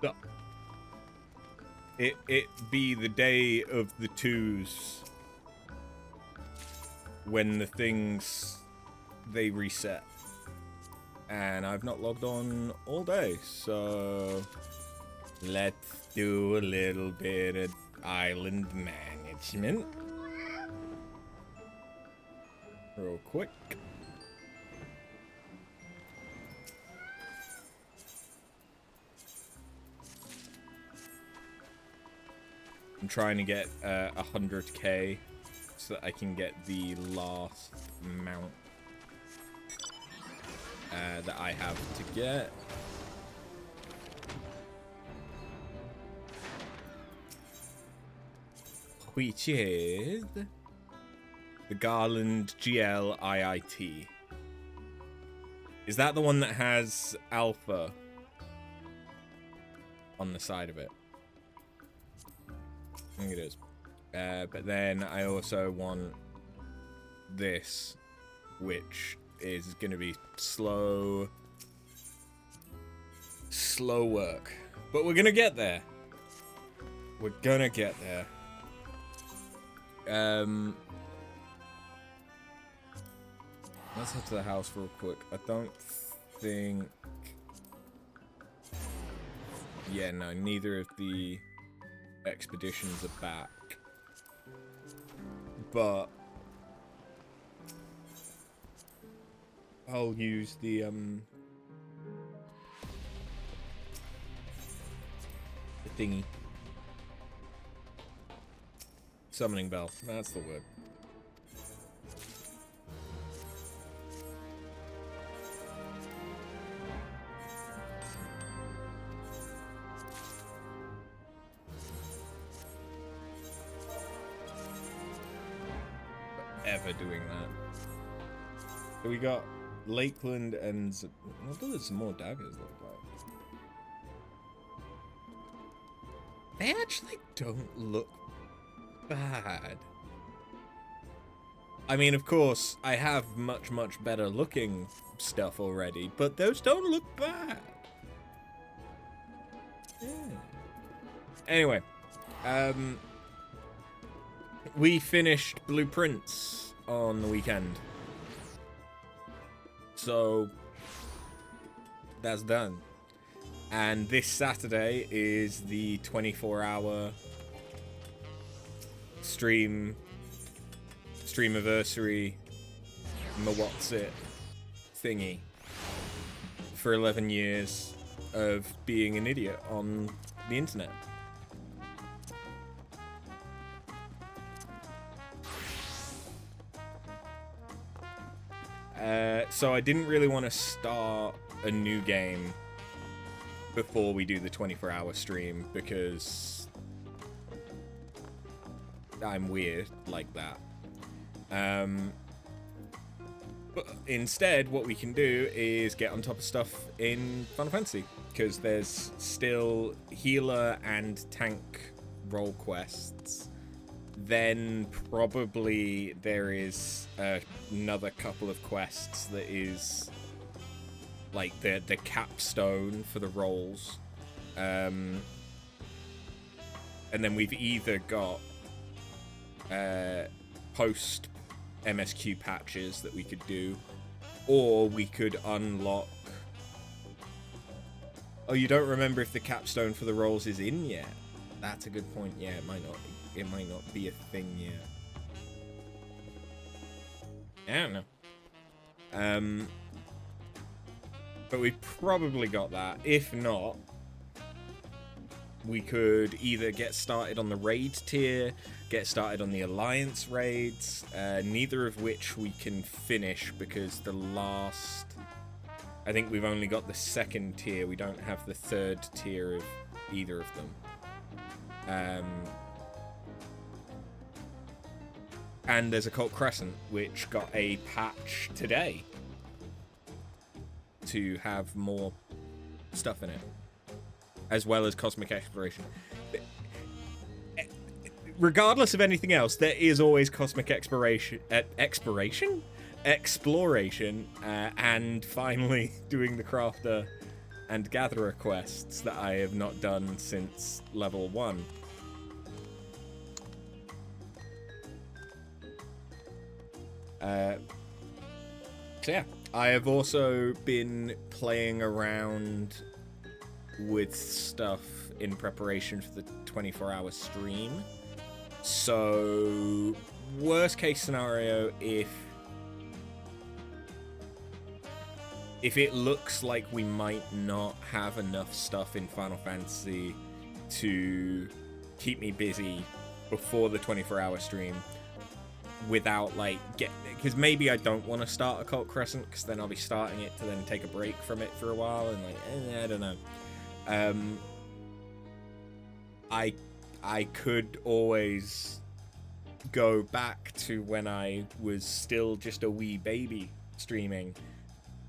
So, it be the day of the twos when the things, they reset. And I've not logged on all day, so let's do a little bit of island management real quick. I'm trying to get 100k so that I can get the last mount that I have to get. Which is the Garland GL IIT. Is that the one that has alpha on the side of it? I think it is. But then I also want this, which is going to be slow work. But we're going to get there. We're going to get there. Let's head to the house real quick. I don't think... Yeah, no, neither of the expeditions are back. But I'll use the thingy. Summoning bell. That's the word. Ever doing that. So we got Lakeland and what do some more daggers look like? They actually don't look bad. I mean, of course, I have much better looking stuff already, but those don't look bad. Yeah. Anyway, we finished Blueprints on the weekend. So that's done. And this Saturday is the 24-hour streamiversary Mawatsit thingy for 11 years of being an idiot on the internet. So I didn't really want to start a new game before we do the 24-hour stream because I'm weird like that. But instead, what we can do is get on top of stuff in Final Fantasy because there's still healer and tank role quests. Then probably there is another couple of quests that is like the capstone for the roles. And then we've either got post MSQ patches that we could do, or we could unlock... Oh, you don't remember if the capstone for the roles is in yet? That's a good point. Yeah, it might not be a thing yet. I don't know. But we've probably got that. If not, we could either get started on the raid tier, get started on the alliance raids, neither of which we can finish because the last... I think we've only got the second tier. We don't have the third tier of either of them. And there's Occult Crescent, which got a patch today to have more stuff in it, as well as Cosmic Exploration. Regardless of anything else, there is always Cosmic Exploration, and finally doing the Crafter and gatherer quests that I have not done since level 1. So yeah, I have also been playing around with stuff in preparation for the 24-hour stream. So, worst case scenario, if it looks like we might not have enough stuff in Final Fantasy to keep me busy before the 24-hour stream, without like because maybe I don't want to start Occult Crescent, because then I'll be starting it to then take a break from it for a while, and like I don't know. I could always go back to when I was still just a wee baby streaming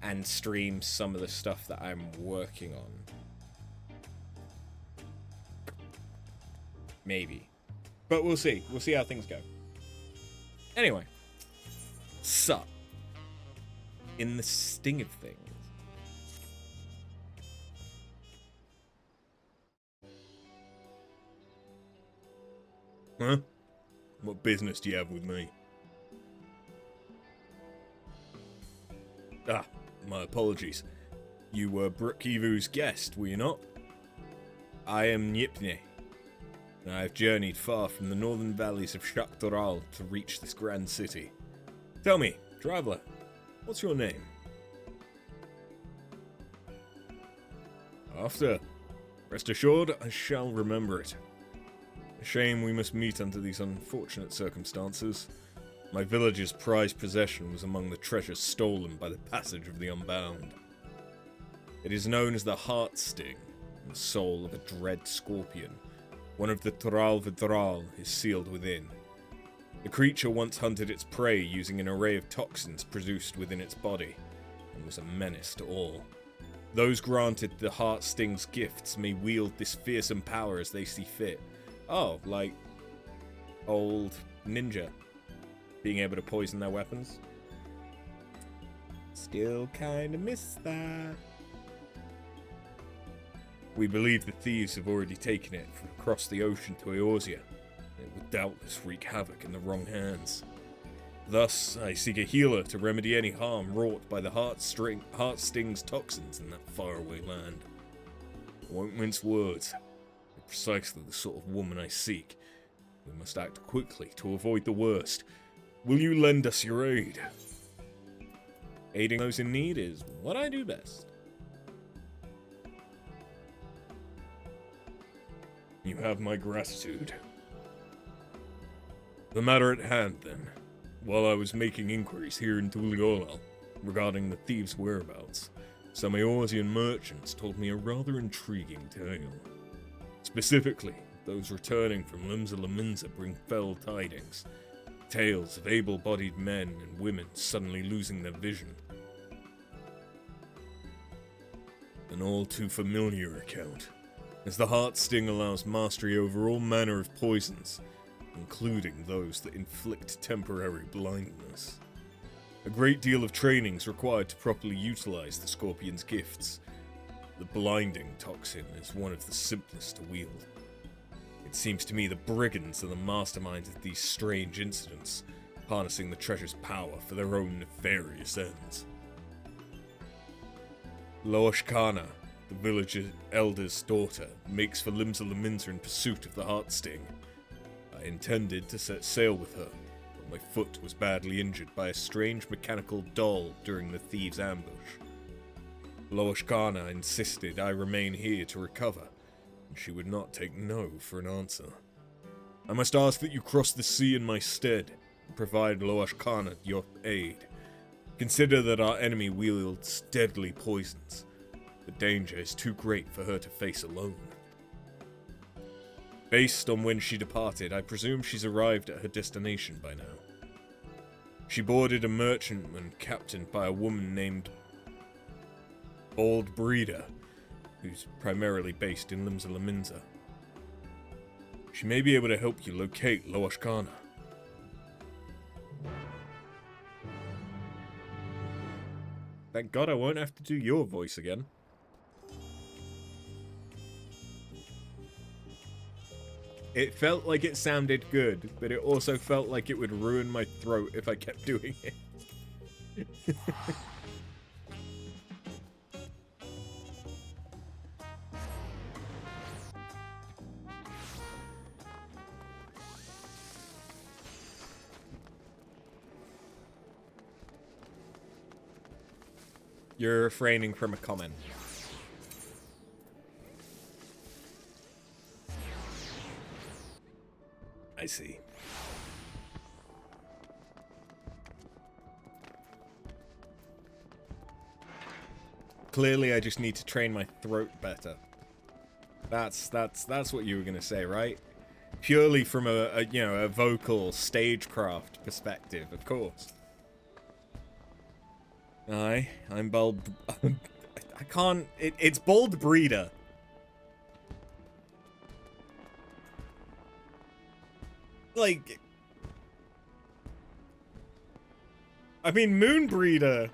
and stream some of the stuff that I'm working on. Maybe. But we'll see. We'll see how things go. Anyway. So, in the sting of things, huh? What business do you have with me? Ah, my apologies. You were Brookhaven's guest, were you not? I am Nyipne, and I have journeyed far from the northern valleys of Shaktoral to reach this grand city. Tell me, traveler, what's your name? After. Rest assured, I shall remember it. A shame we must meet under these unfortunate circumstances. My village's prized possession was among the treasures stolen by the passage of the Unbound. It is known as the Heart Sting, and the soul of a dread scorpion. One of the Tral Vidral is sealed within. The creature once hunted its prey using an array of toxins produced within its body, and was a menace to all. Those granted the Heart Sting's gifts may wield this fearsome power as they see fit. Oh, like old ninja being able to poison their weapons. Still kinda miss that. We believe the thieves have already taken it from across the ocean to Eorzea. It would doubtless wreak havoc in the wrong hands. Thus, I seek a healer to remedy any harm wrought by the Heart Sting's toxins in that faraway land. I won't mince words. You're precisely the sort of woman I seek. We must act quickly to avoid the worst. Will you lend us your aid? Aiding those in need is what I do best. You have my gratitude. The matter at hand, then. While I was making inquiries here in Tuliolal regarding the thieves' whereabouts, some Eorzean merchants told me a rather intriguing tale. Specifically, those returning from Limsa bring fell tidings. Tales of able-bodied men and women suddenly losing their vision. An all too familiar account, as the Heart Sting allows mastery over all manner of poisons, including those that inflict temporary blindness. A great deal of training is required to properly utilize the Scorpion's gifts. The blinding toxin is one of the simplest to wield. It seems to me the brigands are the masterminds of these strange incidents, harnessing the treasure's power for their own nefarious ends. Loashkana, the village elder's daughter, makes for Limsa in pursuit of the Heart Sting. I intended to set sail with her, but my foot was badly injured by a strange mechanical doll during the thieves' ambush. Loashkana insisted I remain here to recover, and she would not take no for an answer. I must ask that you cross the sea in my stead, and provide Loashkana your aid. Consider that our enemy wields deadly poisons. The danger is too great for her to face alone. Based on when she departed, I presume she's arrived at her destination by now. She boarded a merchantman captained by a woman named Bald Breeder, who's primarily based in Limsa. She may be able to help you locate Loashkana. Thank God I won't have to do your voice again. It felt like it sounded good, but it also felt like it would ruin my throat if I kept doing it. You're refraining from a comment. I see. Clearly, I just need to train my throat better. That's what you were gonna say, right? Purely from a vocal stagecraft perspective, of course. I'm Bold. I can't. It's Bold Breeder. Like, I mean, Moon Breeder.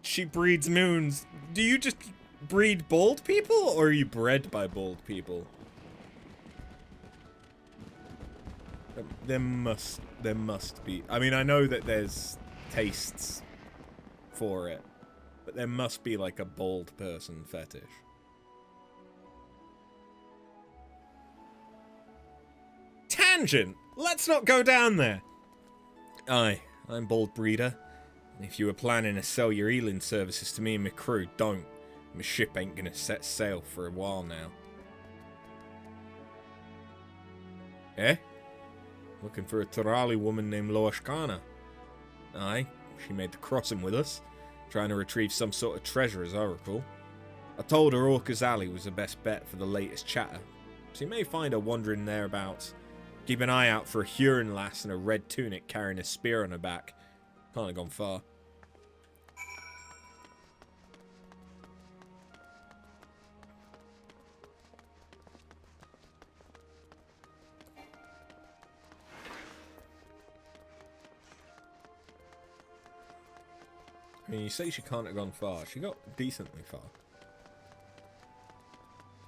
She breeds moons. Do you just breed bald people, or are you bred by bald people? There must be. I mean, I know that there's tastes for it, but there must be like a bald person fetish. Tangent! Let's not go down there! Aye, I'm Bold Breeder. If you were planning to sell your healing services to me and my crew, don't. My ship ain't gonna set sail for a while now. Eh? Looking for a Turali woman named Loashkana. Aye, she made the crossing with us, trying to retrieve some sort of treasure as I recall. I told her Orca's Alley was the best bet for the latest chatter, so you may find her wandering thereabouts. Keep an eye out for a Huron lass in a red tunic carrying a spear on her back. Can't have gone far. I mean, you say she can't have gone far. She got decently far.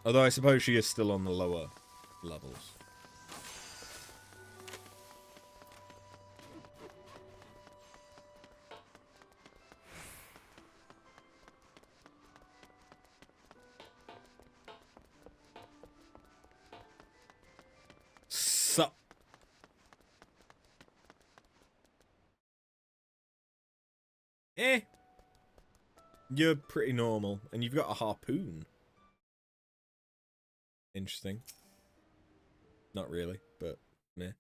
Although I suppose she is still on the lower levels. Sup? Eh. You're pretty normal, and you've got a harpoon. Interesting. Not really, but meh.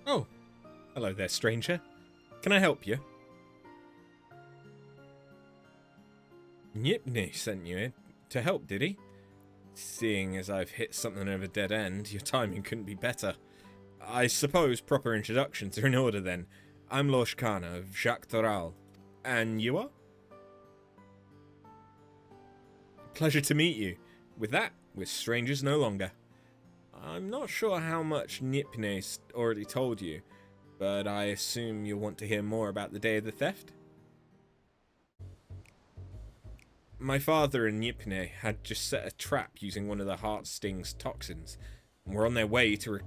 Oh, hello there, stranger. Can I help you? Yipney sent you in to help, did he? Seeing as I've hit something of a dead end, your timing couldn't be better. I suppose proper introductions are in order then. I'm Loshkana of Jacques Toral. And you are? Pleasure to meet you. With that, we're strangers no longer. I'm not sure how much Nipne's already told you, but I assume you'll want to hear more about the day of the theft? My father and Nipne had just set a trap using one of the Heart Sting's toxins, and were on their way to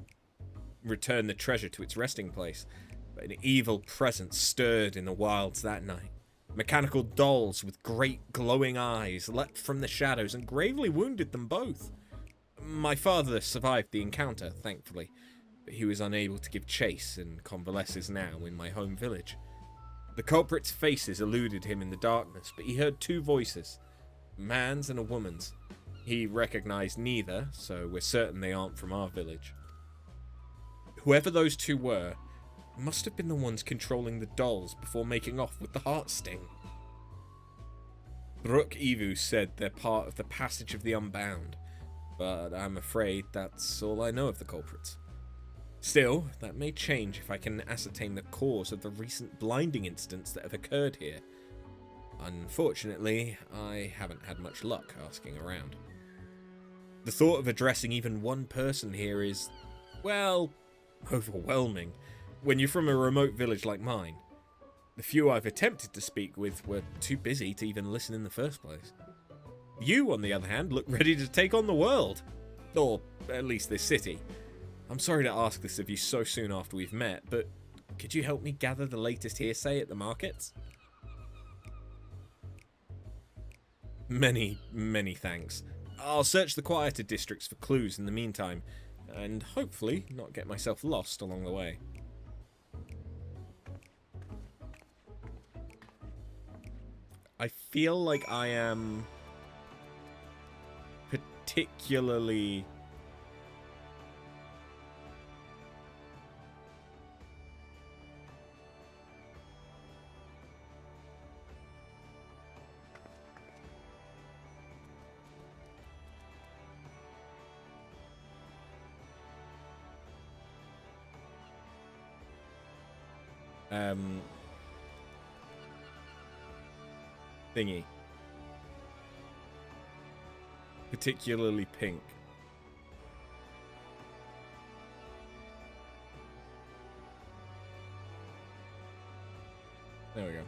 return the treasure to its resting place, but an evil presence stirred in the wilds that night. Mechanical dolls with great glowing eyes leapt from the shadows and gravely wounded them both. My father survived the encounter, thankfully, but he was unable to give chase and convalesces now in my home village. The culprit's faces eluded him in the darkness, but he heard two voices, a man's and a woman's. He recognized neither, so we're certain they aren't from our village. Whoever those two were must have been the ones controlling the dolls before making off with the Heart Sting. Brook Evu said they're part of the Passage of the Unbound, but I'm afraid that's all I know of the culprits. Still, that may change if I can ascertain the cause of the recent blinding incidents that have occurred here. Unfortunately, I haven't had much luck asking around. The thought of addressing even one person here is, well, overwhelming. when you're from a remote village like mine, the few I've attempted to speak with were too busy to even listen in the first place. You, on the other hand, look ready to take on the world. Or at least this city. I'm sorry to ask this of you so soon after we've met, but could you help me gather the latest hearsay at the markets? Many, many thanks. I'll search the quieter districts for clues in the meantime, and hopefully not get myself lost along the way. I feel like I am particularly thingy. Particularly pink. There we go.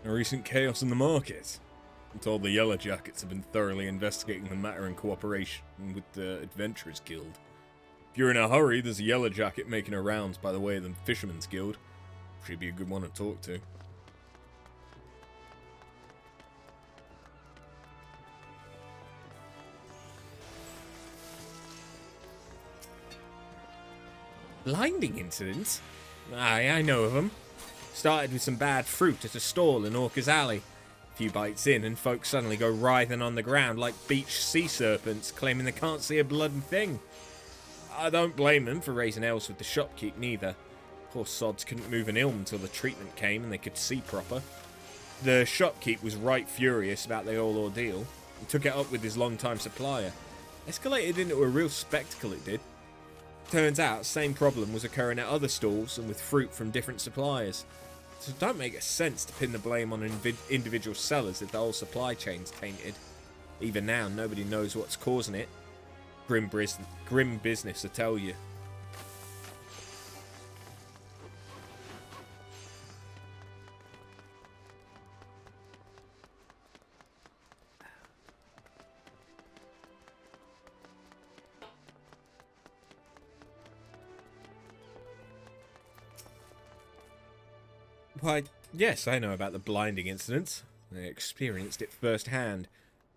A recent chaos in the market. I'm told the Yellow Jackets have been thoroughly investigating the matter in cooperation with the Adventurers Guild. If you're in a hurry, there's a Yellow Jacket making her rounds by the way of the Fisherman's Guild. She'd be a good one to talk to. Blinding incidents? Aye, I know of them. Started with some bad fruit at a stall in Orca's Alley. A few bites in and folks suddenly go writhing on the ground like beached sea serpents, claiming they can't see a bloody thing. I don't blame them for raising hells with the shopkeep neither. Poor sods couldn't move an ilm until the treatment came and they could see proper. The shopkeep was right furious about the whole ordeal and took it up with his long-time supplier. Escalated into a real spectacle, it did. Turns out, same problem was occurring at other stalls and with fruit from different suppliers. So it don't make sense to pin the blame on individual sellers if the whole supply chain's tainted. Even now, nobody knows what's causing it. Grim business, I tell you. Why, yes, I know about the blinding incident. I experienced it firsthand.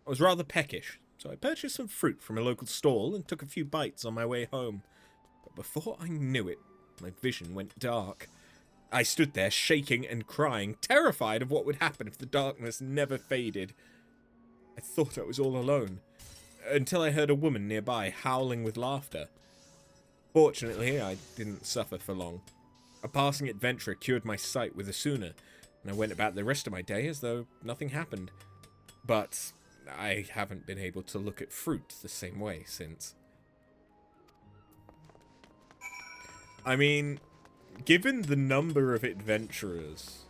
I was rather peckish, so I purchased some fruit from a local stall and took a few bites on my way home. But before I knew it, my vision went dark. I stood there shaking and crying, terrified of what would happen if the darkness never faded. I thought I was all alone, until I heard a woman nearby howling with laughter. Fortunately, I didn't suffer for long. A passing adventurer cured my sight with Asuna, and I went about the rest of my day as though nothing happened. But I haven't been able to look at fruit the same way since. I mean, given the number of adventurers,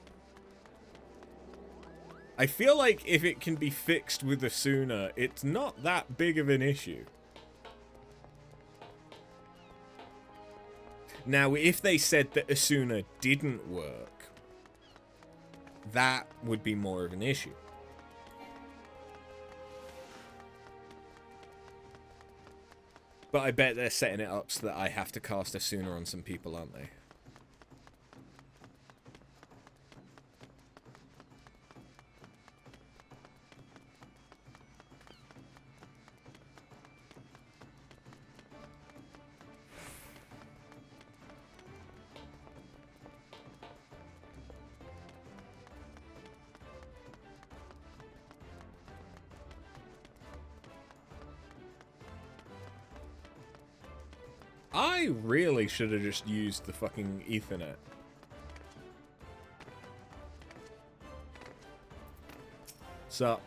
I feel like if it can be fixed with Asuna, it's not that big of an issue. Now, if they said that Asuna didn't work, that would be more of an issue. But I bet they're setting it up so that I have to cast Asuna on some people, aren't they? I really should have just used the fucking Ethernet. So,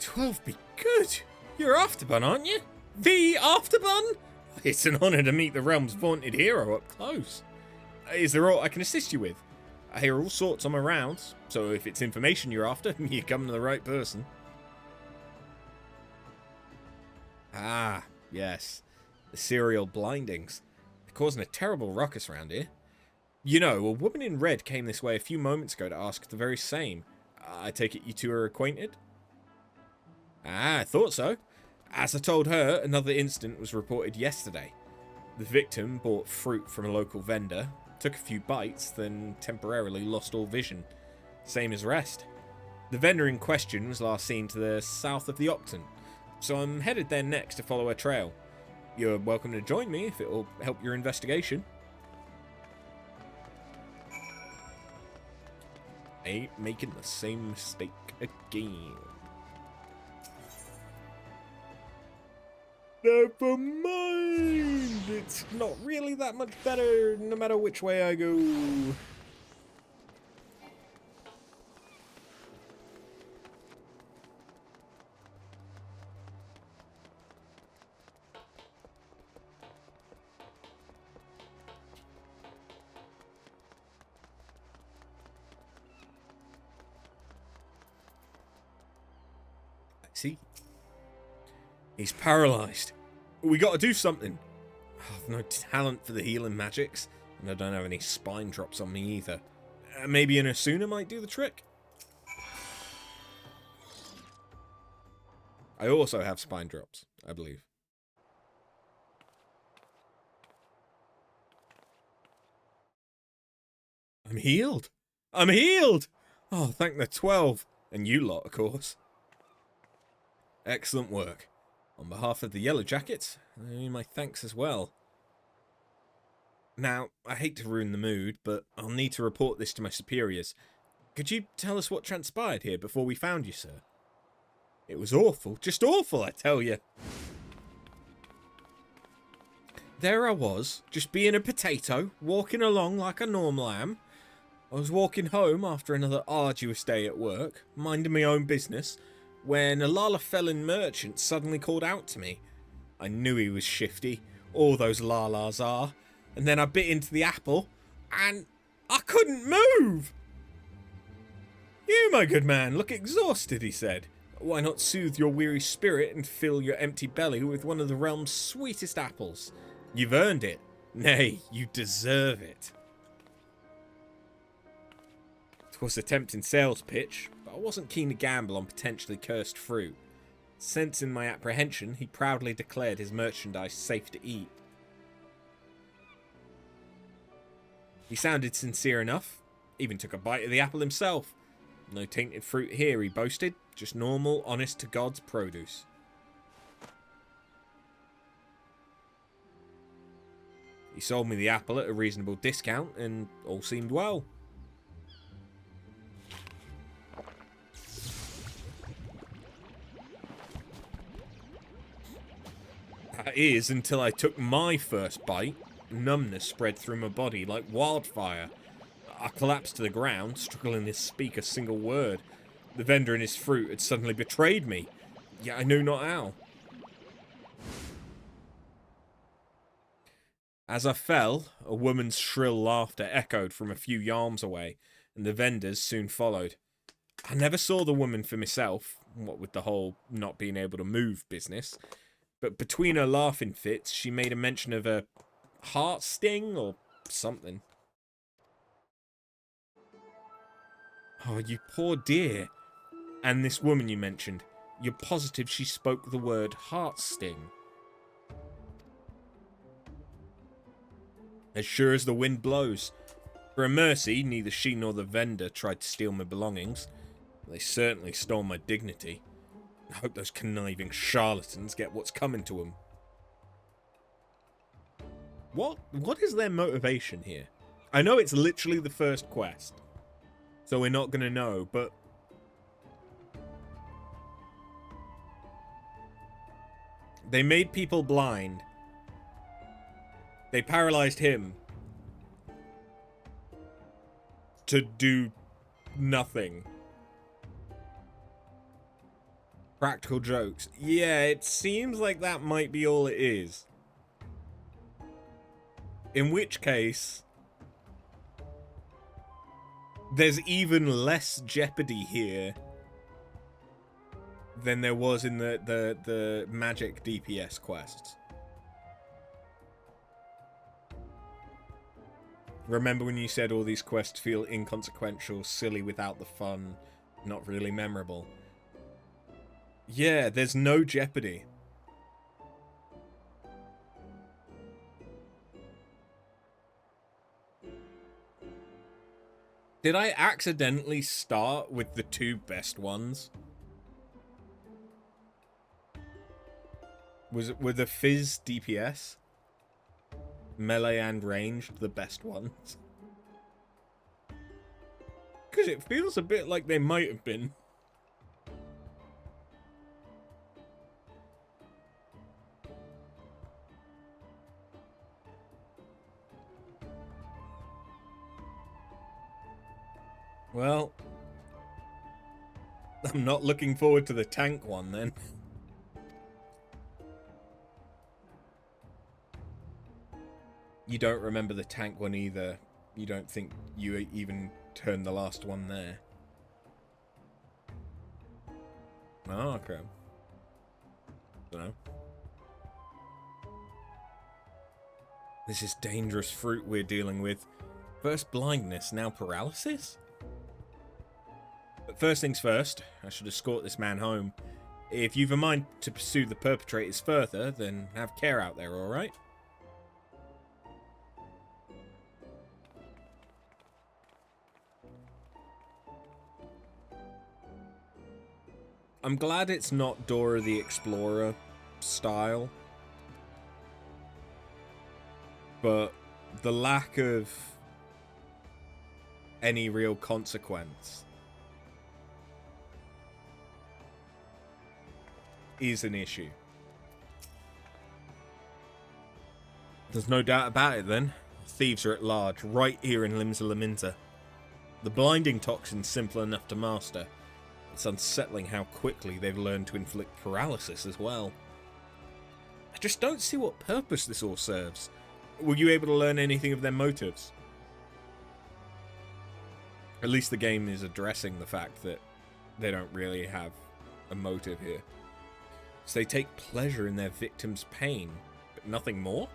12 be good. You're Afterbun, aren't you? The Afterbun? It's an honor to meet the realm's vaunted hero up close. Is there aught I can assist you with? I hear all sorts on my rounds, so if it's information you're after, you come to the right person. Ah, yes. The serial blindings. They're causing a terrible ruckus around here. You know, a woman in red came this way a few moments ago to ask the very same. I take it you two are acquainted? Ah, I thought so. As I told her, another incident was reported yesterday. The victim bought fruit from a local vendor, took a few bites, then temporarily lost all vision. Same as the rest. The vendor in question was last seen to the south of the Octon, so I'm headed there next to follow her trail. You're welcome to join me if it will help your investigation. Ain't making the same mistake again. Never mind! It's not really that much better no matter which way I go. I see. He's paralyzed. We gotta do something. I've no talent for the healing magics, and I don't have any spine drops on me either. Maybe an Asuna might do the trick? I also have spine drops, I believe. I'm healed! I'm healed! Oh, thank the 12. And you lot, of course. Excellent work. On behalf of the Yellow Jackets, my thanks as well. Now, I hate to ruin the mood, but I'll need to report this to my superiors. Could you tell us what transpired here before we found you, sir? It was awful. Just awful, I tell you. There I was, just being a potato, walking along like I normal am. I was walking home after another arduous day at work, minding my own business, when a Lala-felon merchant suddenly called out to me. I knew he was shifty, all those Lalas are, and then I bit into the apple, and I couldn't move! You, my good man, look exhausted, he said. Why not soothe your weary spirit and fill your empty belly with one of the realm's sweetest apples? You've earned it. Nay, you deserve it. It was a tempting sales pitch, but I wasn't keen to gamble on potentially cursed fruit. Sensing my apprehension, he proudly declared his merchandise safe to eat. He sounded sincere enough, even took a bite of the apple himself. No tainted fruit here, he boasted, just normal, honest-to-God's produce. He sold me the apple at a reasonable discount, and all seemed well. That is, until I took my first bite. Numbness spread through my body like wildfire. I collapsed to the ground, struggling to speak a single word. The vendor and his fruit had suddenly betrayed me, yet I knew not how. As I fell, a woman's shrill laughter echoed from a few yards away, and the vendors soon followed. I never saw the woman for myself, what with the whole not being able to move business, but between her laughing fits, she made a mention of a heart sting or something. Oh, you poor dear. And this woman you mentioned, you're positive she spoke the word heart sting? As sure as the wind blows. For a mercy, neither she nor the vendor tried to steal my belongings. They certainly stole my dignity. I hope those conniving charlatans get what's coming to them. What is their motivation here? I know it's literally the first quest, so we're not going to know, but they made people blind. They paralyzed him to do nothing. Practical jokes. Yeah, it seems like that might be all it is. In which case, There's even less jeopardy here than there was in the magic DPS quests. Remember when you said all these quests feel inconsequential, silly without the fun, not really memorable? Yeah, there's no jeopardy. Did I accidentally start with the two best ones? Were the Fizz DPS, melee and ranged, the best ones? Because it feels a bit like they might have been. Well, I'm not looking forward to the tank one then. You don't remember the tank one either. You don't think you even turned the last one there. Oh, okay. Dunno. This is dangerous fruit we're dealing with. First blindness, now paralysis? But first things first, I should escort this man home. If you've a mind to pursue the perpetrators further, then have care out there, alright? I'm glad it's not Dora the Explorer style. But the lack of any real consequence is an issue. There's no doubt about it then. Thieves are at large, right here in Limsa Laminta. The blinding toxin's simple enough to master. It's unsettling how quickly they've learned to inflict paralysis as well. I just don't see what purpose this all serves. Were you able to learn anything of their motives? At least the game is addressing the fact that they don't really have a motive here. So they take pleasure in their victims' pain, but nothing more?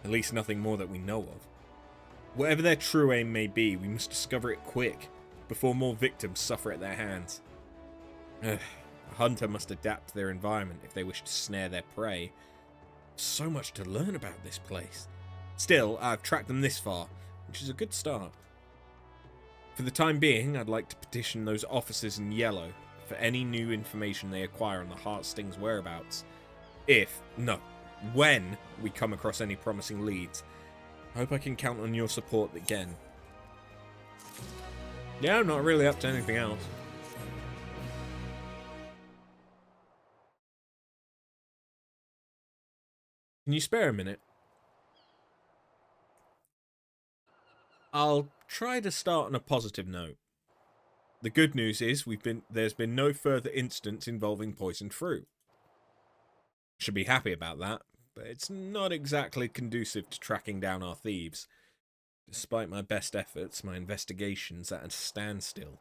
At least nothing more that we know of. Whatever their true aim may be, we must discover it quick, before more victims suffer at their hands. A hunter must adapt to their environment if they wish to snare their prey. So much to learn about this place. Still, I've tracked them this far, which is a good start. For the time being, I'd like to petition those officers in yellow for any new information they acquire on the Heartsting's whereabouts. When we come across any promising leads. I hope I can count on your support again. Yeah, I'm not really up to anything else. Can you spare a minute? I'll try to start on a positive note. The good news is there's been no further incidents involving poisoned fruit. Should be happy about that, but it's not exactly conducive to tracking down our thieves. Despite my best efforts, my investigation's at a standstill.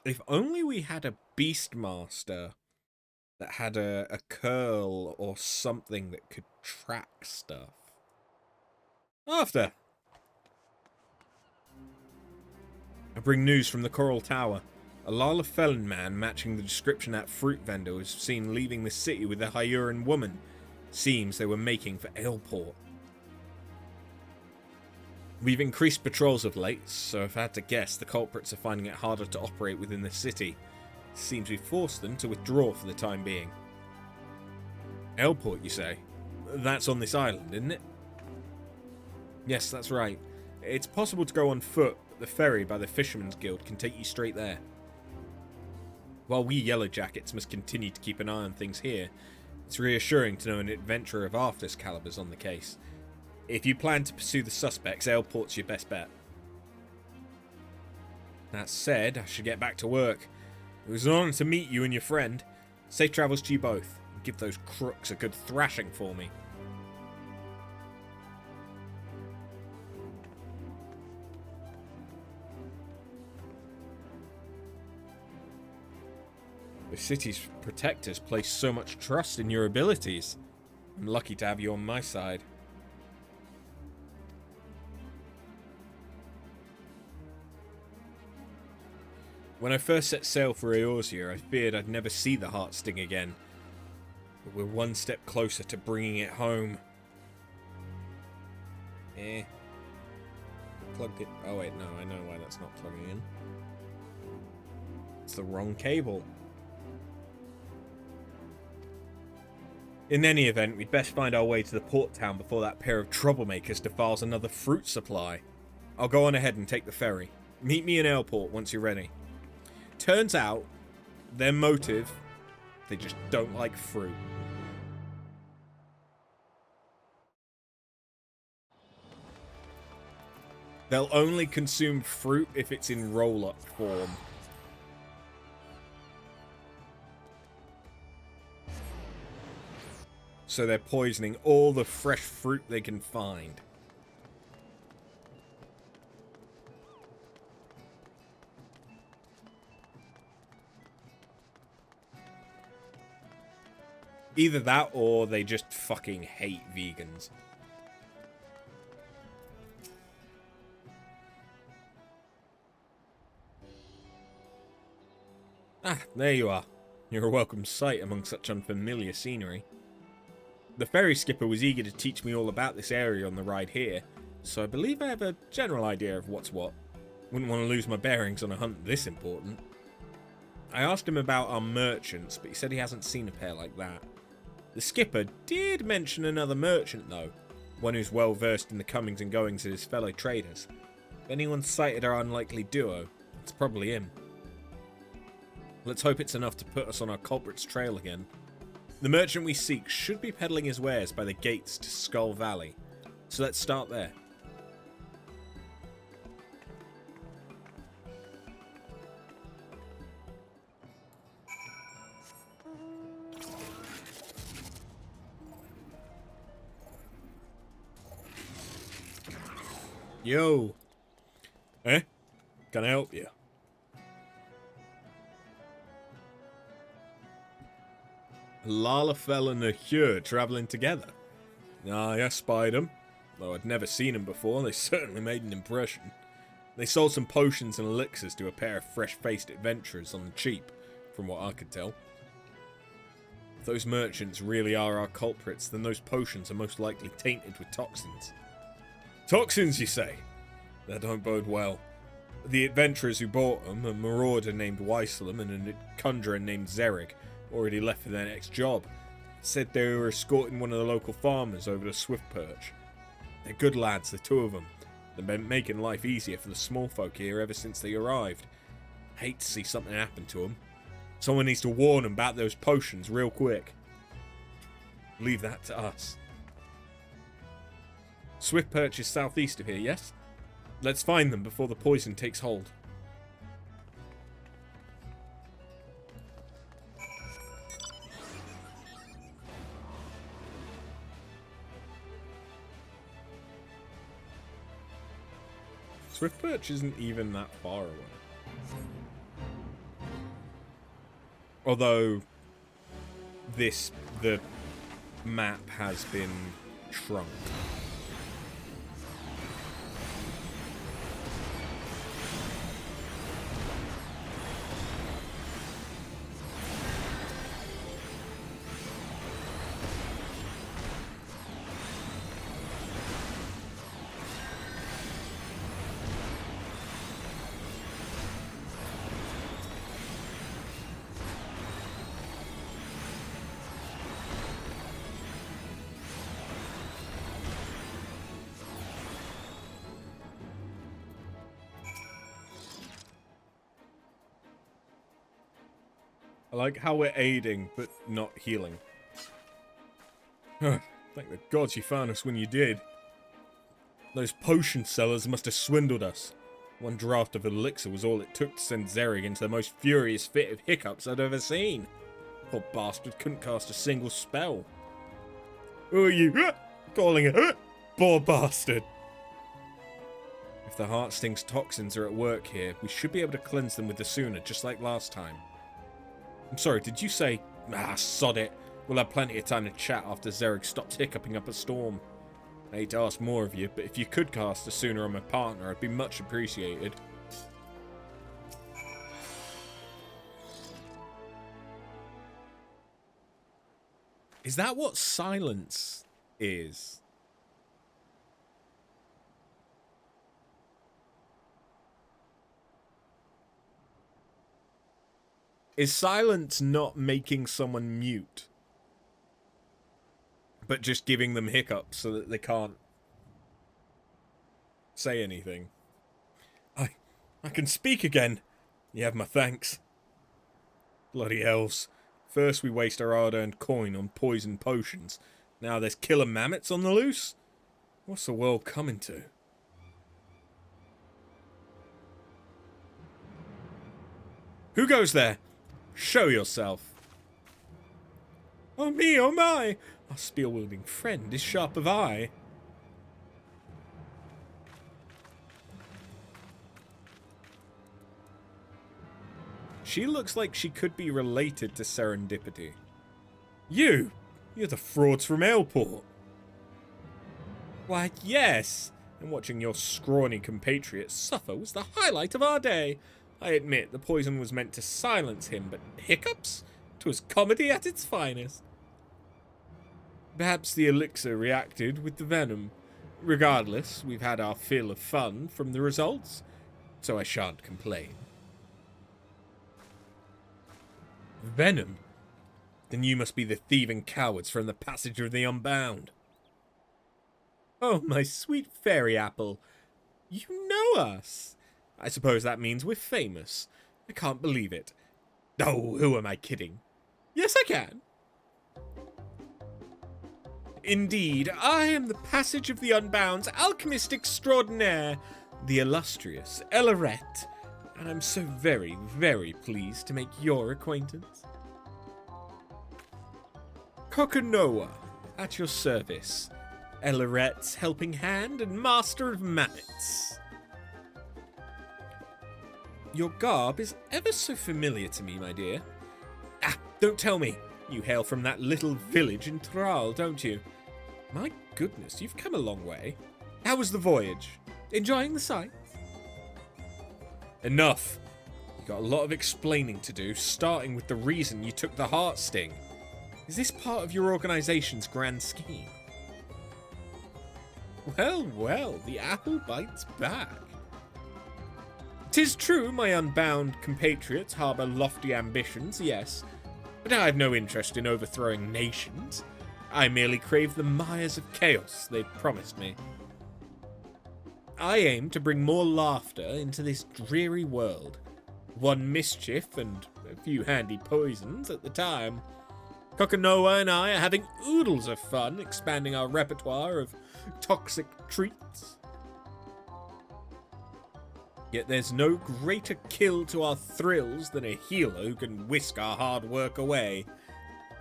If only we had a Beastmaster that had a curl or something that could track stuff. After! I bring news from the Coral Tower. A Lala Felon man matching the description that fruit vendor was seen leaving the city with a Hyuran woman. Seems they were making for Aleport. We've increased patrols of late, so if I had to guess, the culprits are finding it harder to operate within the city. Seems we've forced them to withdraw for the time being. Aleport, you say? That's on this island, isn't it? Yes, that's right. It's possible to go on foot, but the ferry by the Fisherman's Guild can take you straight there. While we Yellowjackets must continue to keep an eye on things here, it's reassuring to know an adventurer of Arthur's caliber's on the case. If you plan to pursue the suspects, Aleport's your best bet. That said, I should get back to work. It was an honour to meet you and your friend. Safe travels to you both. Give those crooks a good thrashing for me. The city's protectors place so much trust in your abilities. I'm lucky to have you on my side. When I first set sail for Eorzea, I feared I'd never see the Heartsting again. But we're one step closer to bringing it home. Plugged it. Oh wait, no, I know why that's not plugging in. It's the wrong cable. In any event, we'd best find our way to the port town before that pair of troublemakers defiles another fruit supply. I'll go on ahead and take the ferry. Meet me in Airport once you're ready. Turns out, their motive, they just don't like fruit. They'll only consume fruit if it's in roll-up form. So they're poisoning all the fresh fruit they can find. Either that or they just fucking hate vegans. Ah, there you are. You're a welcome sight among such unfamiliar scenery. The ferry skipper was eager to teach me all about this area on the ride here, so I believe I have a general idea of what's what. Wouldn't want to lose my bearings on a hunt this important. I asked him about our merchants, but he said he hasn't seen a pair like that. The skipper did mention another merchant though, one who's well versed in the comings and goings of his fellow traders. If anyone sighted our unlikely duo, it's probably him. Let's hope it's enough to put us on our culprit's trail again. The merchant we seek should be peddling his wares by the gates to Skull Valley, so let's start there. Yo! Eh? Can I help you? Lalafell and Nahur travelling together. Ah, I spied them. Though I'd never seen them before, they certainly made an impression. They sold some potions and elixirs to a pair of fresh-faced adventurers on the cheap, from what I could tell. If those merchants really are our culprits, then those potions are most likely tainted with toxins. Toxins, you say? That don't bode well. The adventurers who bought them, a marauder named Weislem and a conjurer named Zerig, already left for their next job, said they were escorting one of the local farmers over to Swiftperch. They're good lads, the two of them. They've been making life easier for the small folk here ever since they arrived. Hate to see something happen to them. Someone needs to warn them about those potions real quick. Leave that to us. Swiftperch is southeast of here, yes? Let's find them before the poison takes hold. Swiftperch isn't even that far away. Although the map has been shrunk. I like how we're aiding, but not healing. Thank the gods you found us when you did. Those potion sellers must have swindled us. One draft of elixir was all it took to send Zerig into the most furious fit of hiccups I'd ever seen. Poor bastard couldn't cast a single spell. Who are you? Calling it? Poor bastard. If the Heartsting's toxins are at work here, we should be able to cleanse them with the Sooner, just like last time. I'm sorry, did you say... Ah, sod it. We'll have plenty of time to chat after Zerg stops hiccuping up a storm. I hate to ask more of you, but if you could cast a sooner on my partner, it'd be much appreciated. Is that what silence is? Is silence not making someone mute, but just giving them hiccups so that they can't say anything? I can speak again. You have my thanks. Bloody elves. First we waste our hard-earned coin on poison potions. Now there's killer mammoths on the loose? What's the world coming to? Who goes there? Show yourself. Oh me, oh my! Our spear-wielding friend is sharp of eye. She looks like she could be related to Serendipity. You're the frauds from Aleport. Why, yes. And watching your scrawny compatriot suffer was the highlight of our day. I admit the poison was meant to silence him, but hiccups? 'Twas comedy at its finest. Perhaps the elixir reacted with the venom. Regardless, we've had our fill of fun from the results, so I shan't complain. Venom? Then you must be the thieving cowards from the Passage of the Unbound. Oh, my sweet fairy apple. You know us. I suppose that means we're famous. I can't believe it. Oh, who am I kidding? Yes, I can. Indeed, I am the Passage of the Unbound's alchemist extraordinaire, the illustrious Ellerette, and I'm so very, very pleased to make your acquaintance. Kokonoa, at your service. Ellerette's helping hand and master of mammoths. Your garb is ever so familiar to me, my dear. Ah, don't tell me. You hail from that little village in Thrall, don't you? My goodness, you've come a long way. How was the voyage? Enjoying the sights? Enough. You got a lot of explaining to do, starting with the reason you took the heart sting. Is this part of your organization's grand scheme? Well, well, the apple bites back. 'Tis true my unbound compatriots harbour lofty ambitions, yes, but I have no interest in overthrowing nations. I merely crave the mires of chaos they've promised me. I aim to bring more laughter into this dreary world. One mischief and a few handy poisons at the time. Kokonoa and I are having oodles of fun expanding our repertoire of toxic treats. Yet there's no greater kill to our thrills than a healer who can whisk our hard work away.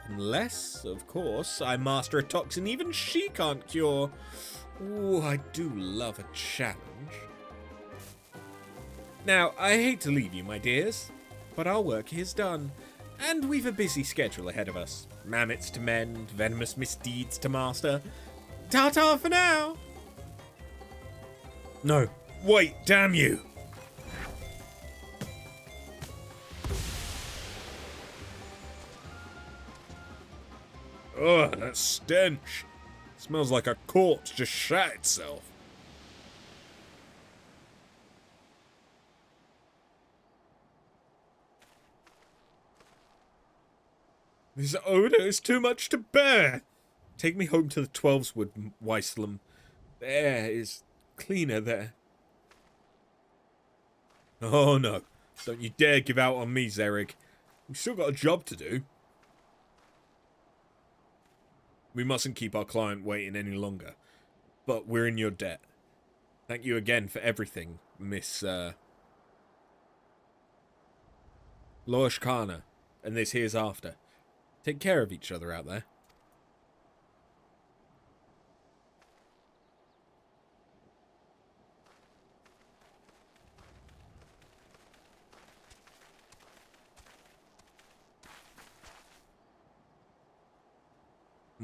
Unless, of course, I master a toxin even she can't cure. Ooh, I do love a challenge. Now, I hate to leave you, my dears, but our work here's done, and we've a busy schedule ahead of us. Mammoths to mend, venomous misdeeds to master. Ta-ta for now! No, wait, damn you! Ugh, that stench. Smells like a corpse just shat itself. This odor is too much to bear. Take me home to the Twelveswood, Weislam. The air is cleaner there. Oh no, don't you dare give out on me, Zerrig. We've still got a job to do. We mustn't keep our client waiting any longer, but we're in your debt. Thank you again for everything, Miss, Loashkana, and this here's after. Take care of each other out there.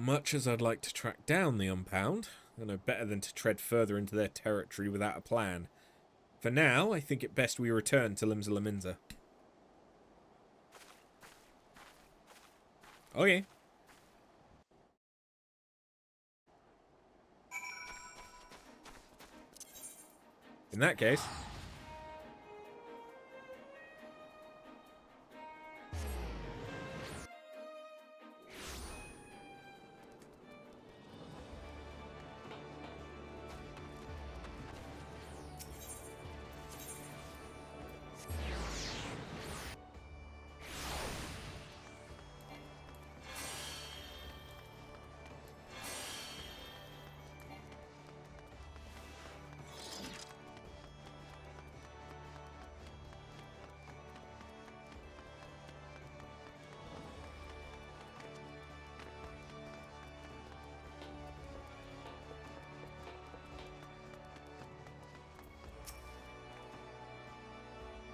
Much as I'd like to track down the Unbound, I know better than to tread further into their territory without a plan. For now, I think it best we return to Limsa Lominsa. Okay. In that case...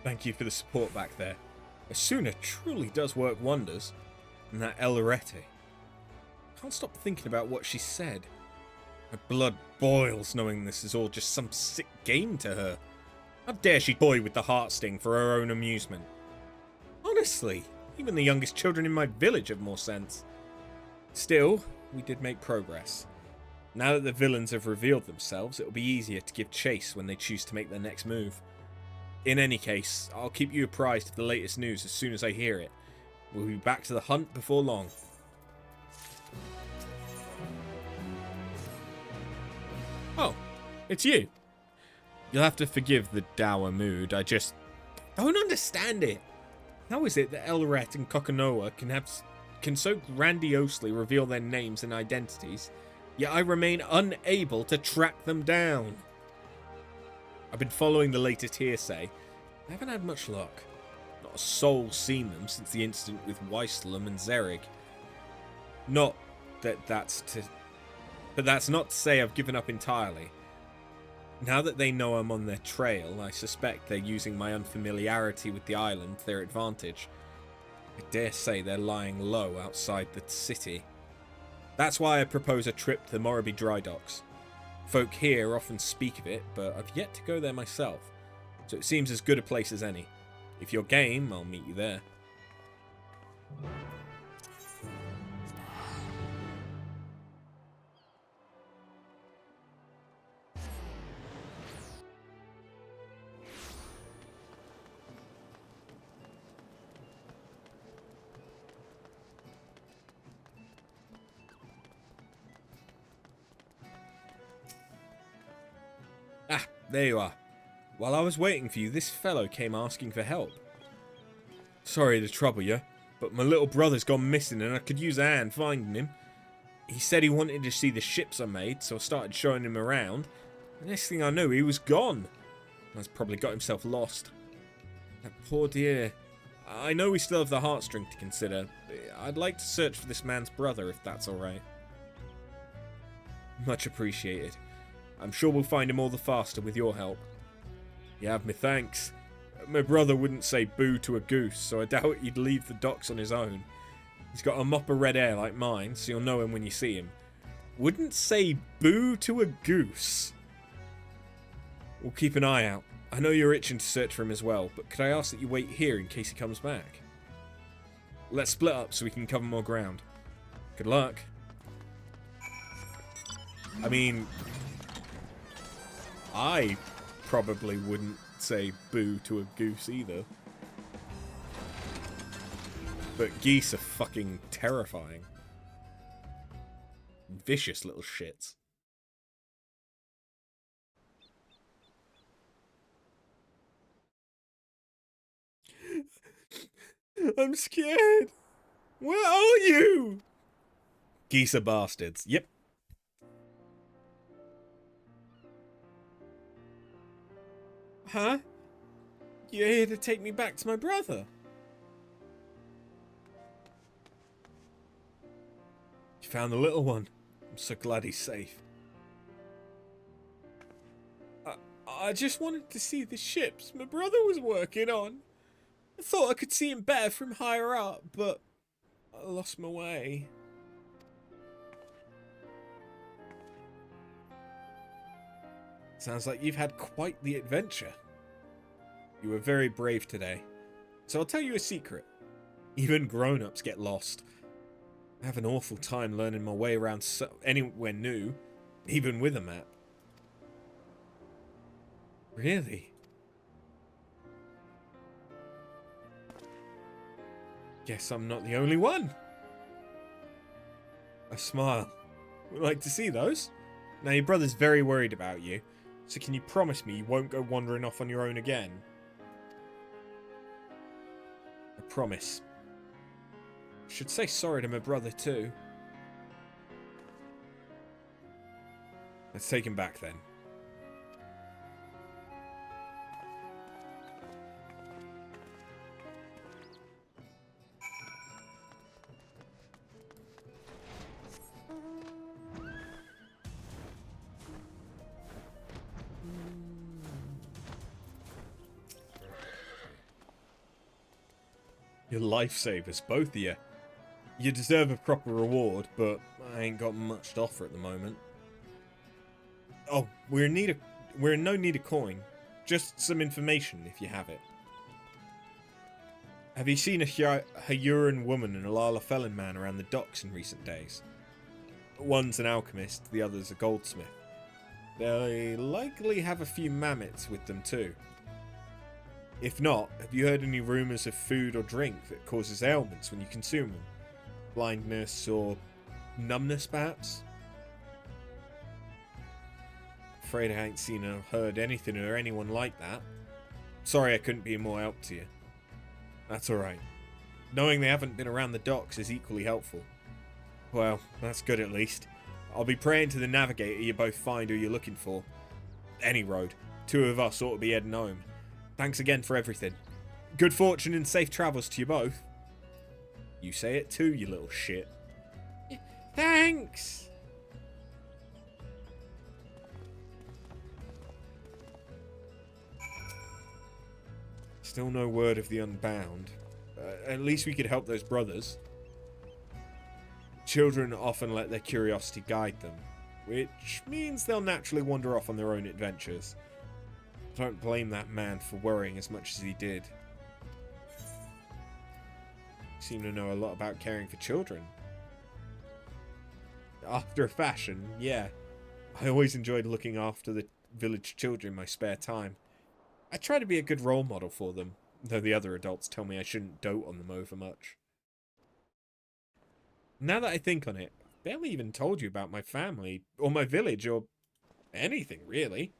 Thank you for the support back there. Asuna truly does work wonders. And that El Arete. Can't stop thinking about what she said. My blood boils knowing this is all just some sick game to her. How dare she toy with the Heartsting for her own amusement? Honestly, even the youngest children in my village have more sense. Still, we did make progress. Now that the villains have revealed themselves, it'll be easier to give chase when they choose to make their next move. In any case, I'll keep you apprised of the latest news as soon as I hear it. We'll be back to the hunt before long. Oh, it's you. You'll have to forgive the dour mood, I just don't understand it. How is it that Elret and Kokonoa can so grandiosely reveal their names and identities, yet I remain unable to track them down? I've been following the latest hearsay. I haven't had much luck. Not a soul seen them since the incident with Weisslum and Zerig. Not that but that's not to say I've given up entirely. Now that they know I'm on their trail, I suspect they're using my unfamiliarity with the island to their advantage. I dare say they're lying low outside the city. That's why I propose a trip to the Moribi dry docks. Folk here often speak of it, but I've yet to go there myself, so it seems as good a place as any. If you're game, I'll meet you there. Ah, there you are. While I was waiting for you, this fellow came asking for help. Sorry to trouble you, but my little brother's gone missing and I could use a hand finding him. He said he wanted to see the ships I made, so I started showing him around. The next thing I knew, he was gone. He's probably got himself lost. That poor dear. I know we still have the heartstring to consider. I'd like to search for this man's brother, if that's alright. Much appreciated. I'm sure we'll find him all the faster with your help. You have me thanks. My brother wouldn't say boo to a goose, so I doubt he'd leave the docks on his own. He's got a mop of red hair like mine, so you'll know him when you see him. Wouldn't say boo to a goose. We'll keep an eye out. I know you're itching to search for him as well, but could I ask that you wait here in case he comes back? Let's split up so we can cover more ground. Good luck. I mean, I probably wouldn't say boo to a goose either. But geese are fucking terrifying. Vicious little shits. I'm scared. Where are you? Geese are bastards. Yep. Huh? You're here to take me back to my brother? You found the little one. I'm so glad he's safe. I just wanted to see the ships my brother was working on. I thought I could see him better from higher up, but I lost my way. Sounds like you've had quite the adventure. You were very brave today. So I'll tell you a secret. Even grown-ups get lost. I have an awful time learning my way around anywhere new, even with a map. Really? Guess I'm not the only one. A smile. Would like to see those? Now your brother's very worried about you, so can you promise me you won't go wandering off on your own again? I promise. Should say sorry to my brother too. Let's take him back then. You're lifesavers, both of you. You deserve a proper reward, but I ain't got much to offer at the moment. Oh, we're in no need of coin. Just some information, if you have it. Have you seen a Hayuran woman and a Lalafellan man around the docks in recent days? One's an alchemist, the other's a goldsmith. They likely have a few mammoths with them too. If not, have you heard any rumours of food or drink that causes ailments when you consume them? Blindness or numbness, perhaps? Afraid I ain't seen or heard anything or anyone like that. Sorry I couldn't be more help to you. That's alright. Knowing they haven't been around the docks is equally helpful. Well, that's good at least. I'll be praying to the navigator you both find who you're looking for. Any road. Two of us ought to be heading home. Thanks again for everything. Good fortune and safe travels to you both. You say it too, you little shit. Thanks! Still no word of the Unbound. At least we could help those brothers. Children often let their curiosity guide them, which means they'll naturally wander off on their own adventures. I don't blame that man for worrying as much as he did. You seem to know a lot about caring for children. After a fashion, yeah. I always enjoyed looking after the village children in my spare time. I try to be a good role model for them, though the other adults tell me I shouldn't dote on them over much. Now that I think on it, I barely even told you about my family, or my village, or anything, really.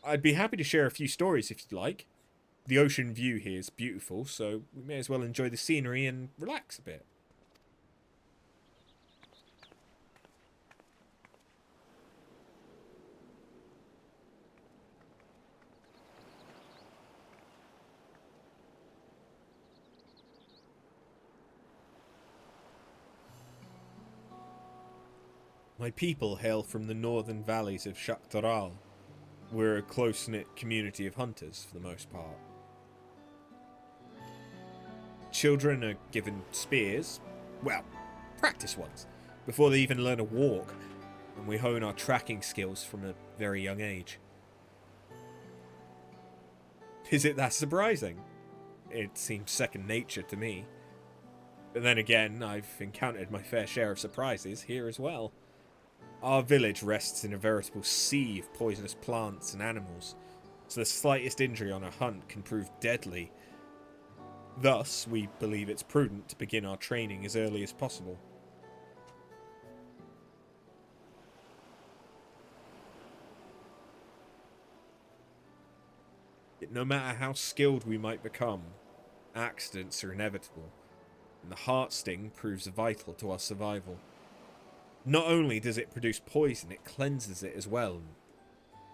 I'd be happy to share a few stories if you'd like. The ocean view here is beautiful, so we may as well enjoy the scenery and relax a bit. My people hail from the northern valleys of Shaktaral. We're a close-knit community of hunters, for the most part. Children are given spears, well, practice ones, before they even learn to walk, and we hone our tracking skills from a very young age. Is it that surprising? It seems second nature to me. But then again, I've encountered my fair share of surprises here as well. Our village rests in a veritable sea of poisonous plants and animals, so the slightest injury on a hunt can prove deadly. Thus, we believe it's prudent to begin our training as early as possible. Yet no matter how skilled we might become, accidents are inevitable, and the heart sting proves vital to our survival. Not only does it produce poison, it cleanses it as well.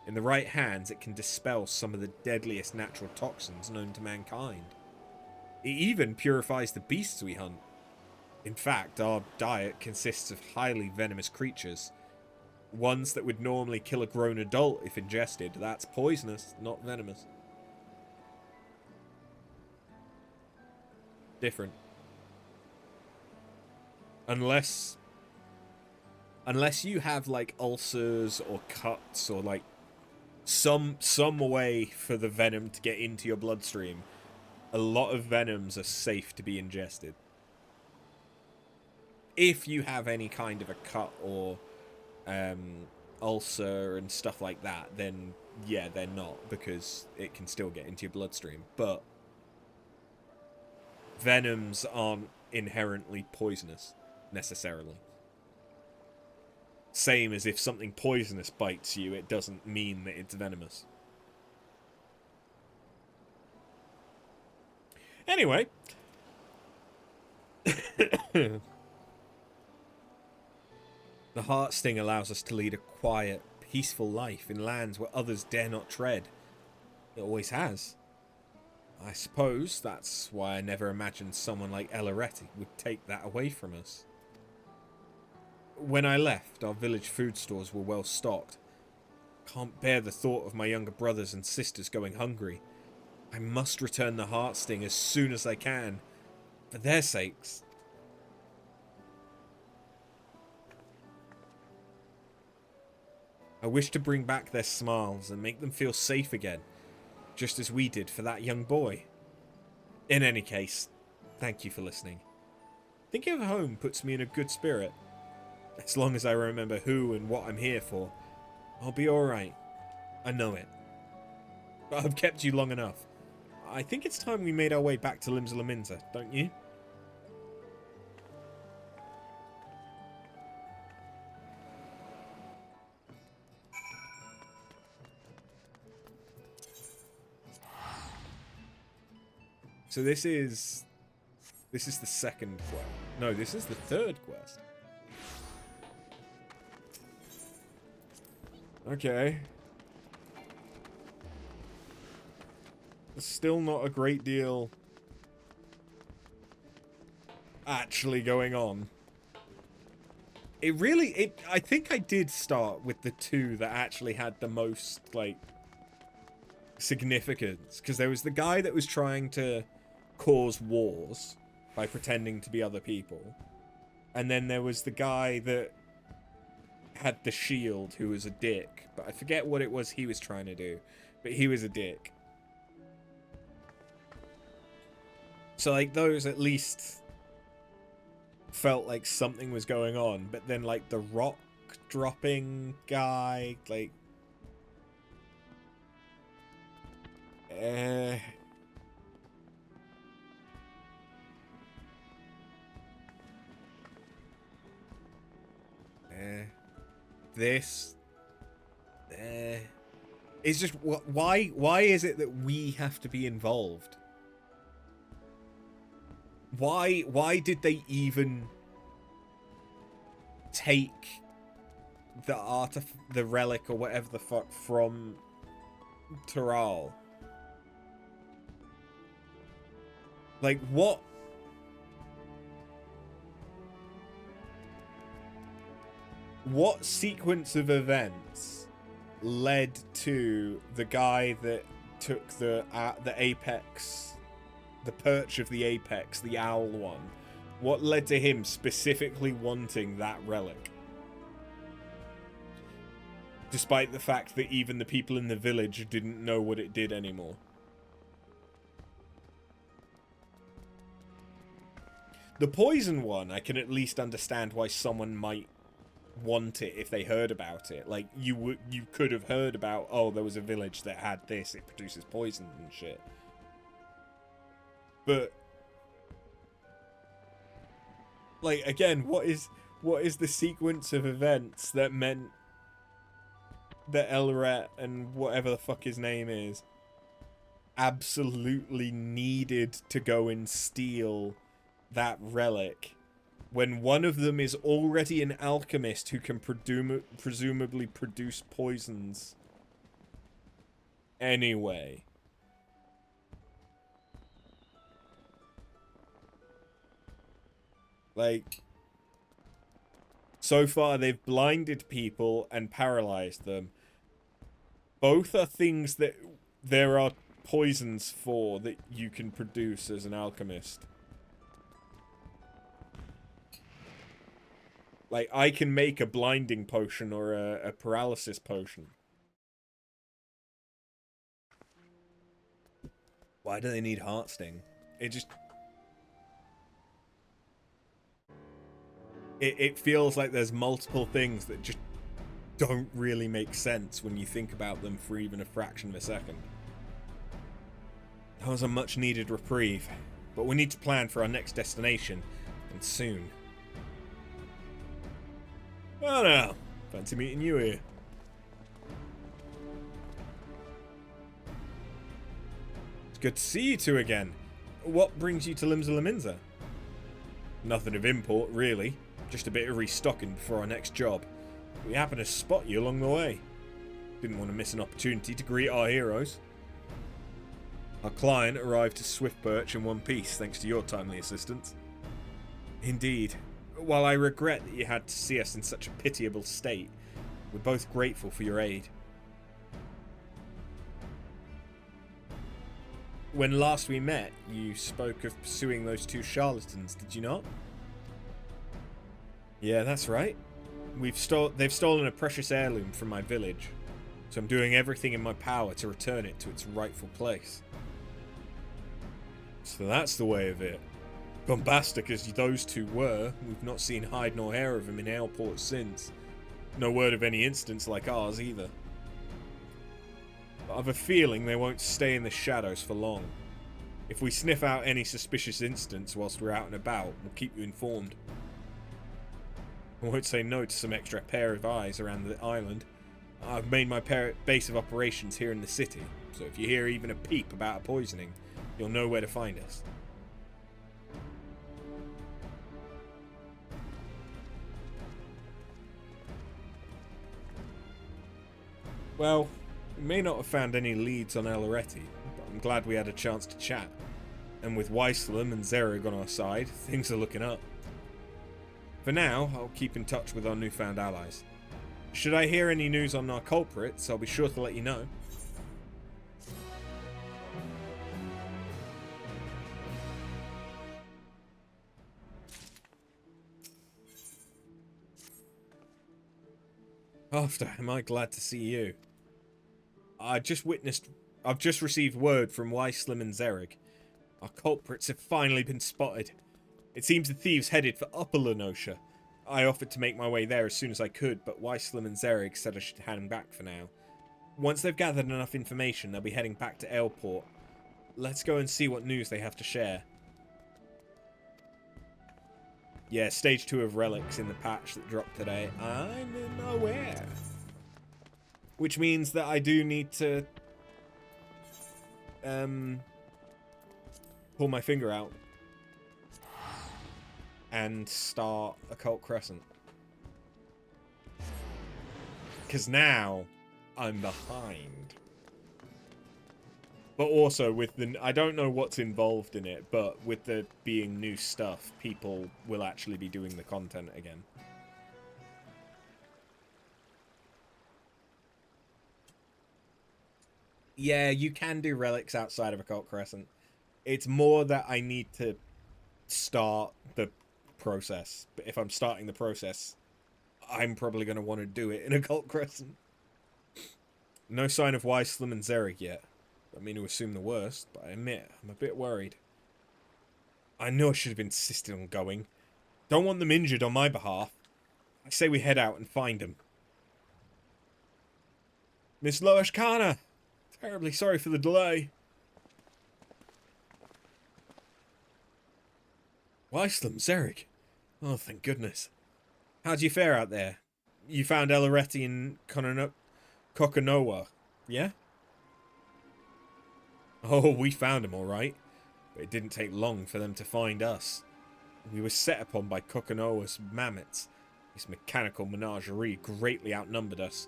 In the right hands, it can dispel some of the deadliest natural toxins known to mankind. It even purifies the beasts we hunt. In fact, our diet consists of highly venomous creatures. Ones that would normally kill a grown adult if ingested. That's poisonous, not venomous. Different. Unless unless you have like ulcers or cuts or like some way for the venom to get into your bloodstream, a lot of venoms are safe to be ingested. If you have any kind of a cut or ulcer and stuff like that, then yeah, they're not, because it can still get into your bloodstream. But venoms aren't inherently poisonous necessarily. Same as if something poisonous bites you, it doesn't mean that it's venomous. Anyway. The heart sting allows us to lead a quiet, peaceful life in lands where others dare not tread. It always has. I suppose that's why I never imagined someone like Elaretti would take that away from us. When I left, our village food stores were well stocked. Can't bear the thought of my younger brothers and sisters going hungry. I must return the heart sting as soon as I can, for their sakes. I wish to bring back their smiles and make them feel safe again, just as we did for that young boy. In any case, thank you for listening. Thinking of home puts me in a good spirit. As long as I remember who and what I'm here for, I'll be alright. I know it. But I've kept you long enough. I think it's time we made our way back to Limsa, don't you? So this is the second quest. No, this is the third quest. Okay. There's still not a great deal actually going on. I think I did start with the two that actually had the most, like, significance. Because there was the guy that was trying to cause wars by pretending to be other people. And then there was the guy that had the shield who was a dick. But I forget what it was he was trying to do. But he was a dick. So, like, those at least felt like something was going on. But then, like, the rock dropping guy, like... This... It's just... Why is it that we have to be involved? Why did they even take the relic or whatever the fuck from Taral? Like, what? What sequence of events led to the guy that took the apex, the perch of the apex, the owl one? What led to him specifically wanting that relic? Despite the fact that even the people in the village didn't know what it did anymore. The poison one, I can at least understand why someone might want it if they heard about it. Like, you could have heard about, oh, there was a village that had this, it produces poison and shit. But, like, again, what is the sequence of events that meant that Elret and whatever the fuck his name is absolutely needed to go and steal that relic when one of them is already an alchemist who can presumably produce poisons anyway? Like, so far they've blinded people and paralyzed them. Both are things that there are poisons for that you can produce as an alchemist. Like, I can make a blinding potion or a paralysis potion. Why do they need Heart Sting? It just... It feels like there's multiple things that just don't really make sense when you think about them for even a fraction of a second. That was a much needed reprieve, but we need to plan for our next destination, and soon. Oh no, fancy meeting you here. It's good to see you two again. What brings you to Limsa Lominsa? Nothing of import, really. Just a bit of restocking before our next job. We happened to spot you along the way. Didn't want to miss an opportunity to greet our heroes. Our client arrived to Swiftbirch in one piece, thanks to your timely assistance. Indeed. While I regret that you had to see us in such a pitiable state, we're both grateful for your aid. When last we met, you spoke of pursuing those two charlatans, did you not? Yeah, that's right. They've stolen a precious heirloom from my village, so I'm doing everything in my power to return it to its rightful place. So that's the way of it. Bombastic as those two were, we've not seen hide nor hair of them in Airport since. No word of any incidents like ours either. But I've a feeling they won't stay in the shadows for long. If we sniff out any suspicious incidents whilst we're out and about, we'll keep you informed. I won't say no to some extra pair of eyes around the island. I've made my base of operations here in the city, so if you hear even a peep about a poisoning, you'll know where to find us. Well, we may not have found any leads on Elleretti, but I'm glad we had a chance to chat. And with Weislam and Zerug on our side, things are looking up. For now, I'll keep in touch with our newfound allies. Should I hear any news on our culprits, I'll be sure to let you know. After, am I glad to see you. I've just received word from Weislam and Zerug. Our culprits have finally been spotted. It seems the thieves headed for Upper Lenosha. I offered to make my way there as soon as I could, but Weislam and Zerug said I should hang back for now. Once they've gathered enough information, they'll be heading back to Ailport. Let's go and see what news they have to share. Yeah, stage 2 of Relics in the patch that dropped today. I'm aware. Which means that I do need to pull my finger out and start Occult Crescent. Because now I'm behind. But also with the... I don't know what's involved in it, but with there being new stuff, people will actually be doing the content again. Yeah, you can do relics outside of Occult Crescent. It's more that I need to start the process. But if I'm starting the process, I'm probably going to want to do it in Occult Crescent. No sign of Weislam and Zerug yet. I mean to assume the worst, but I admit, I'm a bit worried. I know I should have insisted on going. Don't want them injured on my behalf. I say we head out and find them. Miss Loesch Kana! Terribly sorry for the delay. Weislam, Zerug. Oh, thank goodness. How'd you fare out there? You found Elleretti and Kokanowa, yeah? Oh, we found him all right. But it didn't take long for them to find us. We were set upon by Kokanowa's mammoths. His mechanical menagerie greatly outnumbered us.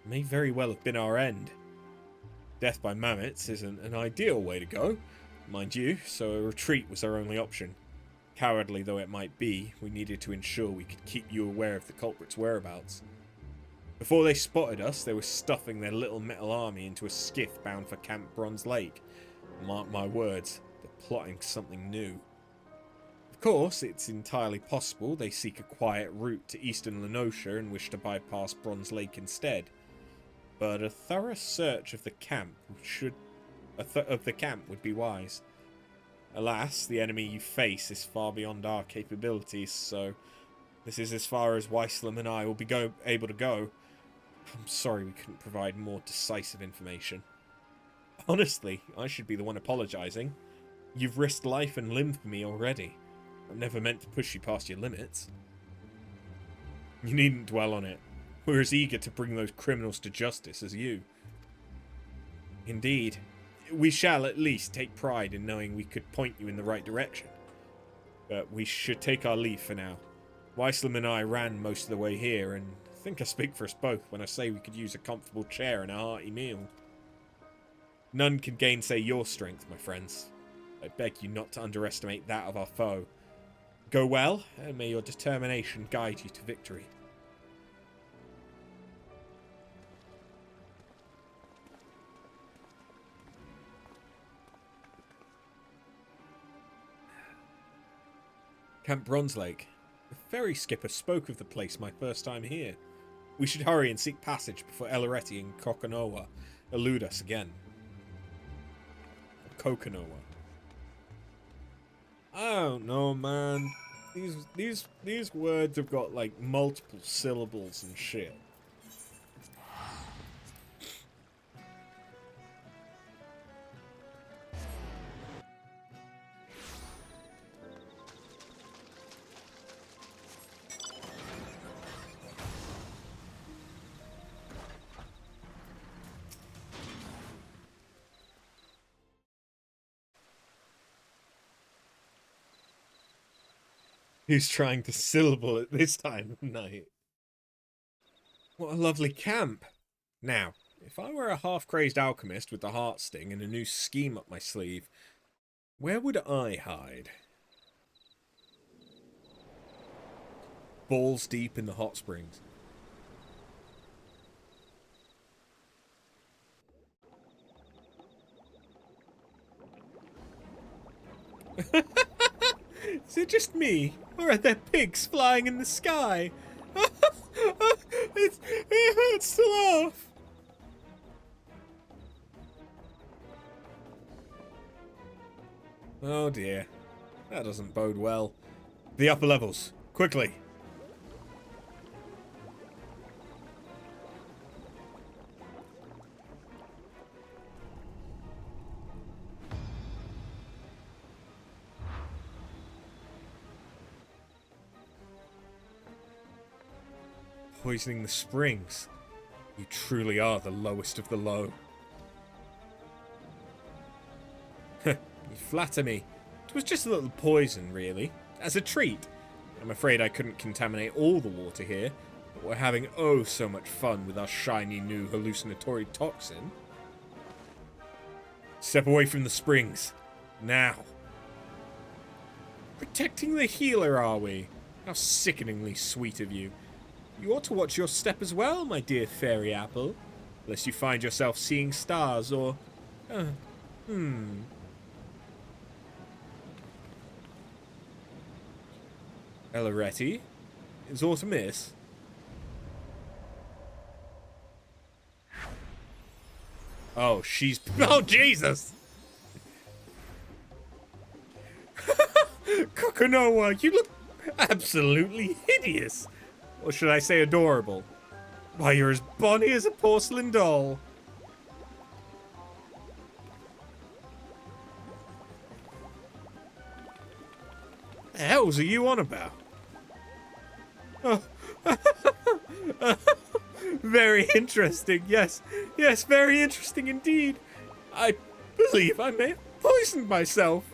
It may very well have been our end. Death by mammoths isn't an ideal way to go, mind you, so a retreat was our only option. Cowardly though it might be, we needed to ensure we could keep you aware of the culprit's whereabouts. Before they spotted us, they were stuffing their little metal army into a skiff bound for Camp Bronze Lake. Mark my words, they're plotting something new. Of course, it's entirely possible they seek a quiet route to eastern Lenosha and wish to bypass Bronze Lake instead. But a thorough search of the camp would be wise. Alas, the enemy you face is far beyond our capabilities, so this is as far as Weislam and I will be able to go. I'm sorry we couldn't provide more decisive information. Honestly, I should be the one apologizing. You've risked life and limb for me already. I've never meant to push you past your limits. You needn't dwell on it. We're as eager to bring those criminals to justice as you. Indeed. We shall at least take pride in knowing we could point you in the right direction. But we should take our leave for now. Weislam and I ran most of the way here, and I think I speak for us both when I say we could use a comfortable chair and a hearty meal. None can gainsay your strength, my friends. I beg you not to underestimate that of our foe. Go well, and may your determination guide you to victory. Camp Bronze Lake. The ferry skipper spoke of the place my first time here. We should hurry and seek passage before Elaretti and Kokonowa elude us again. Kokonowa. I don't know, man. These words have got like multiple syllables and shit. He's trying to syllable it this time of night. What a lovely camp. Now, if I were a half-crazed alchemist with the heart sting and a new scheme up my sleeve, where would I hide? Balls deep in the hot springs. Is it just me, or are there pigs flying in the sky? It hurts to laugh. Oh dear, that doesn't bode well. The upper levels, quickly. Poisoning the springs. You truly are the lowest of the low. You flatter me. It was just a little poison, really. As a treat. I'm afraid I couldn't contaminate all the water here, but we're having oh so much fun with our shiny new hallucinatory toxin. Step away from the springs. Now. Protecting the healer, are we? How sickeningly sweet of you. You ought to watch your step as well, my dear fairy apple. Lest you find yourself seeing stars or... Elaretti? Is aught amiss? Oh, she's... Oh, Jesus! Kokonowa, you look absolutely hideous! Or should I say adorable? Why, you're as bonny as a porcelain doll. The hells are you on about? Oh. Very interesting, yes. Yes, very interesting indeed. I believe I may have poisoned myself.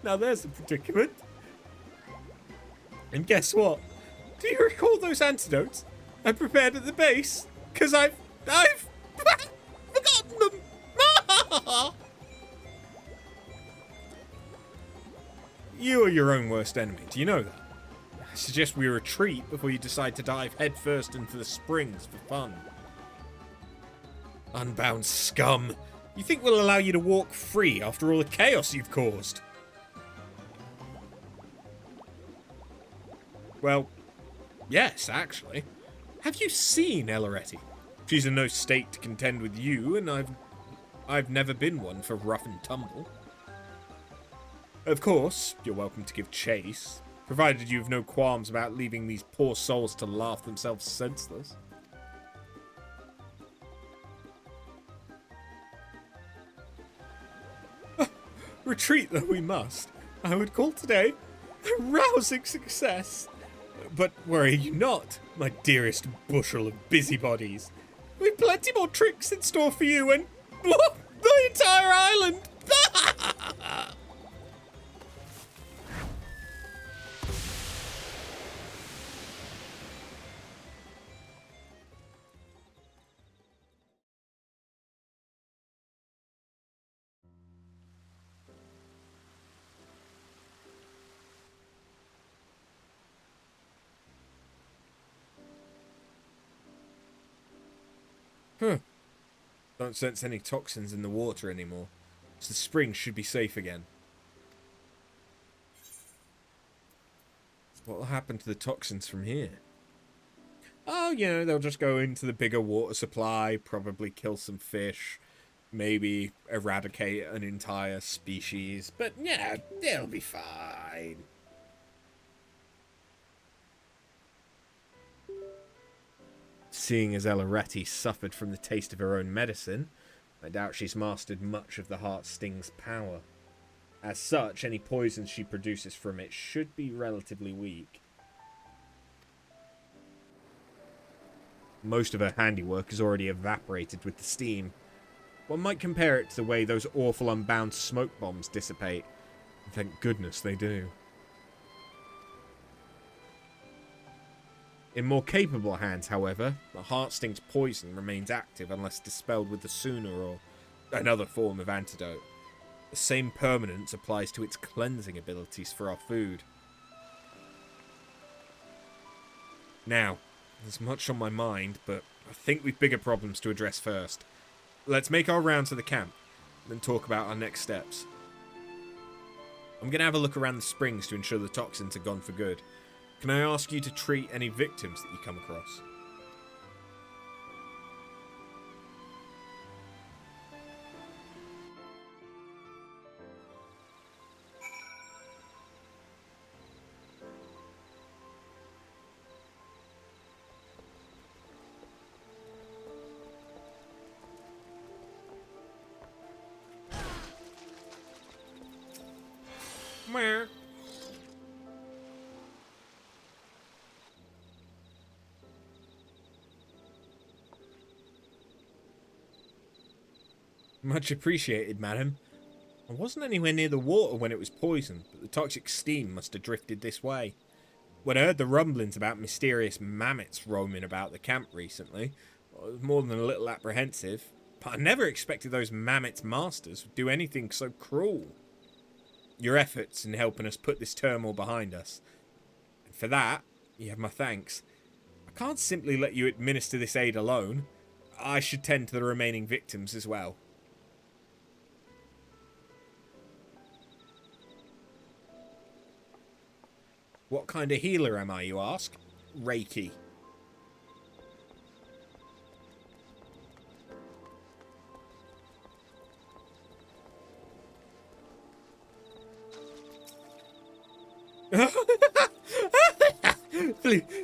Now there's a predicament. And guess what? Do you recall those antidotes I prepared at the base? 'Cause I've forgotten them. You are your own worst enemy. Do you know that? I suggest we retreat before you decide to dive headfirst into the springs for fun. Unbound scum. You think we'll allow you to walk free after all the chaos you've caused? Well, yes, actually. Have you seen Elleretti? She's in no state to contend with you, and I've never been one for rough and tumble. Of course, you're welcome to give chase, provided you have no qualms about leaving these poor souls to laugh themselves senseless. Retreat though we must, I would call today a rousing success. But worry you not, my dearest bushel of busybodies. We've plenty more tricks in store for you and the entire island. Huh. Don't sense any toxins in the water anymore, so the spring should be safe again. What will happen to the toxins from here? Oh, they'll just go into the bigger water supply, probably kill some fish, maybe eradicate an entire species, but yeah, they'll be fine. Seeing as Elleretti suffered from the taste of her own medicine, I doubt she's mastered much of the heart sting's power. As such, any poison she produces from it should be relatively weak. Most of her handiwork is already evaporated with the steam. One might compare it to the way those awful unbound smoke bombs dissipate. And thank goodness they do. In more capable hands, however, the heart sting's poison remains active unless dispelled with the sooner or another form of antidote. The same permanence applies to its cleansing abilities for our food. Now, there's much on my mind, but I think we've bigger problems to address first. Let's make our round to the camp, then talk about our next steps. I'm going to have a look around the springs to ensure the toxins are gone for good. Can I ask you to treat any victims that you come across? Where? Much appreciated, madam. I wasn't anywhere near the water when it was poisoned, but the toxic steam must have drifted this way. When I heard the rumblings about mysterious mammoths roaming about the camp recently, I was more than a little apprehensive, but I never expected those mammoths' masters would do anything so cruel. Your efforts in helping us put this turmoil behind us, and for that, you have my thanks. I can't simply let you administer this aid alone. I should tend to the remaining victims as well. What kind of healer am I, you ask? Reiki.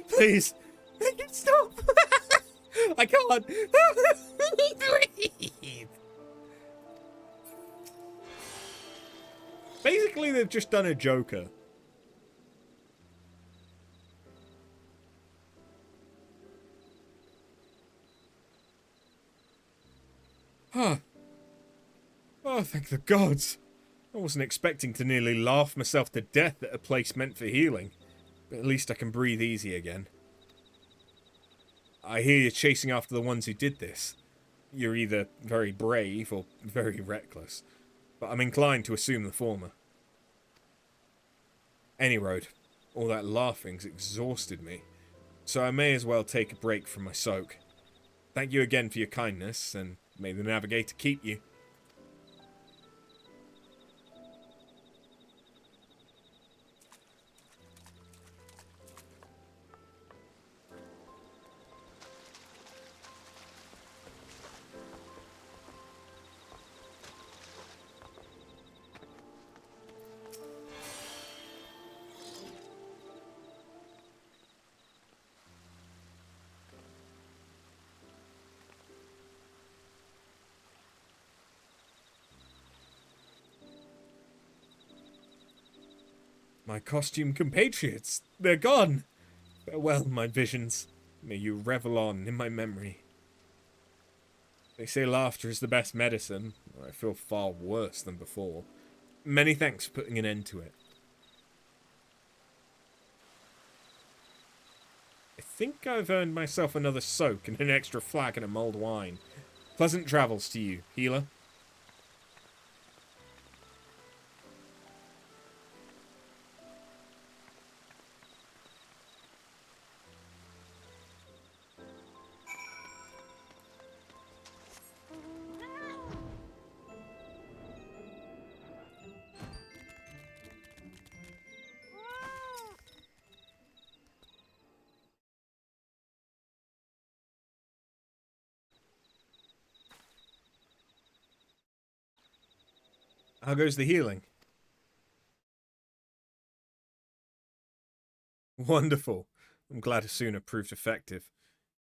Please, make it stop. I can't. Breathe. Basically, they've just done a Joker. Huh. Oh, thank the gods. I wasn't expecting to nearly laugh myself to death at a place meant for healing. But at least I can breathe easy again. I hear you're chasing after the ones who did this. You're either very brave or very reckless. But I'm inclined to assume the former. Any road, all that laughing's exhausted me. So I may as well take a break from my soak. Thank you again for your kindness, and may the Navigator keep you. My costume compatriots, they're gone! Farewell, my visions. May you revel on in my memory. They say laughter is the best medicine. I feel far worse than before. Many thanks for putting an end to it. I think I've earned myself another soak and an extra flagon of mulled wine. Pleasant travels to you, healer. How goes the healing? Wonderful. I'm glad Asuna proved effective.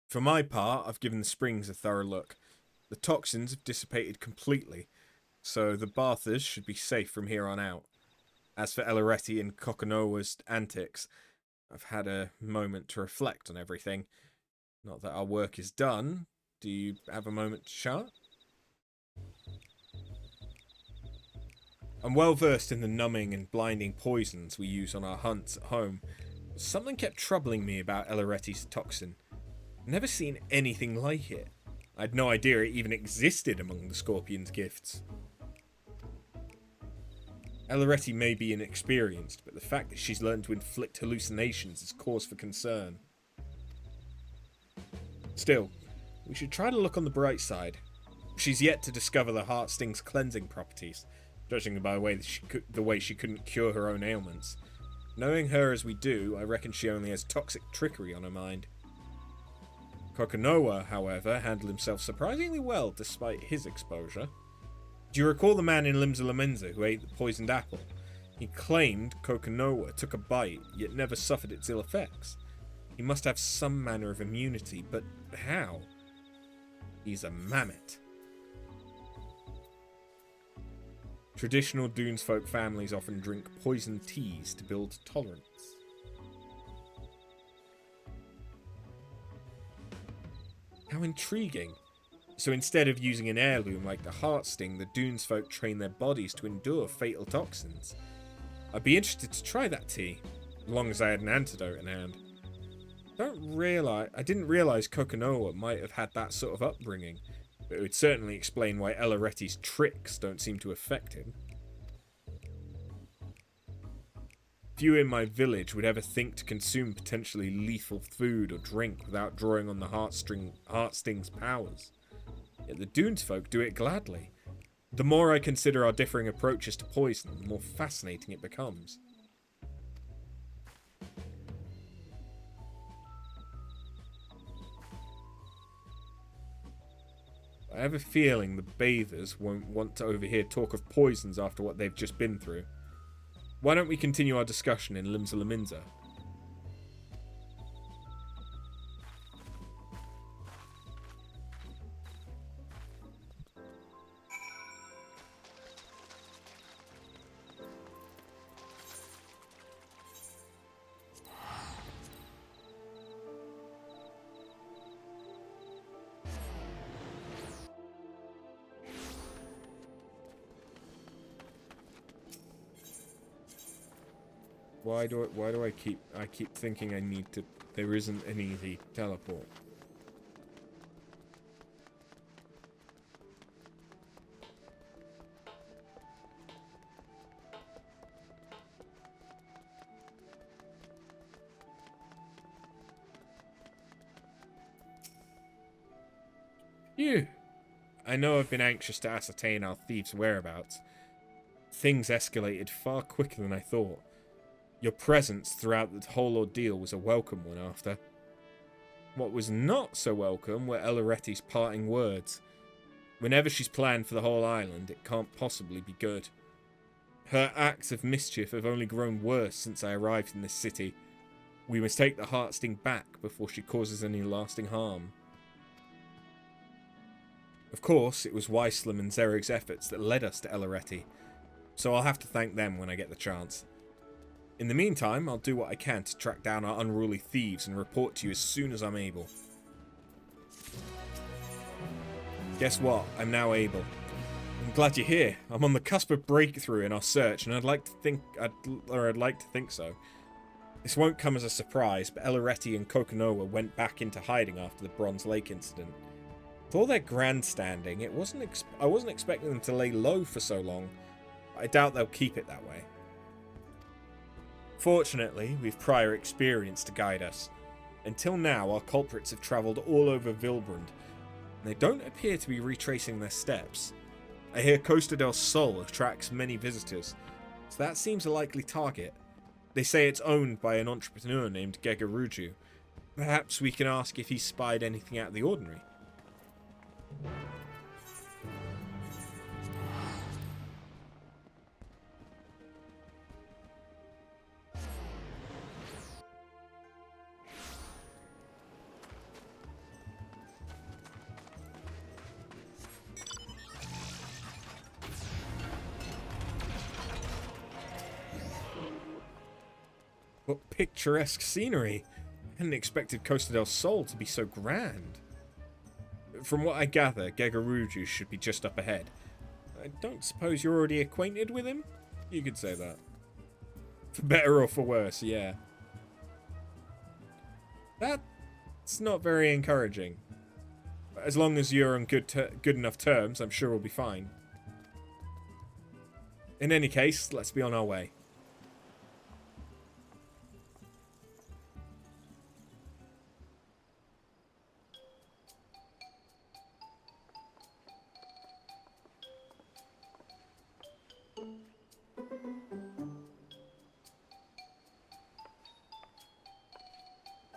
For my part, I've given the springs a thorough look. The toxins have dissipated completely, so the bathers should be safe from here on out. As for Eleretti and Kokonowa's antics, I've had a moment to reflect on everything. Not that our work is done. Do you have a moment to chat? I'm well versed in the numbing and blinding poisons we use on our hunts at home. Something kept troubling me about Eleretti's toxin. Never seen anything like it. I had no idea it even existed among the Scorpion's gifts. Eleretti may be inexperienced, but the fact that she's learned to inflict hallucinations is cause for concern. Still, we should try to look on the bright side. She's yet to discover the Heartsting's cleansing properties, judging by the way she couldn't cure her own ailments. Knowing her as we do, I reckon she only has toxic trickery on her mind. Kokonowa, however, handled himself surprisingly well despite his exposure. Do you recall the man in Limsa who ate the poisoned apple? He claimed Kokonowa took a bite, yet never suffered its ill effects. He must have some manner of immunity, but how? He's a mammoth. Traditional Dunes folk families often drink poison teas to build tolerance. How intriguing. So instead of using an heirloom like the Heartsting, the Dunes folk train their bodies to endure fatal toxins. I'd be interested to try that tea, as long as I had an antidote in hand. I didn't realise Kokonowa might have had that sort of upbringing, but it would certainly explain why Eleretti's tricks don't seem to affect him. Few in my village would ever think to consume potentially lethal food or drink without drawing on the Heartsting's powers. Yet the Dunes folk do it gladly. The more I consider our differing approaches to poison, the more fascinating it becomes. I have a feeling the bathers won't want to overhear talk of poisons after what they've just been through. Why don't we continue our discussion in Limsa? Why do I keep thinking I need to? There isn't an easy teleport. Phew. I know I've been anxious to ascertain our thieves' whereabouts. Things escalated far quicker than I thought. Your presence throughout the whole ordeal was a welcome one after. What was not so welcome were Eleretti's parting words. Whenever she's planned for the whole island, it can't possibly be good. Her acts of mischief have only grown worse since I arrived in this city. We must take the Heartsting back before she causes any lasting harm. Of course, it was Weisslam and Zerig's efforts that led us to Eleretti, so I'll have to thank them when I get the chance. In the meantime, I'll do what I can to track down our unruly thieves and report to you as soon as I'm able. Guess what? I'm now able. I'm glad you're here. I'm on the cusp of breakthrough in our search, and I'd like to think so. This won't come as a surprise, but Elaretti and Kokonowa went back into hiding after the Bronze Lake incident. With all their grandstanding, I wasn't expecting them to lay low for so long, but I doubt they'll keep it that way. Fortunately, we've prior experience to guide us. Until now, our culprits have travelled all over Vilbrund, and they don't appear to be retracing their steps. I hear Costa del Sol attracts many visitors, so that seems a likely target. They say it's owned by an entrepreneur named Gegaruju. Perhaps we can ask if he spied anything out of the ordinary. What picturesque scenery! I hadn't expected Costa del Sol to be so grand. From what I gather, Gegaruju should be just up ahead. I don't suppose you're already acquainted with him? You could say that. For better or for worse, yeah. That's not very encouraging. As long as you're on good enough terms, I'm sure we'll be fine. In any case, let's be on our way.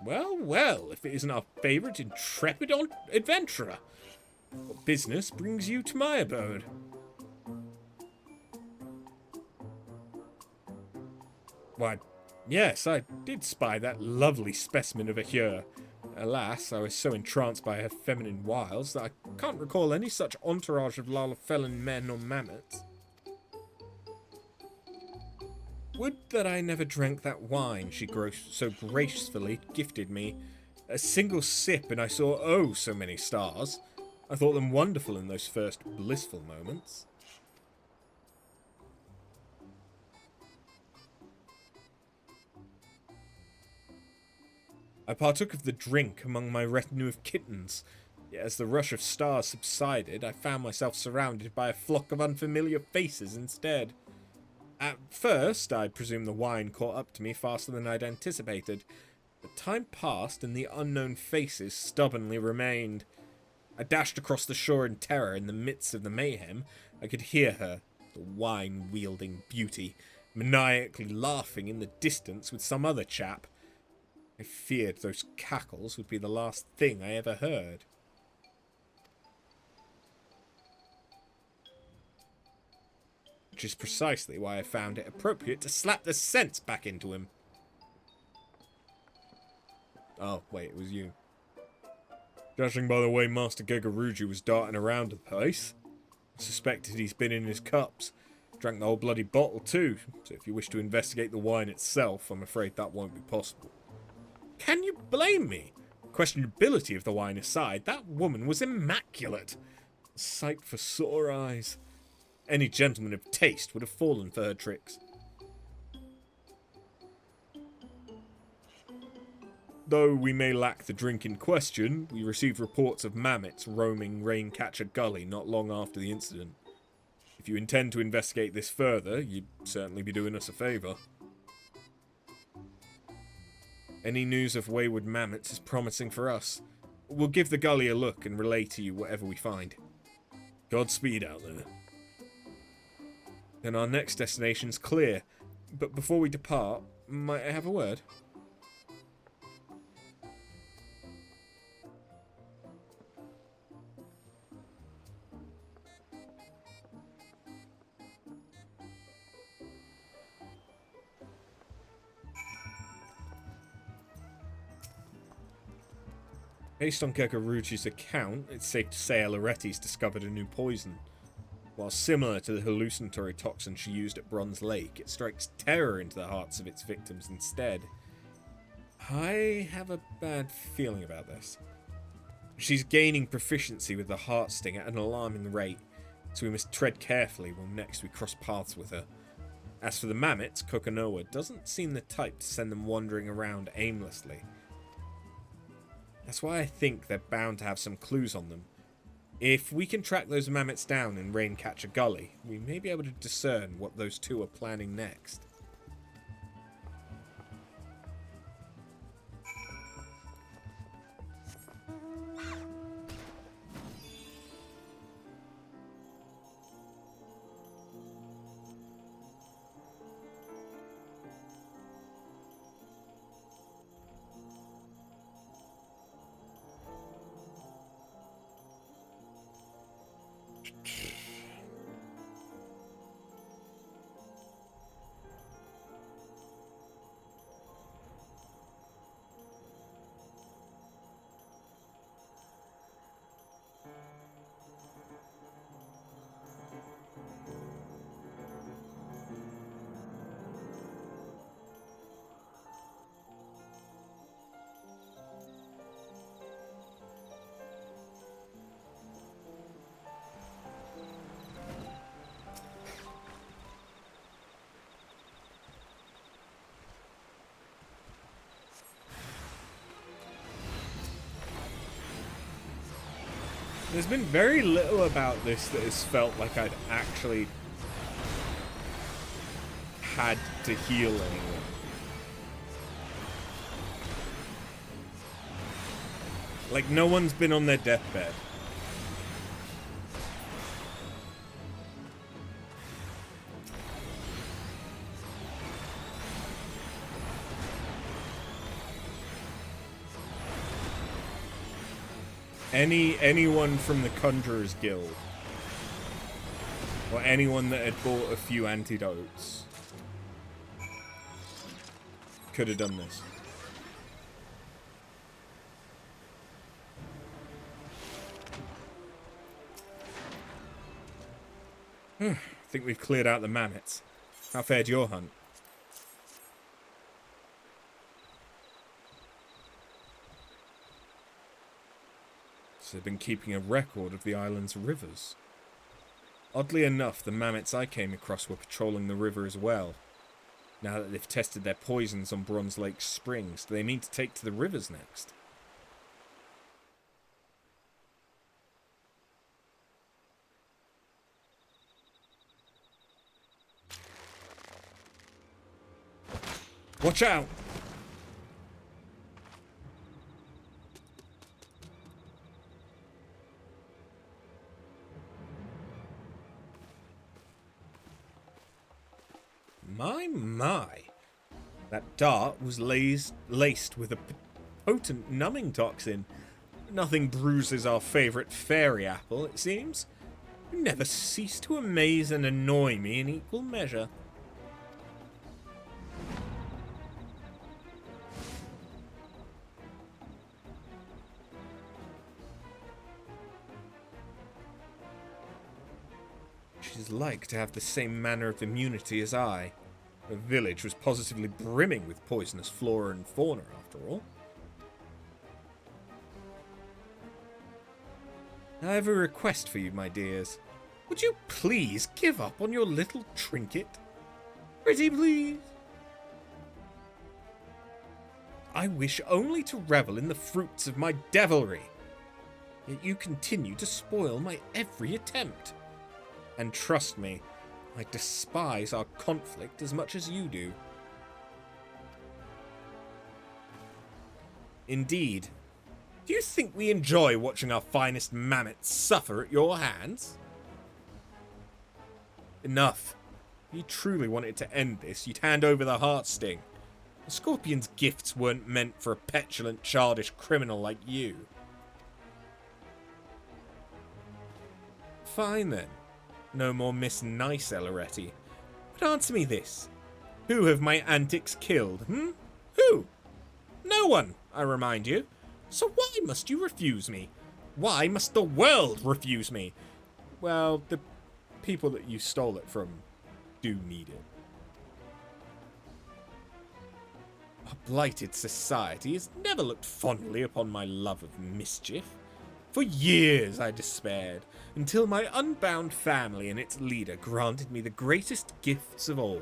Well, well, if it isn't our favourite intrepid adventurer. What business brings you to my abode? Why, yes, I did spy that lovely specimen of a Hyur. Alas, I was so entranced by her feminine wiles that I can't recall any such entourage of Lalafellan men or mammoths. Would that I never drank that wine she so gracefully gifted me. A single sip and I saw oh so many stars. I thought them wonderful in those first blissful moments. I partook of the drink among my retinue of kittens, yet as the rush of stars subsided, I found myself surrounded by a flock of unfamiliar faces instead. At first, I presume the wine caught up to me faster than I'd anticipated, but time passed and the unknown faces stubbornly remained. I dashed across the shore in terror. In the midst of the mayhem, I could hear her, the wine-wielding beauty, maniacally laughing in the distance with some other chap. I feared those cackles would be the last thing I ever heard. Which is precisely why I found it appropriate to slap the sense back into him. Oh, wait, it was you. Judging by the way Master Gegaruju was darting around the place, I suspected he's been in his cups. Drank the whole bloody bottle too, so if you wish to investigate the wine itself, I'm afraid that won't be possible. Can you blame me? Questionability of the wine aside, that woman was immaculate. A sight for sore eyes. Any gentleman of taste would have fallen for her tricks. Though we may lack the drink in question, we received reports of mammoths roaming Raincatcher Gully not long after the incident. If you intend to investigate this further, you'd certainly be doing us a favour. Any news of wayward mammoths is promising for us. We'll give the gully a look and relay to you whatever we find. Godspeed out there. Then our next destination's clear, but before we depart, might I have a word? Based on Gegaruju's account, it's safe to say Elaretti's discovered a new poison. While similar to the hallucinatory toxin she used at Bronze Lake, it strikes terror into the hearts of its victims instead. I have a bad feeling about this. She's gaining proficiency with the heart sting at an alarming rate, so we must tread carefully when next we cross paths with her. As for the mammoths, Kokonoa doesn't seem the type to send them wandering around aimlessly. That's why I think they're bound to have some clues on them. If we can track those mammoths down in Raincatcher Gully, we may be able to discern what those two are planning next. There's been very little about this that has felt like I'd actually had to heal anyone. Like, no one's been on their deathbed. Anyone from the Conjurer's Guild, or anyone that had bought a few antidotes, could have done this. I think we've cleared out the mammoths. How fared your hunt? They've been keeping a record of the island's rivers. Oddly enough, the mammoths I came across were patrolling the river as well. Now that they've tested their poisons on Bronze Lake Springs, do they mean to take to the rivers next? Watch out! My. That dart was laced with a potent numbing toxin. Nothing bruises our favourite fairy apple, it seems. You never cease to amaze and annoy me in equal measure. She's like to have the same manner of immunity as I. The village was positively brimming with poisonous flora and fauna, after all. I have a request for you, my dears. Would you please give up on your little trinket? Pretty please? I wish only to revel in the fruits of my devilry. Yet you continue to spoil my every attempt. And trust me, I despise our conflict as much as you do. Indeed. Do you think we enjoy watching our finest mammoths suffer at your hands? Enough. If you truly wanted to end this, you'd hand over the heart sting. The Scorpion's gifts weren't meant for a petulant, childish criminal like you. Fine then. No more Miss Nice Elleretti. But answer me this. Who have my antics killed, Who? No one, I remind you. So why must you refuse me? Why must the world refuse me? Well, people that you stole it from do need it. A blighted society has never looked fondly upon my love of mischief. For years I despaired, until my unbound family and its leader granted me the greatest gifts of all,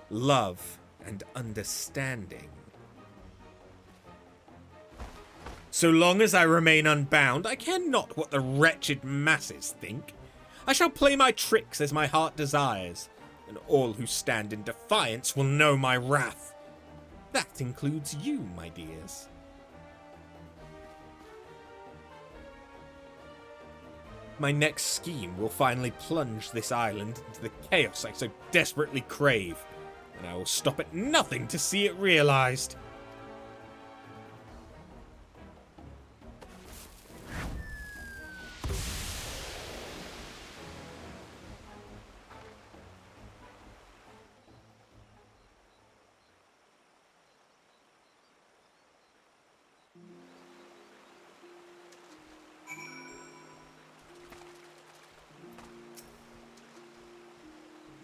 love and understanding. So long as I remain unbound, I care not what the wretched masses think. I shall play my tricks as my heart desires, and all who stand in defiance will know my wrath. That includes you, my dears. My next scheme will finally plunge this island into the chaos I so desperately crave, and I will stop at nothing to see it realized.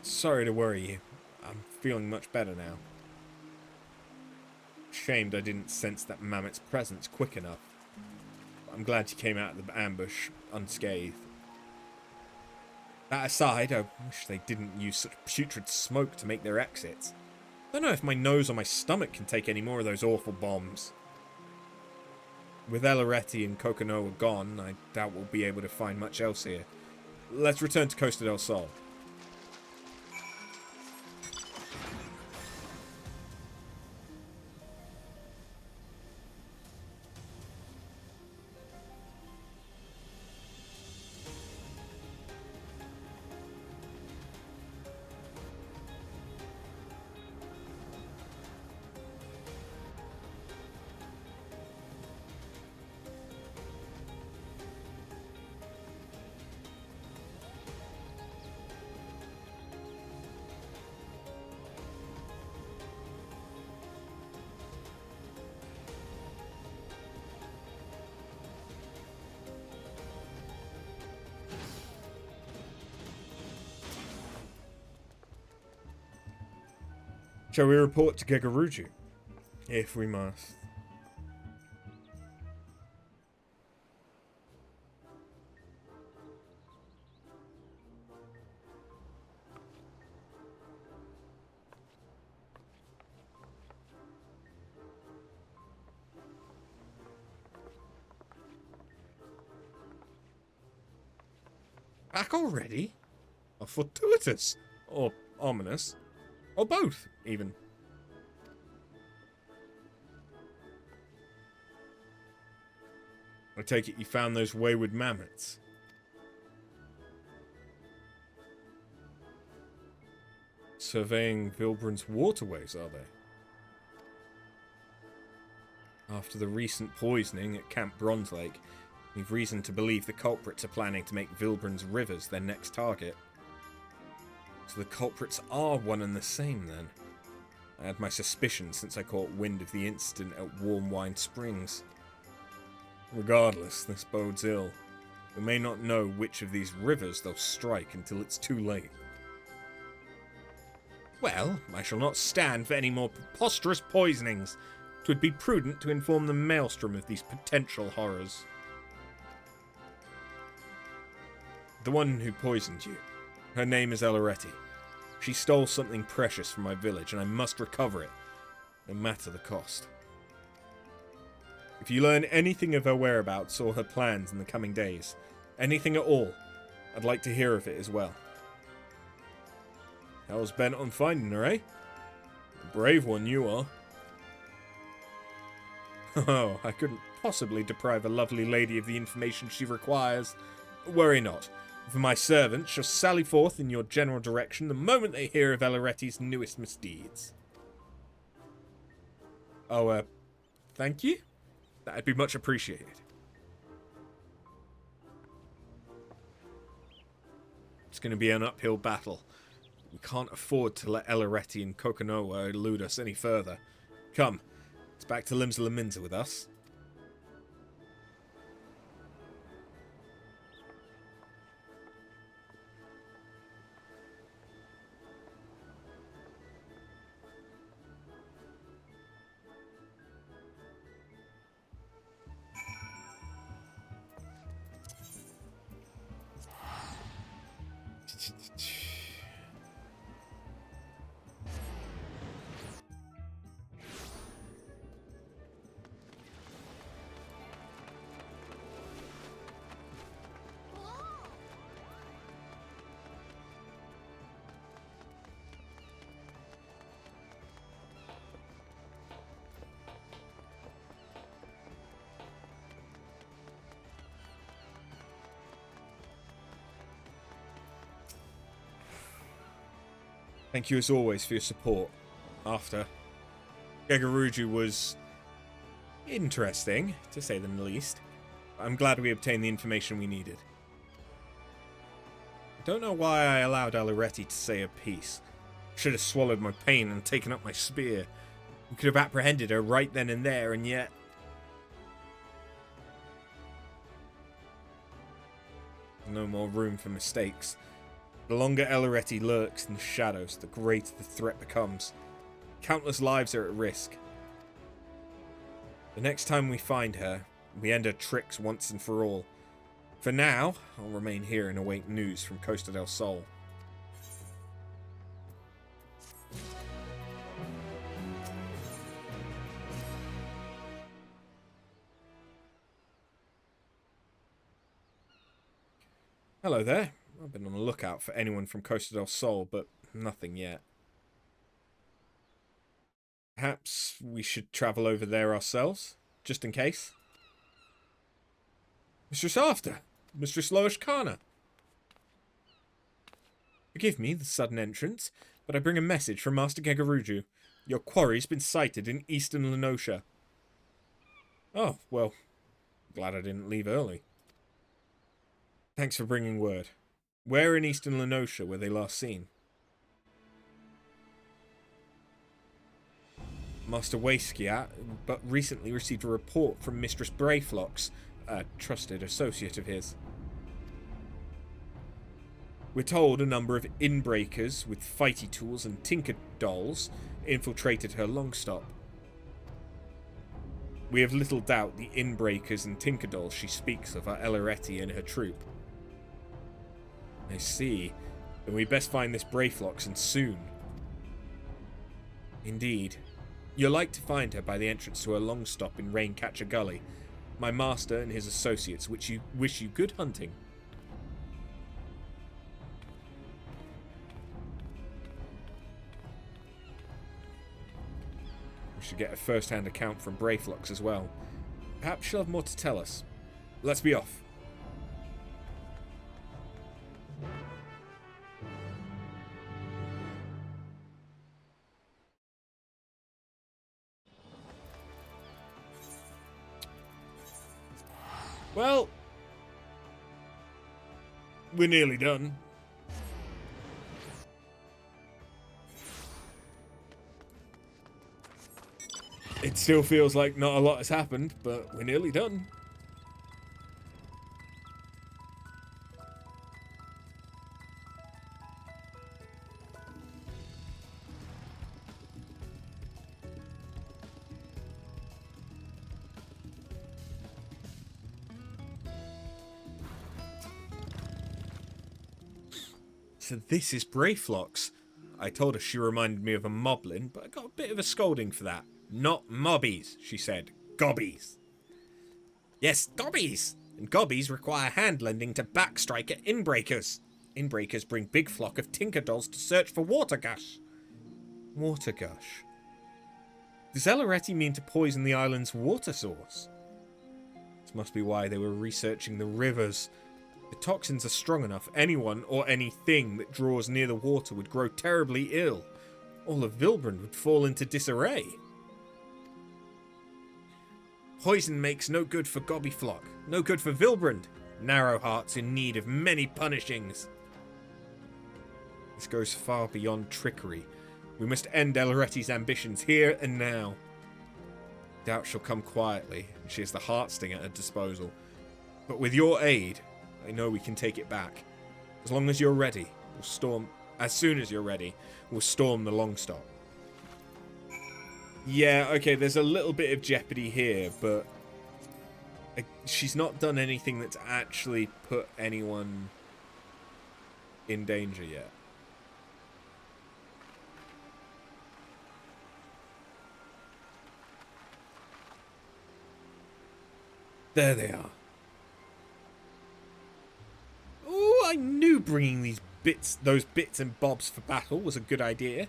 Sorry to worry you. I'm feeling much better now. Shamed I didn't sense that mammoth's presence quick enough. I'm glad you came out of the ambush unscathed. That aside, I wish they didn't use such putrid smoke to make their exits. I don't know if my nose or my stomach can take any more of those awful bombs. With Eleretti and Kokonoha gone, I doubt we'll be able to find much else here. Let's return to Costa del Sol. Shall we report to Gegaruju? If we must. Back already? Or fortuitous? Or ominous? Or both, even. I take it you found those wayward mammoths. Surveying Vilbrun's waterways, are they? After the recent poisoning at Camp Bronze Lake, we've reason to believe the culprits are planning to make Vilbrun's rivers their next target. So the culprits are one and the same, then. I had my suspicions since I caught wind of the incident at Warm Wine Springs. Regardless, this bodes ill. We may not know which of these rivers they'll strike until it's too late. Well, I shall not stand for any more preposterous poisonings. 'Twould be prudent to inform the Maelstrom of these potential horrors. The one who poisoned you. Her name is Eleretti. She stole something precious from my village, and I must recover it, no matter the cost. If you learn anything of her whereabouts or her plans in the coming days, anything at all, I'd like to hear of it as well. Hell's bent on finding her, eh? A brave one you are. Oh, I couldn't possibly deprive a lovely lady of the information she requires. Worry not. For my servants shall sally forth in your general direction the moment they hear of Eleretti's newest misdeeds. Oh, thank you? That'd be much appreciated. It's going to be an uphill battle. We can't afford to let Eleretti and Kokonoha elude us any further. Come, it's back to Limsa Laminza with us. Thank you as always for your support. After Gegaruju was interesting, to say the least. I'm glad we obtained the information we needed. I don't know why I allowed Alaretti to say her piece. Should have swallowed my pain and taken up my spear. We could have apprehended her right then and there, and yet... No more room for mistakes. The longer Alaretti lurks in the shadows, the greater the threat becomes. Countless lives are at risk. The next time we find her, we end her tricks once and for all. For now, I'll remain here and await news from Costa del Sol. Hello there. I've been on the lookout for anyone from Costa del Sol, but nothing yet. Perhaps we should travel over there ourselves, just in case. Mistress After! Mistress Loish Kana! Forgive me the sudden entrance, but I bring a message from Master Gegaruju. Your quarry's been sighted in eastern Lenosha. Oh, well, glad I didn't leave early. Thanks for bringing word. Where in eastern Lenosha were they last seen? Master Waskiat, but recently received a report from Mistress Brayflox, a trusted associate of his. We're told a number of inbreakers with fighty tools and tinker dolls infiltrated her long stop. We have little doubt the inbreakers and tinker dolls she speaks of are Alaretti and her troop. I see. Then we best find this Brayflox, and soon. Indeed. You're like to find her by the entrance to her long stop in Raincatcher Gully. My master and his associates wish you good hunting. We should get a first-hand account from Brayflox as well. Perhaps she'll have more to tell us. Let's be off. Well, we're nearly done. It still feels like not a lot has happened, but we're nearly done. So this is Brayflox. I told her she reminded me of a moblin, but I got a bit of a scolding for that. Not mobbies, she said. Gobbies. Yes, gobbies! And gobbies require hand-lending to backstriker inbreakers. Inbreakers bring big flock of tinker dolls to search for water gush. Water gush. Does Alaretti mean to poison the island's water source? This must be why they were researching the rivers. The toxins are strong enough, anyone or anything that draws near the water would grow terribly ill. All of Vilbrand would fall into disarray. Poison makes no good for Gobbyflock, no good for Vilbrand. Narrow hearts in need of many punishings. This goes far beyond trickery. We must end Alaretti's ambitions here and now. Doubt she'll come quietly, and she has the Heartsting at her disposal. But with your aid, I know we can take it back. As long as you're ready, we'll storm... As soon as you're ready, we'll storm the Longstop. Yeah, okay, there's a little bit of jeopardy here, but... she's not done anything that's actually put anyone in danger yet. There they are. Oh, I knew bringing those bits and bobs for battle was a good idea.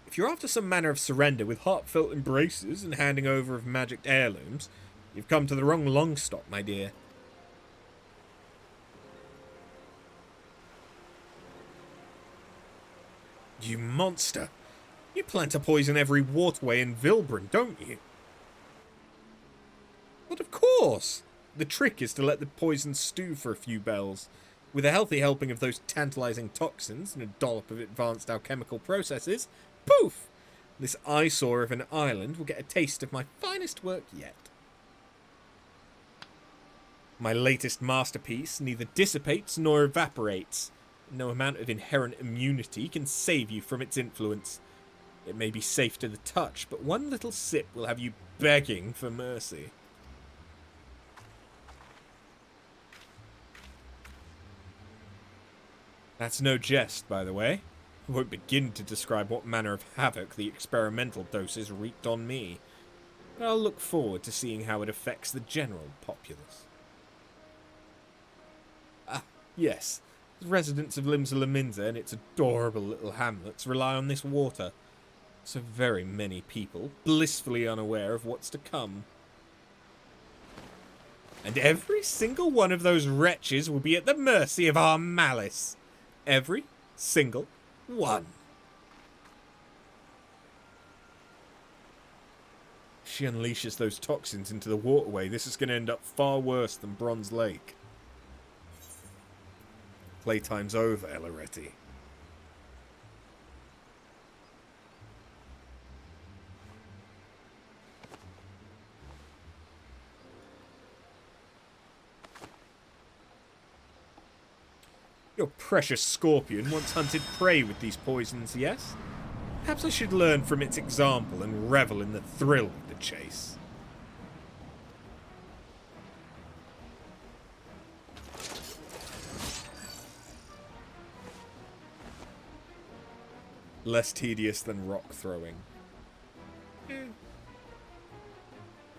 If you're after some manner of surrender with heartfelt embraces and handing over of magic heirlooms, you've come to the wrong Longstop, my dear. You monster! You plan to poison every waterway in Vilbren, don't you? But of course! The trick is to let the poison stew for a few bells. With a healthy helping of those tantalizing toxins and a dollop of advanced alchemical processes, poof! This eyesore of an island will get a taste of my finest work yet. My latest masterpiece neither dissipates nor evaporates. No amount of inherent immunity can save you from its influence. It may be safe to the touch, but one little sip will have you begging for mercy. That's no jest, by the way. I won't begin to describe what manner of havoc the experimental doses wreaked on me, but I'll look forward to seeing how it affects the general populace. Ah, yes. The residents of Limsa and its adorable little hamlets rely on this water. So very many people, blissfully unaware of what's to come. And every single one of those wretches will be at the mercy of our malice. Every single one. If she unleashes those toxins into the waterway, this is going to end up far worse than Bronze Lake. Playtime's over, Elaretti. Your precious scorpion once hunted prey with these poisons, yes? Perhaps I should learn from its example and revel in the thrill of the chase. Less tedious than rock throwing.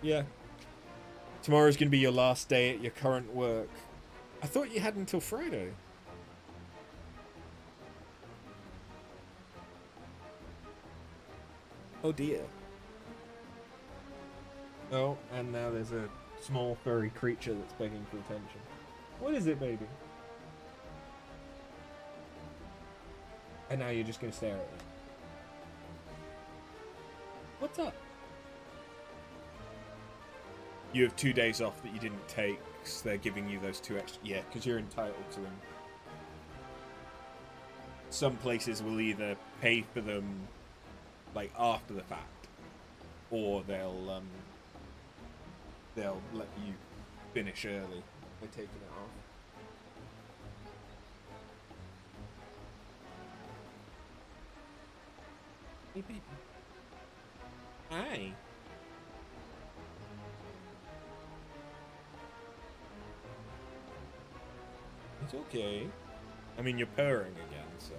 Yeah. Tomorrow's going to be your last day at your current work. I thought you had until Friday. Oh dear. Oh, and now there's a small furry creature that's begging for attention. What is it, baby? And now you're just going to stare at it. What's up? You have 2 days off that you didn't take, so they're giving you those 2 extra... Yeah, because you're entitled to them. Some places will either pay for them, like, after the fact, or they'll let you finish early by taking it off. Hey, baby. Hi. It's okay. I mean, you're purring again, so...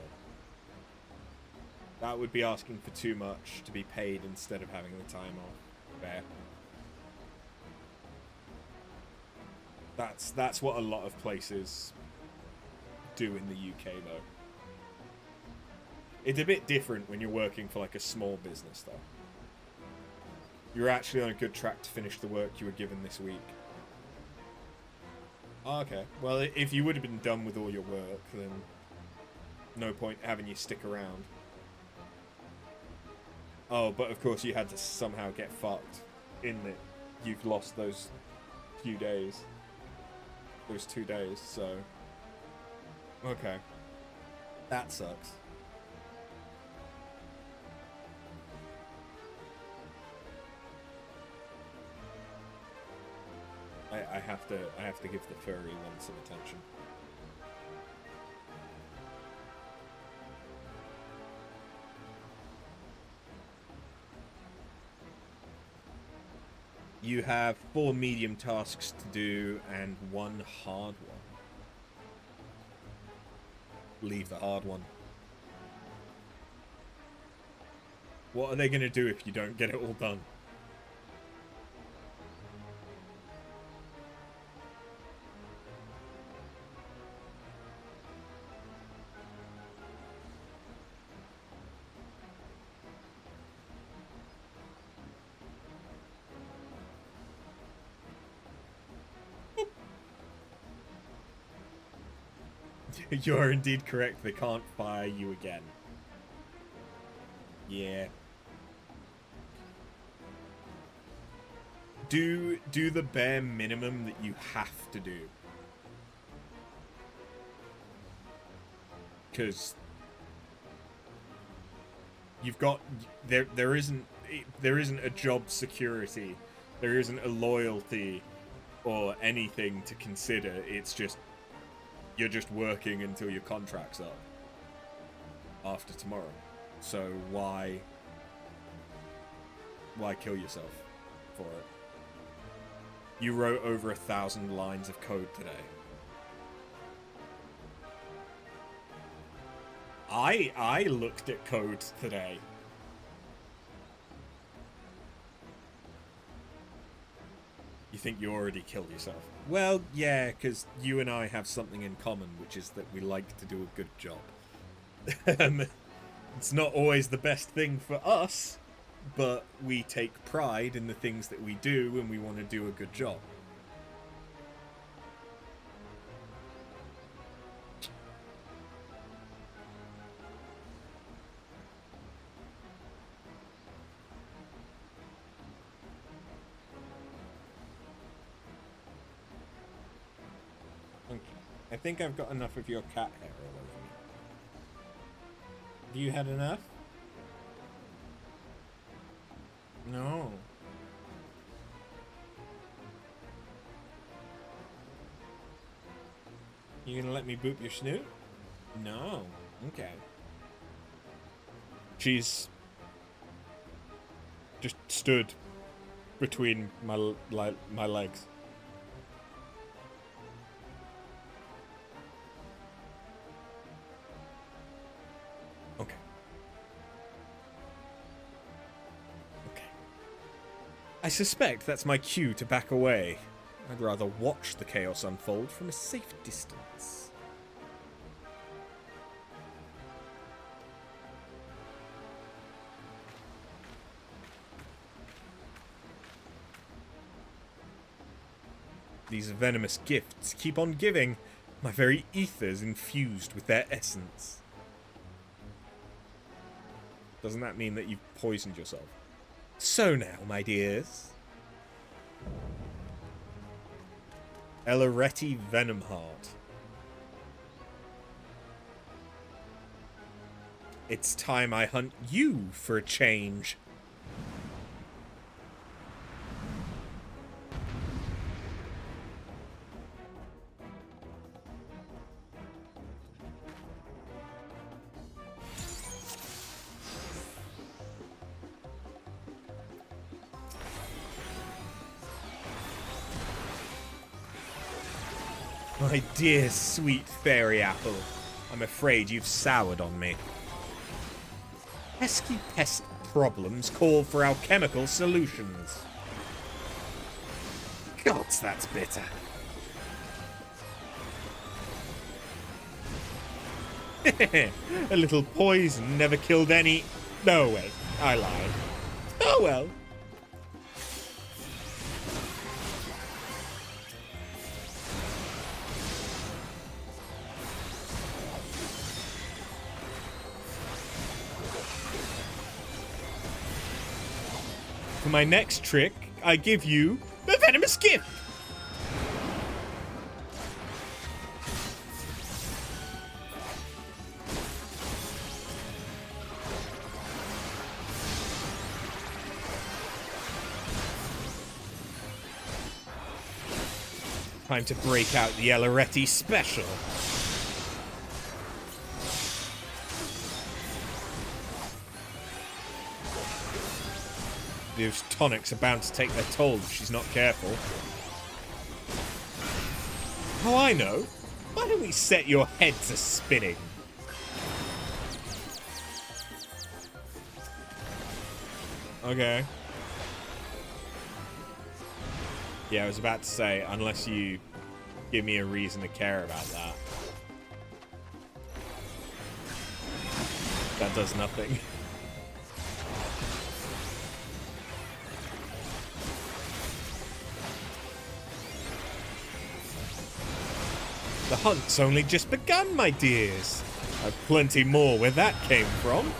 That would be asking for too much to be paid instead of having the time off. Fair. That's what a lot of places do in the UK, though. It's a bit different when you're working for, like, a small business, though. You're actually on a good track to finish the work you were given this week. Oh, okay. Well, if you would have been done with all your work, then no point having you stick around. Oh, but of course you had to somehow get fucked in that you've lost those few days. Those 2 days, so... Okay. That sucks. I have to give the furry one some attention. You have 4 medium tasks to do and 1 hard one. Leave the hard one. What are they going to do if you don't get it all done? You are indeed correct. They can't fire you again. Yeah. Do the bare minimum that you have to do. Because you've got there isn't a job security, there isn't a loyalty or anything to consider. It's just you're just working until your contract's up after tomorrow. So why kill yourself for it? You wrote over 1,000 lines of code today. I looked at code today. You think you already killed yourself? Well, yeah, because you and I have something in common, which is that we like to do a good job. It's not always the best thing for us, but we take pride in the things that we do and we want to do a good job. Okay. I think I've got enough of your cat hair all over me. Have you had enough? No. You gonna let me boop your snoot? No. Okay. She's just stood between my legs. Okay. I suspect that's my cue to back away. I'd rather watch the chaos unfold from a safe distance. These venomous gifts keep on giving, my very ethers infused with their essence. Doesn't that mean that you've poisoned yourself? So now, my dears. Elaretti Venomheart. It's time I hunt you for a change. My dear sweet fairy apple, I'm afraid you've soured on me. Pesky pest problems call for alchemical solutions. Gods, that's bitter. A little poison never killed any... No, wait, I lied. Oh well. For my next trick, I give you the venomous gift. Time to break out the Elaretti special. Those tonics are bound to take their toll if she's not careful. Oh, I know. Why don't we set your head to spinning? Okay. Yeah, I was about to say, unless you give me a reason to care about that. That does nothing. The hunt's only just begun, my dears. I've plenty more where that came from.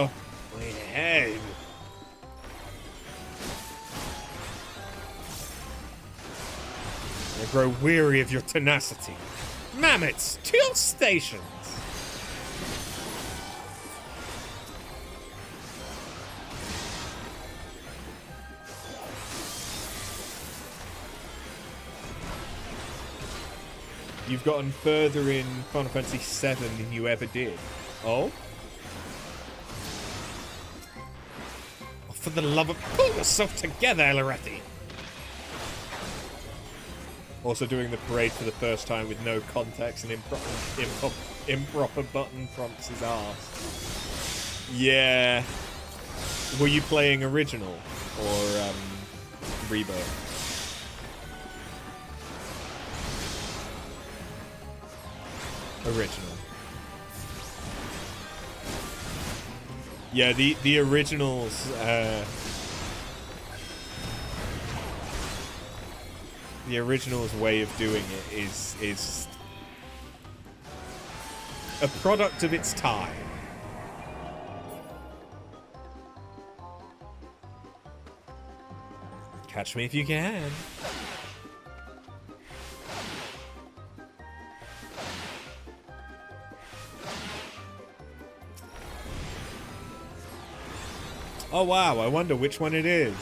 Oh, my head. I grow weary of your tenacity. Mammoths, to your stations! You've gotten further in Final Fantasy VII than you ever did. Oh? Oh, for the love of... Pull yourself together, Eloreti! Also doing the parade for the first time with no context and improper button prompts his arse. Yeah. Were you playing original or Rebirth? Original. Yeah, the originals. The original's way of doing it is a product of its time. Catch me if you can. Oh wow, I wonder which one it is.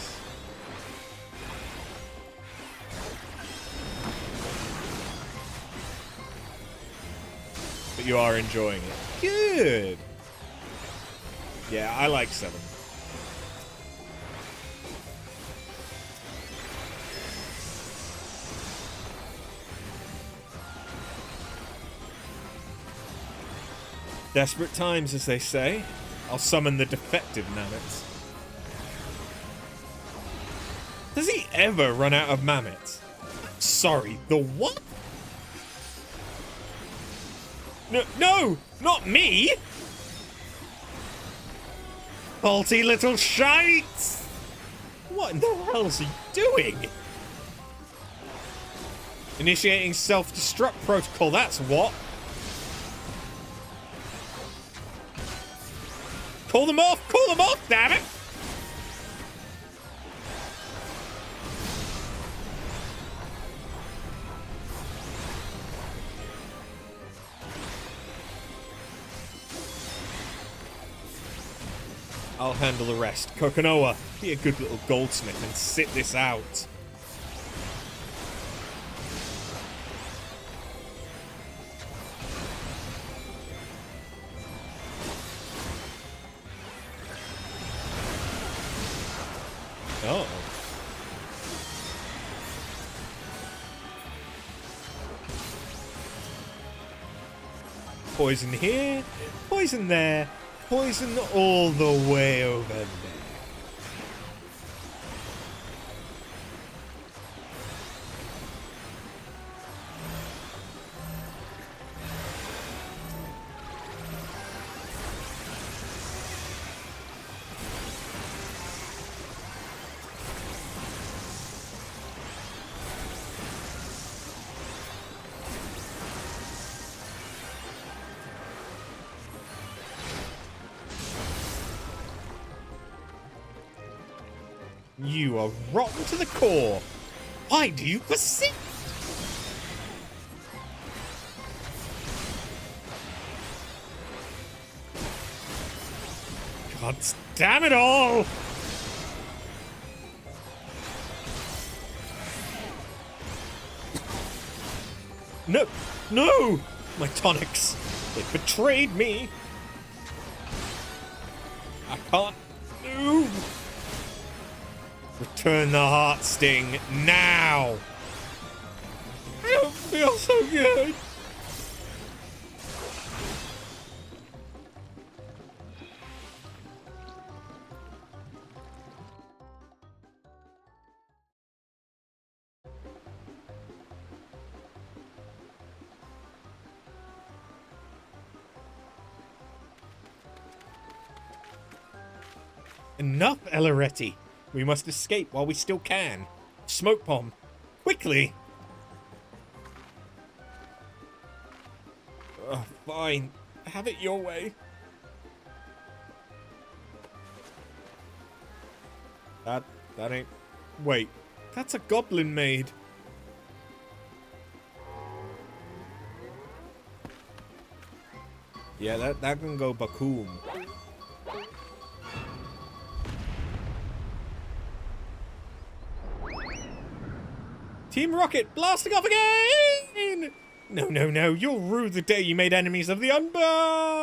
But you are enjoying it. Good! Yeah, I like 7. Desperate times, as they say. I'll summon the defective mammoths. Does he ever run out of mammoths? Sorry, the what? No, not me! Faulty little shites! What in the hell is he doing? Initiating self-destruct protocol, that's what. Call them off, damn it! I'll handle the rest. Kokonoa, be a good little goldsmith and sit this out. Oh. Poison here, poison there. Poison all the way over there. You are rotten to the core. Why do you persist? God damn it all! No! My tonics. They betrayed me. I can't move. Return the heart sting now! I don't feel so good! Enough, Eloreti! We must escape while we still can. Smoke bomb. Quickly! Fine. Have it your way. That ain't... Wait, that's a goblin maid. Yeah, that can go bakoom. Team Rocket blasting off again! No, no, no, you'll rue the day you made enemies of the unbound!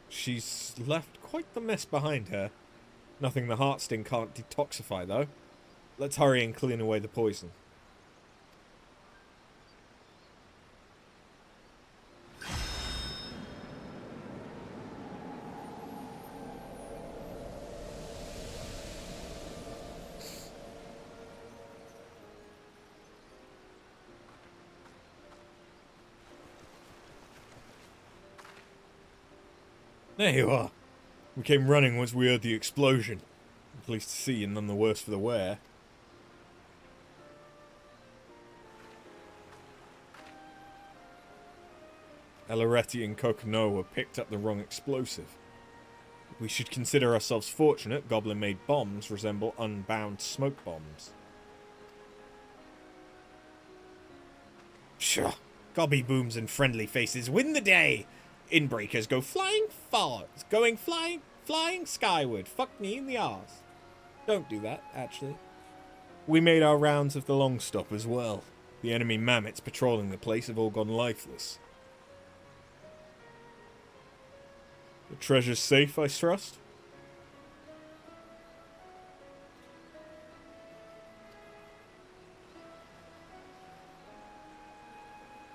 She's left quite the mess behind her. Nothing the Heartsting can't detoxify, though. Let's hurry and clean away the poison. There you are. We came running once we heard the explosion. Pleased to see you, none the worse for the wear. Elaretti and Kokonoa picked up the wrong explosive. We should consider ourselves fortunate. Goblin-made bombs resemble unbound smoke bombs. Pshaw! Gobby booms and friendly faces win the day! Inbreakers go flying far, flying skyward. Fuck me in the arse. Don't do that, actually. We made our rounds of the long stop as well. The enemy mammoths patrolling the place have all gone lifeless. The treasure's safe, I trust?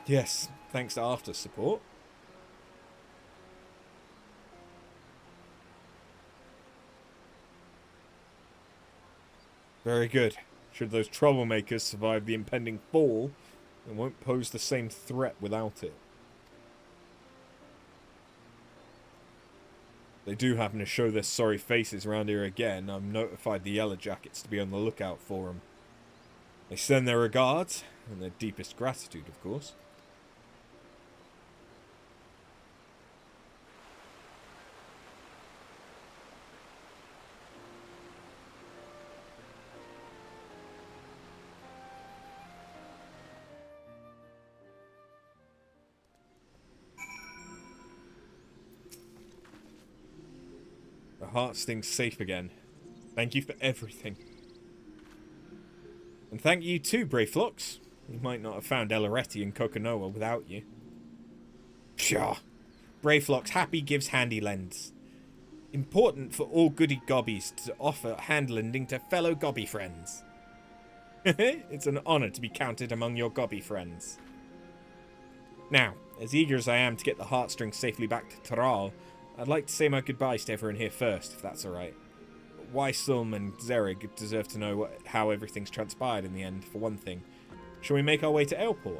Yes, thanks to after support. Very good. Should those troublemakers survive the impending fall, they won't pose the same threat without it. They do happen to show their sorry faces around here again. I've notified the Yellow Jackets to be on the lookout for them. They send their regards, and their deepest gratitude, of course. The Heartsting's safe again. Thank you for everything. And thank you too, Brayflux. You might not have found Elaretti and Kokonoa without you. Pshaw. Brayflux happy gives handy lends. Important for all goody gobbies to offer hand lending to fellow gobby friends. It's an honour to be counted among your gobby friends. Now, as eager as I am to get the Heartstring safely back to Taral, I'd like to say my goodbyes to everyone here first, if that's alright. Wysulm and Zerig deserve to know how everything's transpired in the end, for one thing. Shall we make our way to Ailport?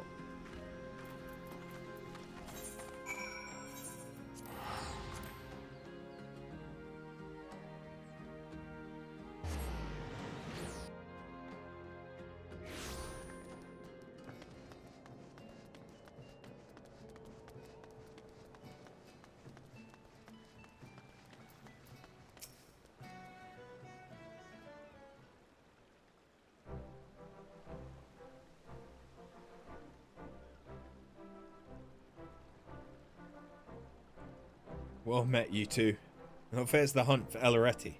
Well met, you two. Now there's the hunt for Elaretti.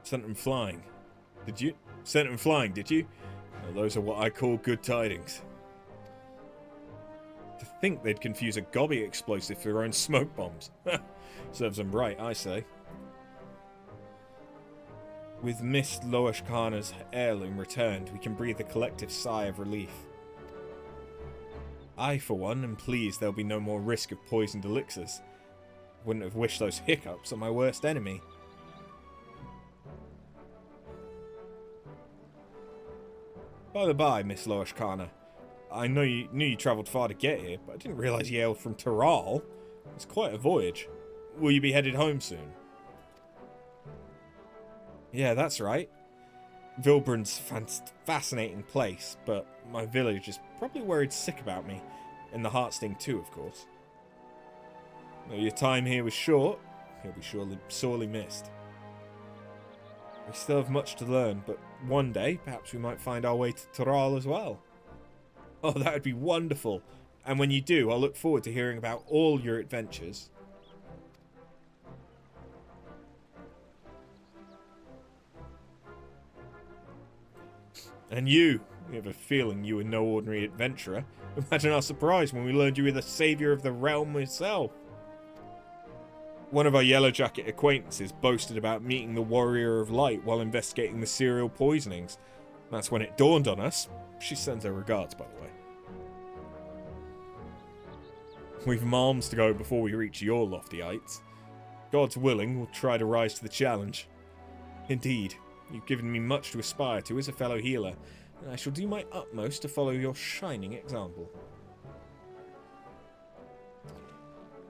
Sent them flying. Did you? Sent them flying, did you? Well, those are what I call good tidings. To think they'd confuse a gobby explosive for their own smoke bombs. Serves them right, I say. With Miss Loashkana's heirloom returned, we can breathe a collective sigh of relief. I, for one, am pleased there'll be no more risk of poisoned elixirs. Wouldn't have wished those hiccups on my worst enemy. By the by, Miss Loashkana, I knew you travelled far to get here, but I didn't realise you hailed from Taral. It's quite a voyage. Will you be headed home soon? Yeah, that's right. Vilbrun's fascinating place, but my village is probably worried sick about me. And the Heartsting too, of course. Though your time here was short, he'll be sorely missed. We still have much to learn, but one day, perhaps we might find our way to Taral as well. Oh, that would be wonderful. And when you do, I'll look forward to hearing about all your adventures. And you have a feeling you were no ordinary adventurer. Imagine our surprise when we learned you were the savior of the realm itself. One of our Yellow Jacket acquaintances boasted about meeting the Warrior of Light while investigating the cereal poisonings. That's when it dawned on us. She sends her regards, by the way. We've miles to go before we reach your lofty heights. God's willing, we'll try to rise to the challenge. Indeed, you've given me much to aspire to as a fellow healer, and I shall do my utmost to follow your shining example.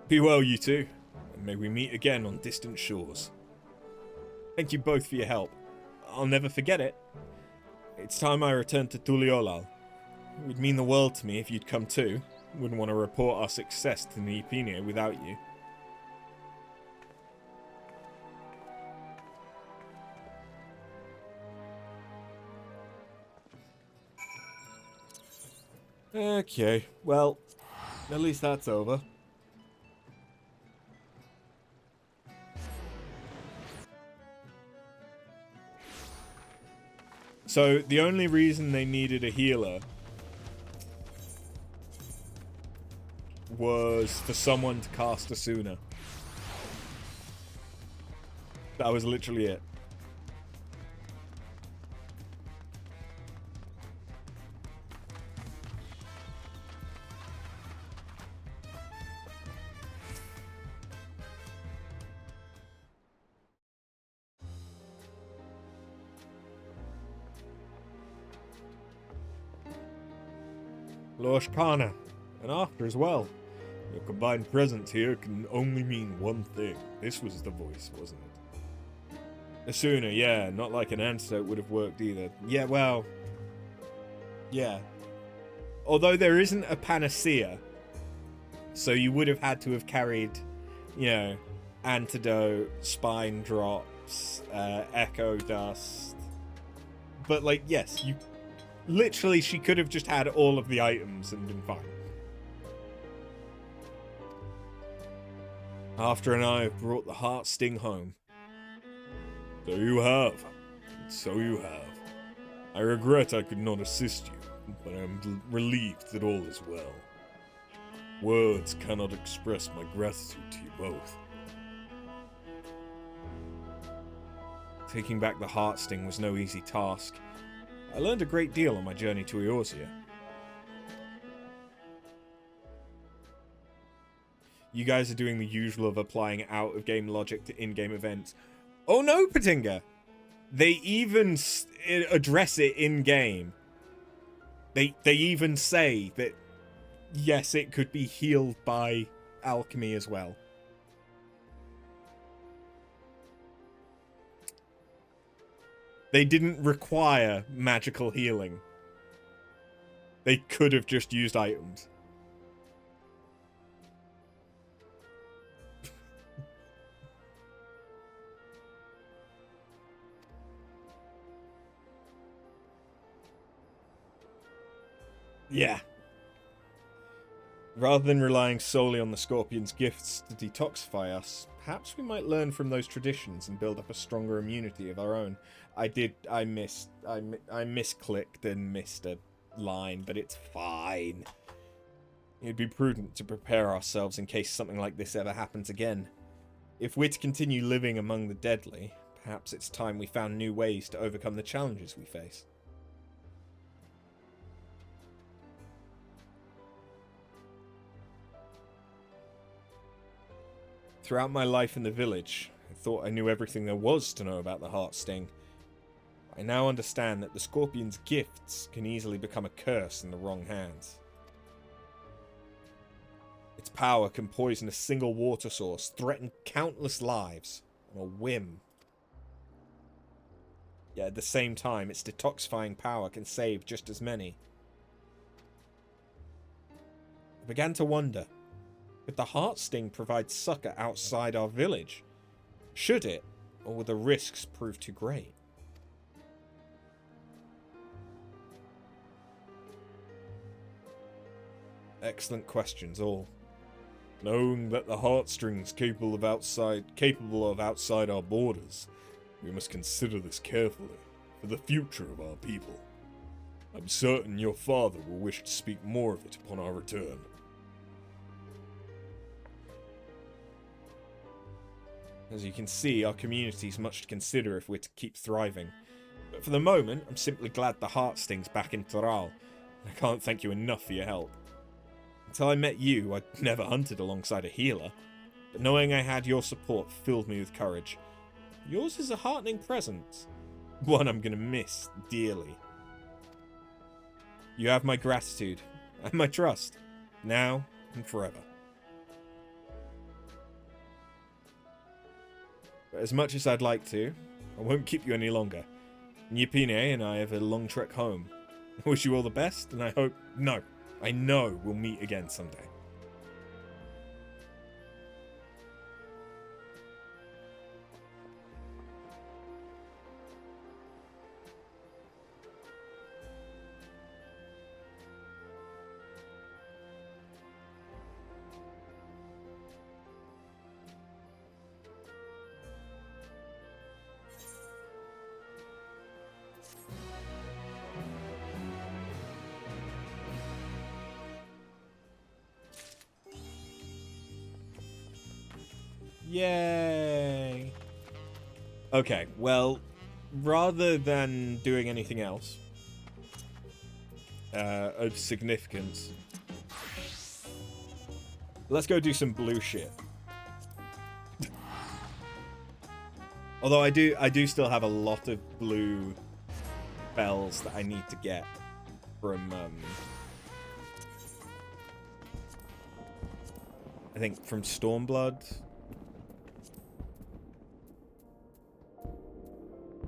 Be well, you two, and may we meet again on distant shores. Thank you both for your help. I'll never forget it. It's time I returned to Tuliolal. It would mean the world to me if you'd come too. Wouldn't want to report our success to Neopinia without you. Okay, well, at least that's over. So, the only reason they needed a healer was for someone to cast Asuna. That was literally it. Loashkana, and after as well. Your combined presence here can only mean one thing. This was the voice, wasn't it? Asuna, yeah, not like an antidote would have worked either. Yeah, well... yeah. Although there isn't a panacea, so you would have had to have carried, you know, antidote, spine drops, echo dust. But, like, yes, you... literally, she could have just had all of the items and been fine. After and I have brought the Heartsting home. So you have. So you have. I regret I could not assist you, but I am relieved that all is well. Words cannot express my gratitude to you both. Taking back the Heartsting was no easy task. I learned a great deal on my journey to Eorzea. You guys are doing the usual of applying out-of-game logic to in-game events. Oh no, Patinga! They even address it in-game. They even say that, yes, it could be healed by alchemy as well. They didn't require magical healing. They could have just used items. Yeah. Rather than relying solely on the Scorpion's gifts to detoxify us, perhaps we might learn from those traditions and build up a stronger immunity of our own. I misclicked and missed a line, but it's fine. It'd be prudent to prepare ourselves in case something like this ever happens again. If we're to continue living among the deadly, perhaps it's time we found new ways to overcome the challenges we face. Throughout my life in the village, I thought I knew everything there was to know about the Heartsting. I now understand that the Scorpion's gifts can easily become a curse in the wrong hands. Its power can poison a single water source, threaten countless lives on a whim. Yet at the same time, its detoxifying power can save just as many. I began to wonder, could the Heart Sting provide succor outside our village? Should it, or will the risks prove too great? Excellent questions, all. Knowing that the heartstrings capable of outside our borders, we must consider this carefully for the future of our people. I'm certain your father will wish to speak more of it upon our return. As you can see, our community is much to consider if we're to keep thriving. But for the moment, I'm simply glad the Heartsting's back in Thrall. I can't thank you enough for your help. Until I met you, I'd never hunted alongside a healer, but knowing I had your support filled me with courage. Yours is a heartening presence, one I'm going to miss dearly. You have my gratitude and my trust, now and forever. But as much as I'd like to, I won't keep you any longer. Nyipine and I have a long trek home. I wish you all the best, and I know we'll meet again someday. Yay! Okay, well, rather than doing anything else of significance, let's go do some blue shit. Although I do still have a lot of blue spells that I need to get from I think from Stormblood.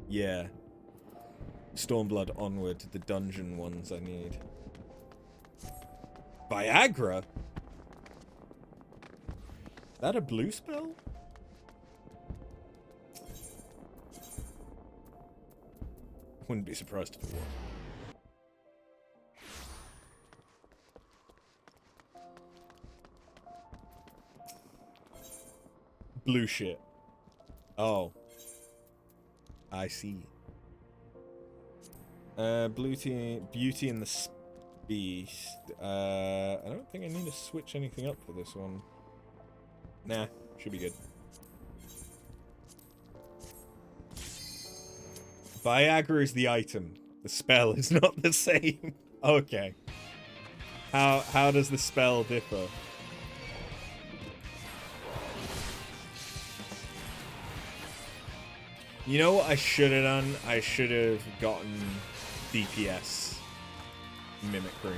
Yeah. Stormblood onward, the dungeon ones I need. Viagra? Is that a blue spell? Wouldn't be surprised if it was. Blue shit. Oh. I see. Beauty and the Beast. I don't think I need to switch anything up for this one. Nah, should be good. Viagra is the item. The spell is not the same. Okay. How does the spell differ? You know what I should have done? I should have gotten DPS mimicry.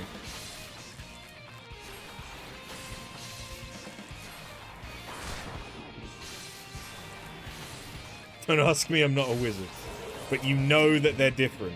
Don't ask me, I'm not a wizard. But you know that they're different.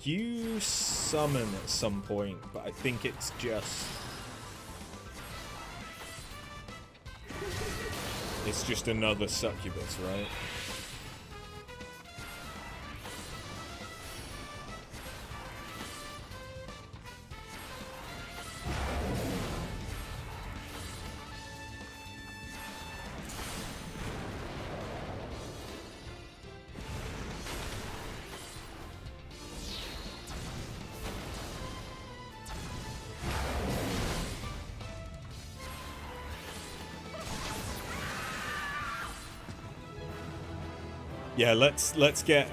You summon at some point, but I think it's just... It's just another succubus, right? Yeah, let's get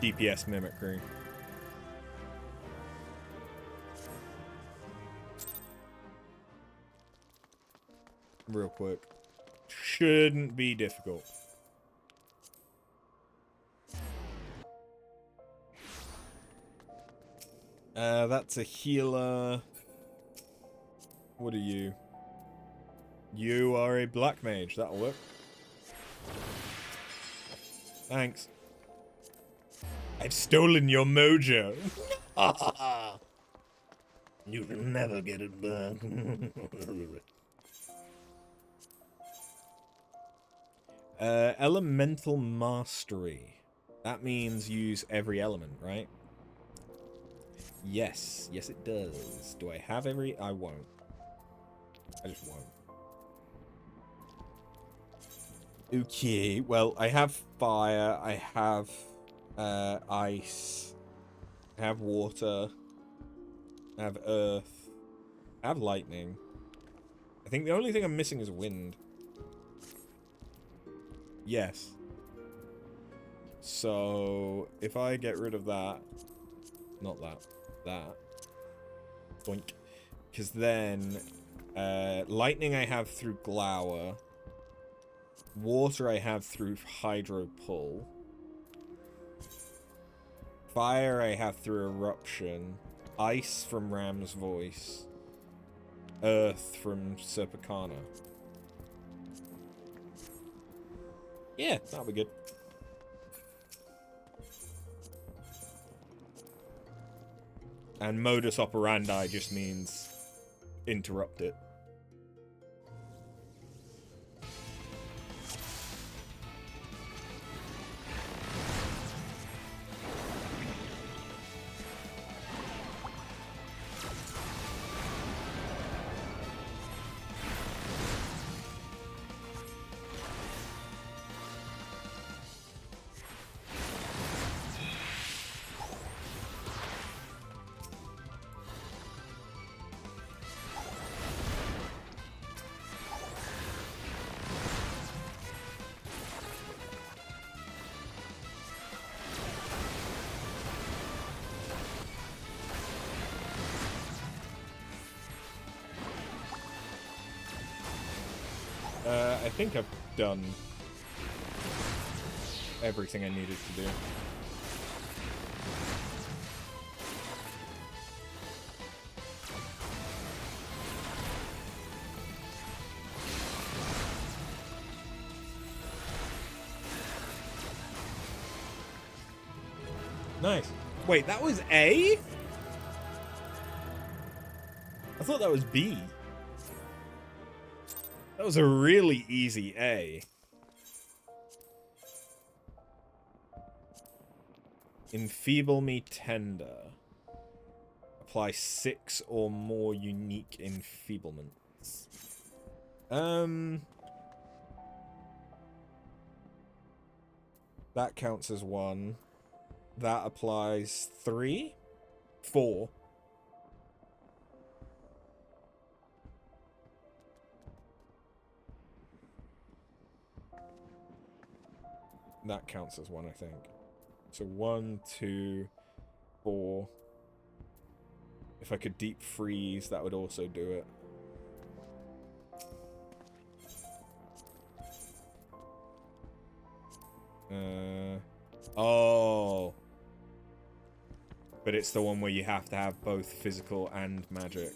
DPS mimicry. Real quick. Shouldn't be difficult. That's a healer. What are you? You are a black mage. That'll work. Thanks. I've stolen your mojo. You can never get it back. Elemental mastery. That means use every element, right? Yes. Yes, it does. Do I have every? I won't. I just won't. Okay, well, I have fire, I have ice, I have water, I have earth, I have lightning. I think the only thing I'm missing is wind. Yes. So, if I get rid of that, not that, that, boink, because then, lightning I have through Glower, water I have through Hydro Pull. Fire I have through Eruption. Ice from Ram's Voice. Earth from Serpicana. Yeah, that'll be good. And modus operandi just means interrupt it. I think I've done everything I needed to do. Nice. Wait, that was A? I thought that was B. That was a really easy A. Enfeeble me tender. Apply 6 or more unique enfeeblements. That counts as 1. That applies 3? 4. That counts as 1, I think. So 1, 2, 4. If I could deep freeze, that would also do it. Oh. But it's the one where you have to have both physical and magic.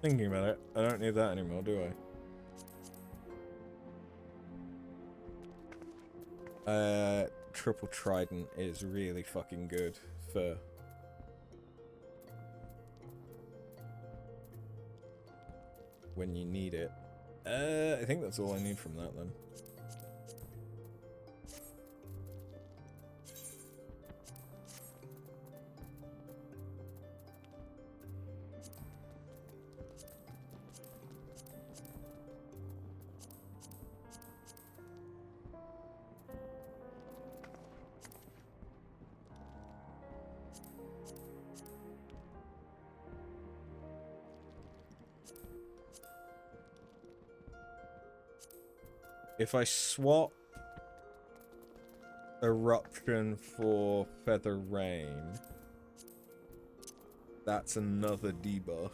Thinking about it, I don't need that anymore, do I? Triple Trident is really fucking good for... when you need it. I think that's all I need from that then. If I swap Eruption for Feather Rain, that's another debuff.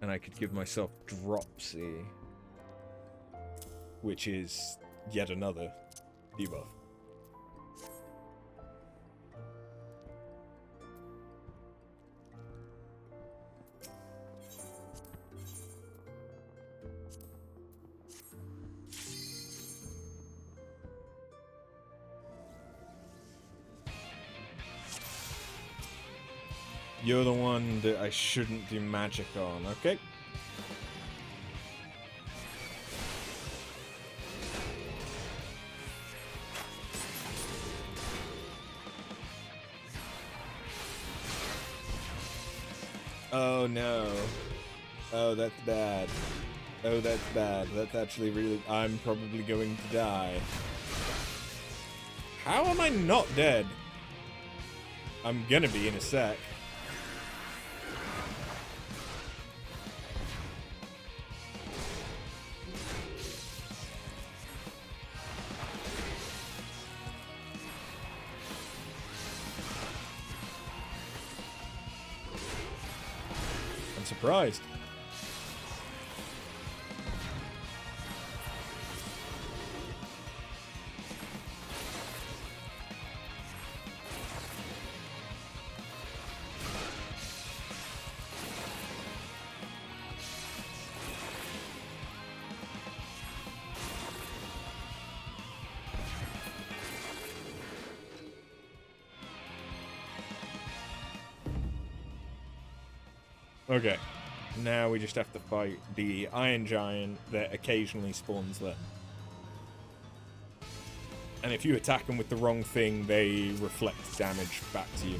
And I could give myself Dropsy, which is yet another debuff. You're the one that I shouldn't do magic on, okay? Oh no. Oh, that's bad. Oh, that's bad. That's actually really... I'm probably going to die. How am I not dead? I'm gonna be in a sec. Surprised. Okay. Now we just have to fight the Iron Giant that occasionally spawns there. And if you attack them with the wrong thing, they reflect damage back to you.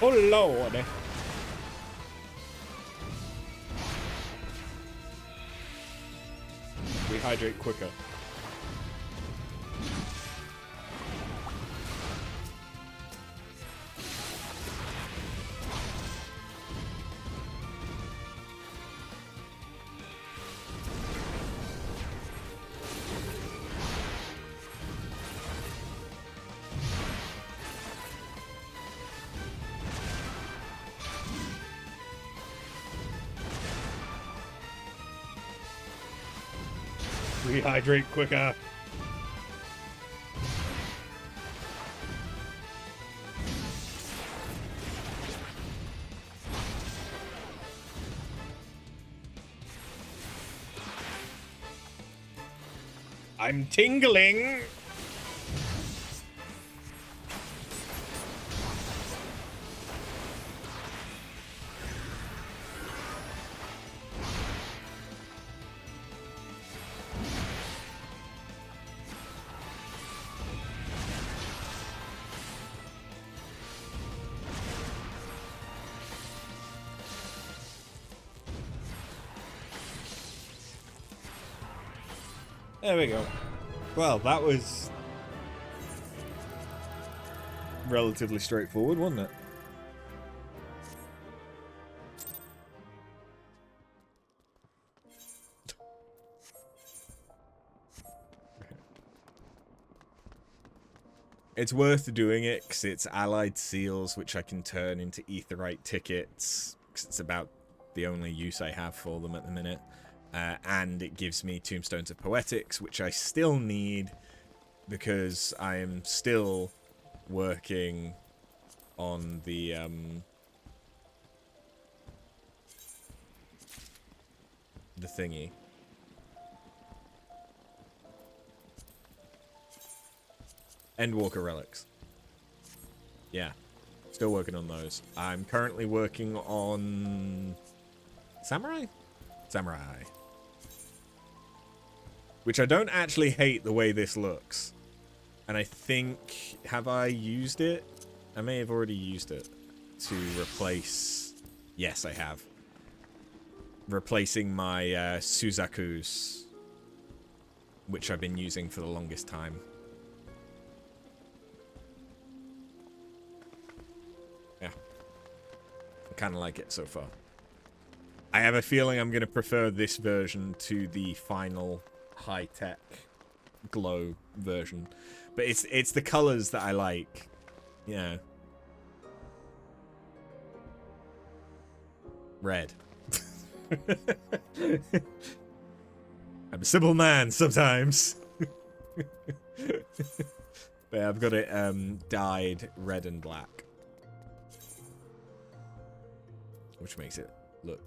Oh lord! Rehydrate quicker. Rehydrate quicker. I'm tingling. There we go. Well, that was relatively straightforward, wasn't it? It's worth doing it because it's allied seals, which I can turn into aetheryte tickets, because it's about the only use I have for them at the minute. And it gives me tombstones of poetics, which I still need because I am still working on the thingy. Endwalker relics. Yeah, still working on those. I'm currently working on Samurai? Samurai. Which I don't actually hate the way this looks. And I think, have I used it? I may have already used it to replace... Yes, I have. Replacing my Suzakus, which I've been using for the longest time. Yeah. I kind of like it so far. I have a feeling I'm going to prefer this version to the final high-tech glow version. But it's the colors that I like. Yeah. Red. I'm a simple man sometimes. But yeah, I've got it dyed red and black. Which makes it look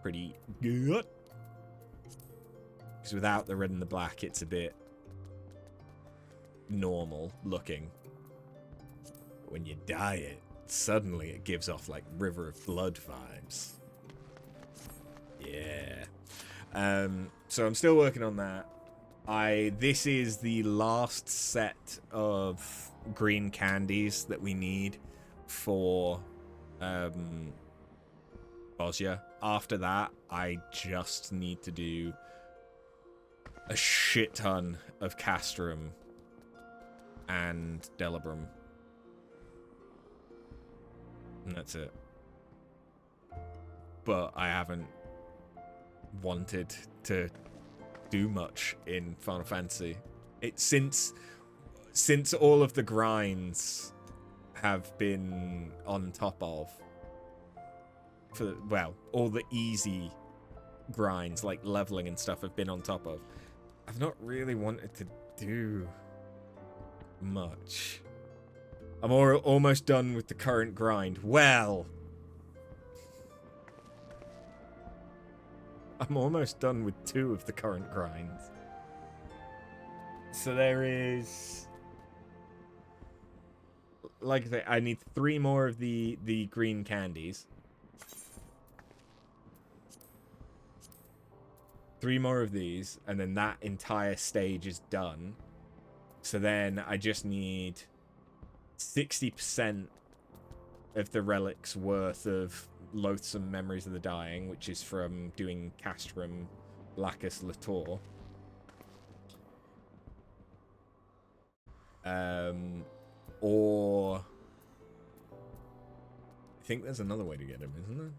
pretty good. Because without the red and the black, it's a bit normal looking. But when you dye it, suddenly it gives off like River of Blood vibes. Yeah. So I'm still working on that. This is the last set of green candies that we need for Bosnia. After that, I just need to do a shit ton of Castrum and Delibrum. And that's it. But I haven't wanted to do much in Final Fantasy. Since all of the grinds have been on top of, all the easy grinds like leveling and stuff have been on top of, I've not really wanted to do much. I'm almost done with the current grind. Well, I'm almost done with 2 of the current grinds. So there is... Like I say, I need 3 more of the green candies. 3 more of these, and then that entire stage is done. So then I just need 60% of the relics worth of Loathsome Memories of the Dying, which is from doing Castrum Lacus Lator. Or... I think there's another way to get him, isn't there?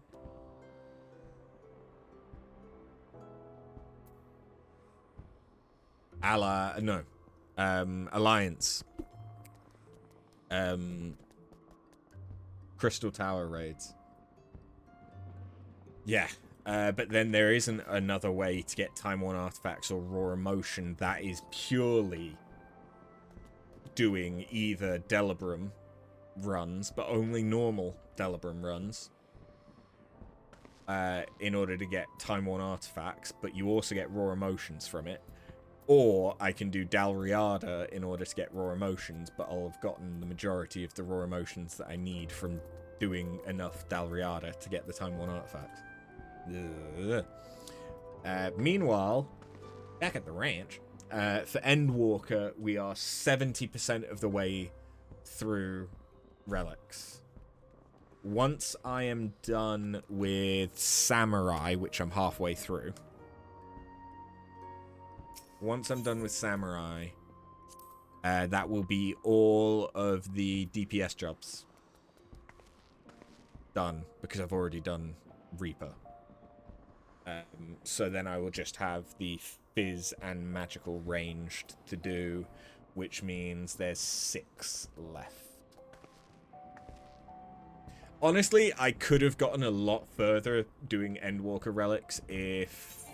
Alliance. Crystal Tower raids. Yeah. But then there isn't another way to get Time Worn artifacts or raw emotion that is purely doing either Delibrum runs, but only normal Delibrum runs, in order to get Time Worn artifacts, but you also get raw emotions from it. Or I can do Dalriada in order to get raw emotions, but I'll have gotten the majority of the raw emotions that I need from doing enough Dalriada to get the Time Worn artifact. Meanwhile, back at the ranch, for Endwalker, we are 70% of the way through relics. Once I am done with Samurai, which I'm halfway through, once I'm done with Samurai, that will be all of the DPS jobs done, because I've already done Reaper. So then I will just have the Fizz and Magical ranged to do, which means there's 6 left. Honestly, I could have gotten a lot further doing Endwalker relics if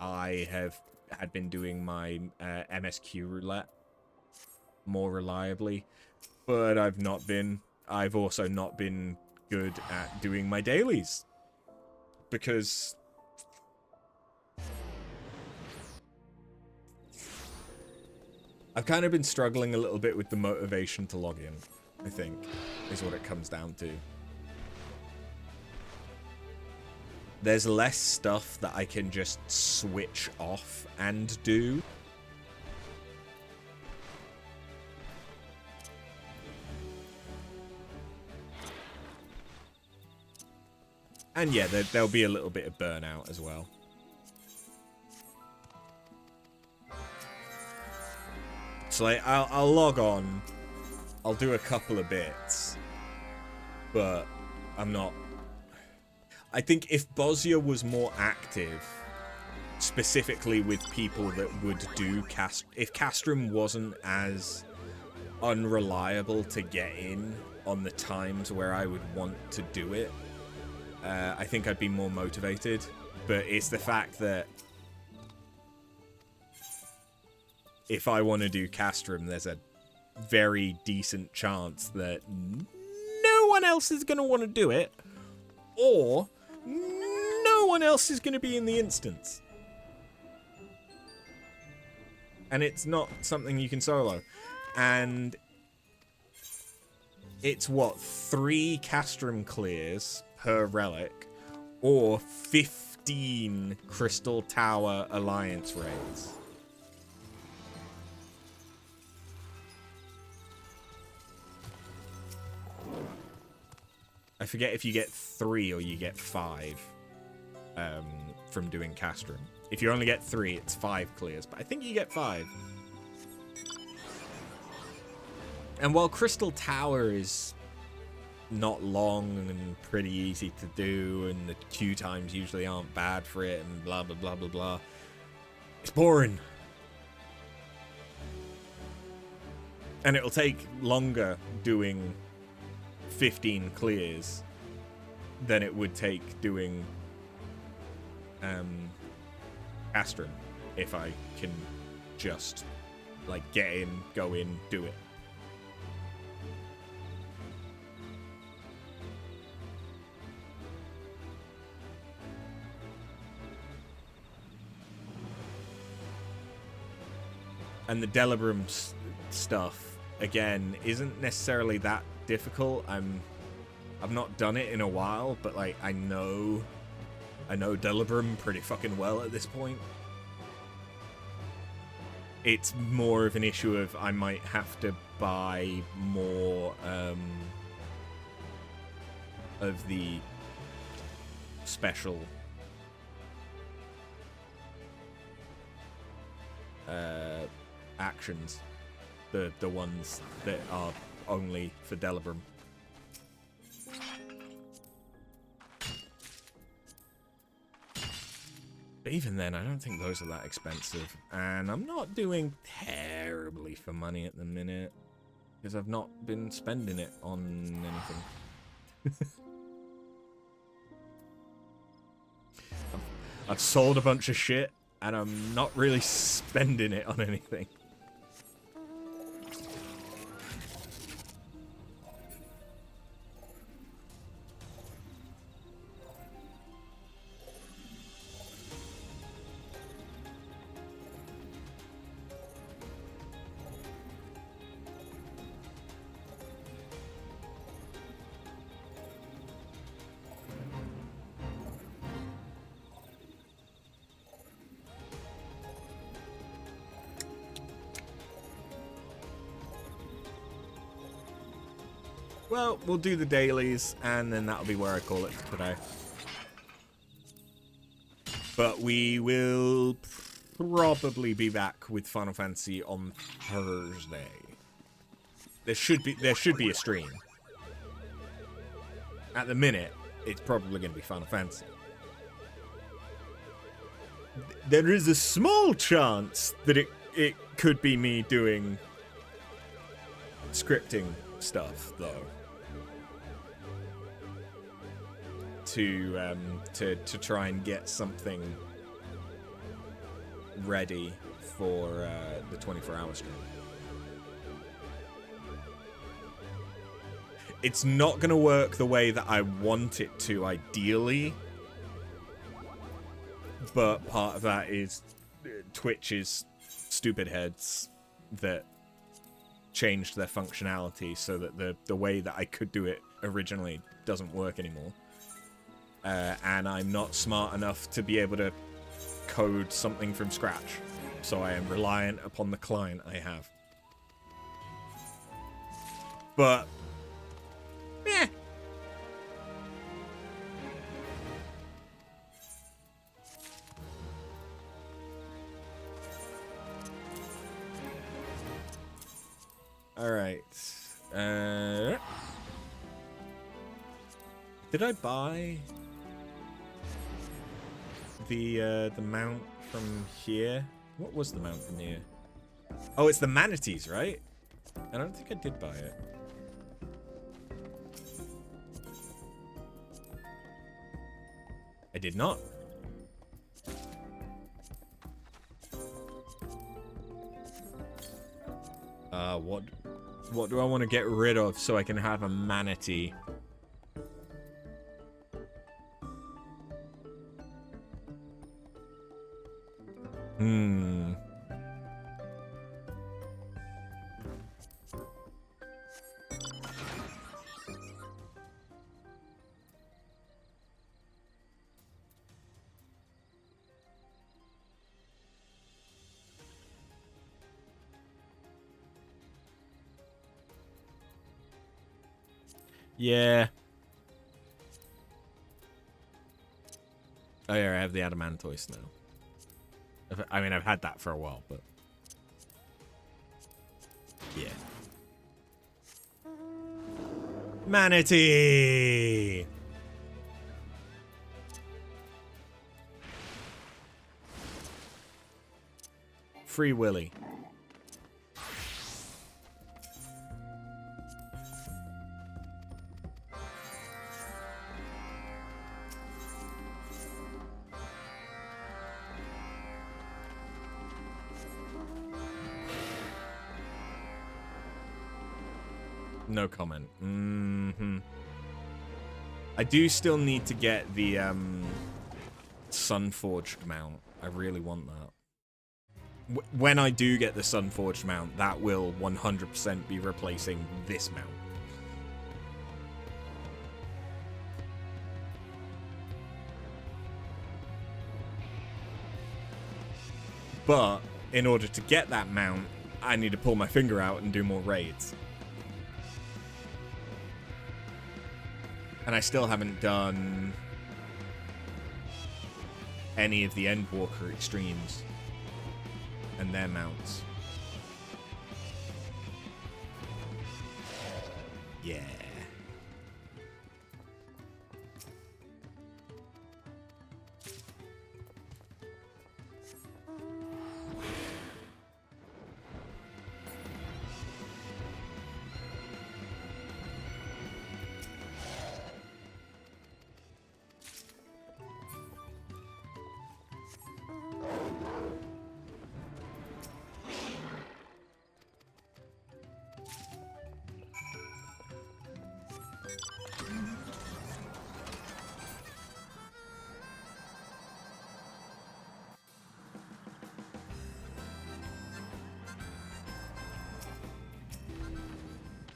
I had been doing my MSQ roulette more reliably, but I've not been. I've also not been good at doing my dailies, because I've kind of been struggling a little bit with the motivation to log in, I think, is what it comes down to. There's less stuff that I can just switch off and do. And yeah, there'll be a little bit of burnout as well. So like, I'll log on, I'll do a couple of bits, but I'm not... I think if Bosnia was more active, specifically with people that would do if Castrum wasn't as unreliable to get in on the times where I would want to do it, I think I'd be more motivated. But it's the fact that if I want to do Castrum, there's a very decent chance that no one else is going to want to do it, or no one else is going to be in the instance. And it's not something you can solo. And it's what, 3 Castrum clears per relic, or 15 Crystal Tower Alliance raids. I forget if you get 3 or you get 5 from doing Castrum. If you only get 3, it's 5 clears, but I think you get 5. And while Crystal Tower is not long and pretty easy to do, and the queue times usually aren't bad for it, and blah blah blah blah blah, it's boring. And it'll take longer doing 15 clears than it would take doing Castrum, if I can just like get in, go in, do it. And the Delibrum stuff, again, isn't necessarily that difficult. I've not done it in a while, but like I know Delibrum pretty fucking well at this point. It's more of an issue of I might have to buy more of the special actions, the ones that are only for Delibrum. But even then, I don't think those are that expensive, and I'm not doing terribly for money at the minute because I've not been spending it on anything. I've sold a bunch of shit, and I'm not really spending it on anything. Well, we'll do the dailies, and then that'll be where I call it for today. But we will probably be back with Final Fantasy on Thursday. There should be a stream. At the minute, it's probably going to be Final Fantasy. There is a small chance that it could be me doing scripting stuff, though, to try and get something ready for the 24-hour stream. It's not going to work the way that I want it to, ideally. But part of that is Twitch's stupid heads that changed their functionality so that the way that I could do it originally doesn't work anymore. And I'm not smart enough to be able to code something from scratch. So I am reliant upon the client I have. But eh. All right. Did I buy the mount from here? What was the mount from here? Oh, it's the manatees, right? I don't think I did buy it. I did not. What do I want to get rid of so I can have a manatee? Yeah. Oh yeah, I have the Adamantoise now. I mean, I've had that for a while, but yeah. Manatee! Free Willy. No comment. I do still need to get the Sunforged mount. I really want that. When I do get the Sunforged mount, that will 100% be replacing this mount. But in order to get that mount, I need to pull my finger out and do more raids. And I still haven't done any of the Endwalker extremes and their mounts. Yeah.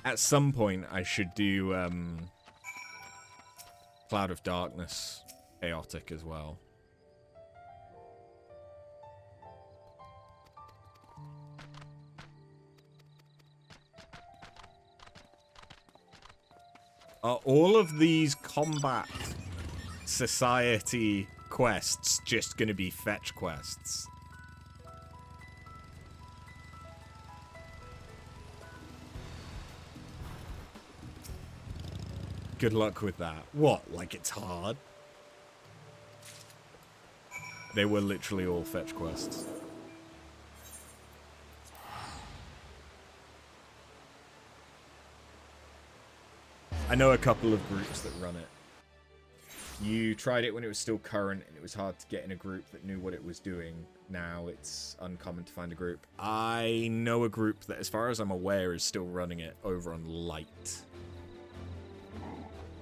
At some point, I should do Cloud of Darkness Chaotic as well. Are all of these combat society quests just going to be fetch quests? Good luck with that. What? Like it's hard? They were literally all fetch quests. I know a couple of groups that run it. You tried it when it was still current, and it was hard to get in a group that knew what it was doing. Now it's uncommon to find a group. I know a group that, as far as I'm aware, is still running it over on Light.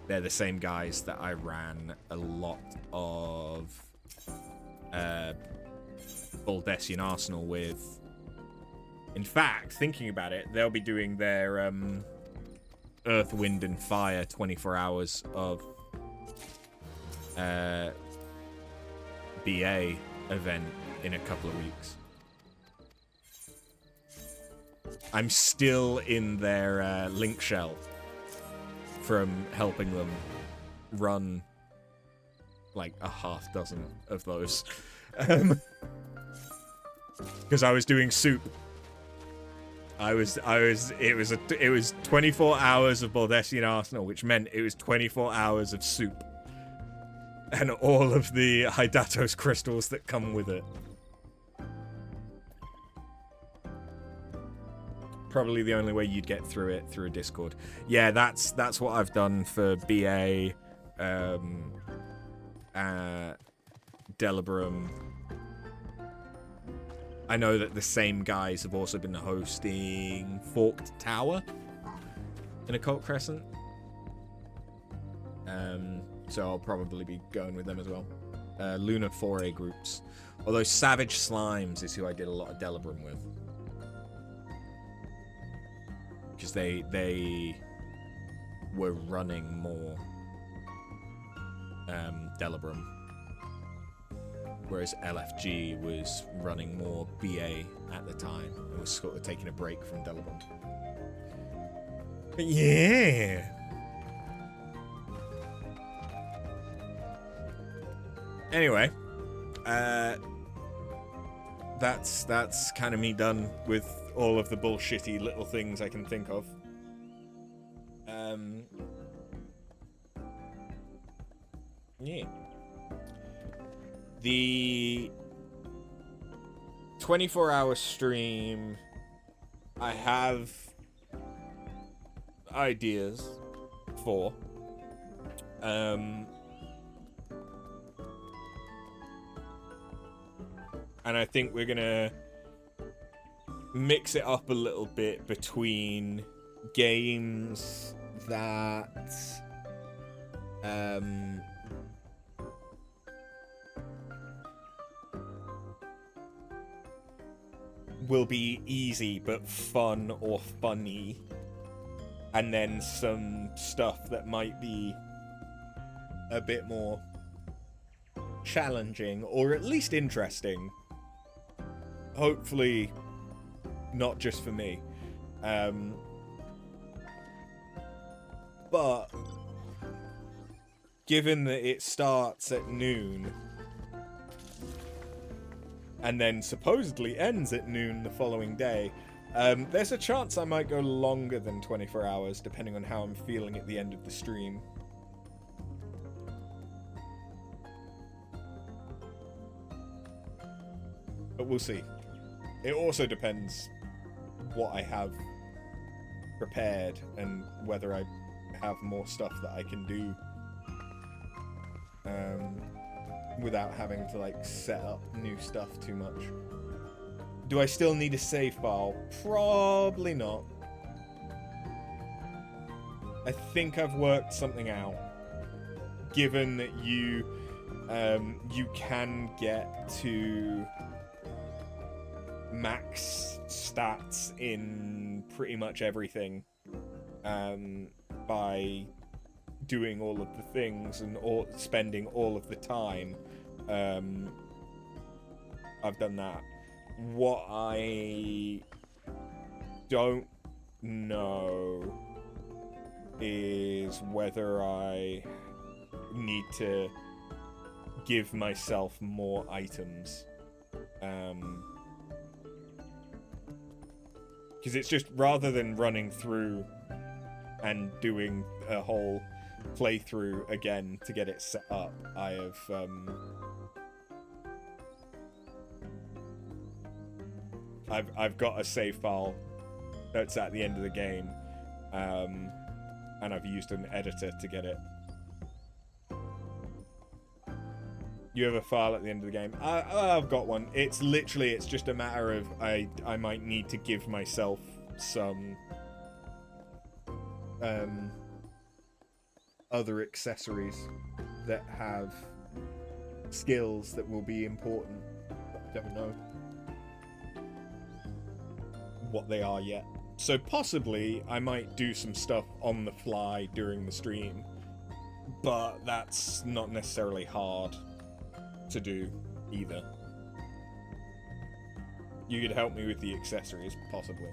They're the same guys that I ran a lot of Baldessian Arsenal with. In fact, thinking about it, they'll be doing their Earth, Wind, and Fire 24 hours of BA event in a couple of weeks. I'm still in their link shell from helping them run like a half dozen of those. Because I was doing soup. It was 24 hours of Baldessian Arsenal, which meant it was 24 hours of soup. And all of the Hydatos crystals that come with it. Probably the only way you'd get through it through a Discord. Yeah, that's what I've done for BA, Delibram. I know that the same guys have also been hosting Forked Tower in Occult Crescent. So I'll probably be going with them as well. Lunar Foray groups. Although Savage Slimes is who I did a lot of Delibram with. Because they were running more Delibram. Whereas LFG was running more BA at the time. It was sort of taking a break from Delibram. But yeah. Anyway, that's kind of me done with all of the bullshitty little things I can think of. Yeah. The 24-hour stream, I have ideas for. And I think we're gonna mix it up a little bit between games that will be easy but fun or funny, and then some stuff that might be a bit more challenging or at least interesting. Hopefully not just for me. But given that it starts at noon and then supposedly ends at noon the following day, there's a chance I might go longer than 24 hours depending on how I'm feeling at the end of the stream. But we'll see. It also depends what I have prepared and whether I have more stuff that I can do without having to like set up new stuff too much. Do I still need a save file? Probably not. I think I've worked something out. Given that you can get to max stats in pretty much everything by doing all of the things and spending all of the time. I've done that. What I don't know is whether I need to give myself more items. Because it's just, rather than running through and doing a whole playthrough again to get it set up. I've got a save file that's at the end of the game, and I've used an editor to get it. You have a file at the end of the game? I've got one. It's just a matter of I might need to give myself some other accessories that have skills that will be important. I don't know what they are yet. So possibly I might do some stuff on the fly during the stream, but that's not necessarily hard to do either. You could help me with the accessories, possibly.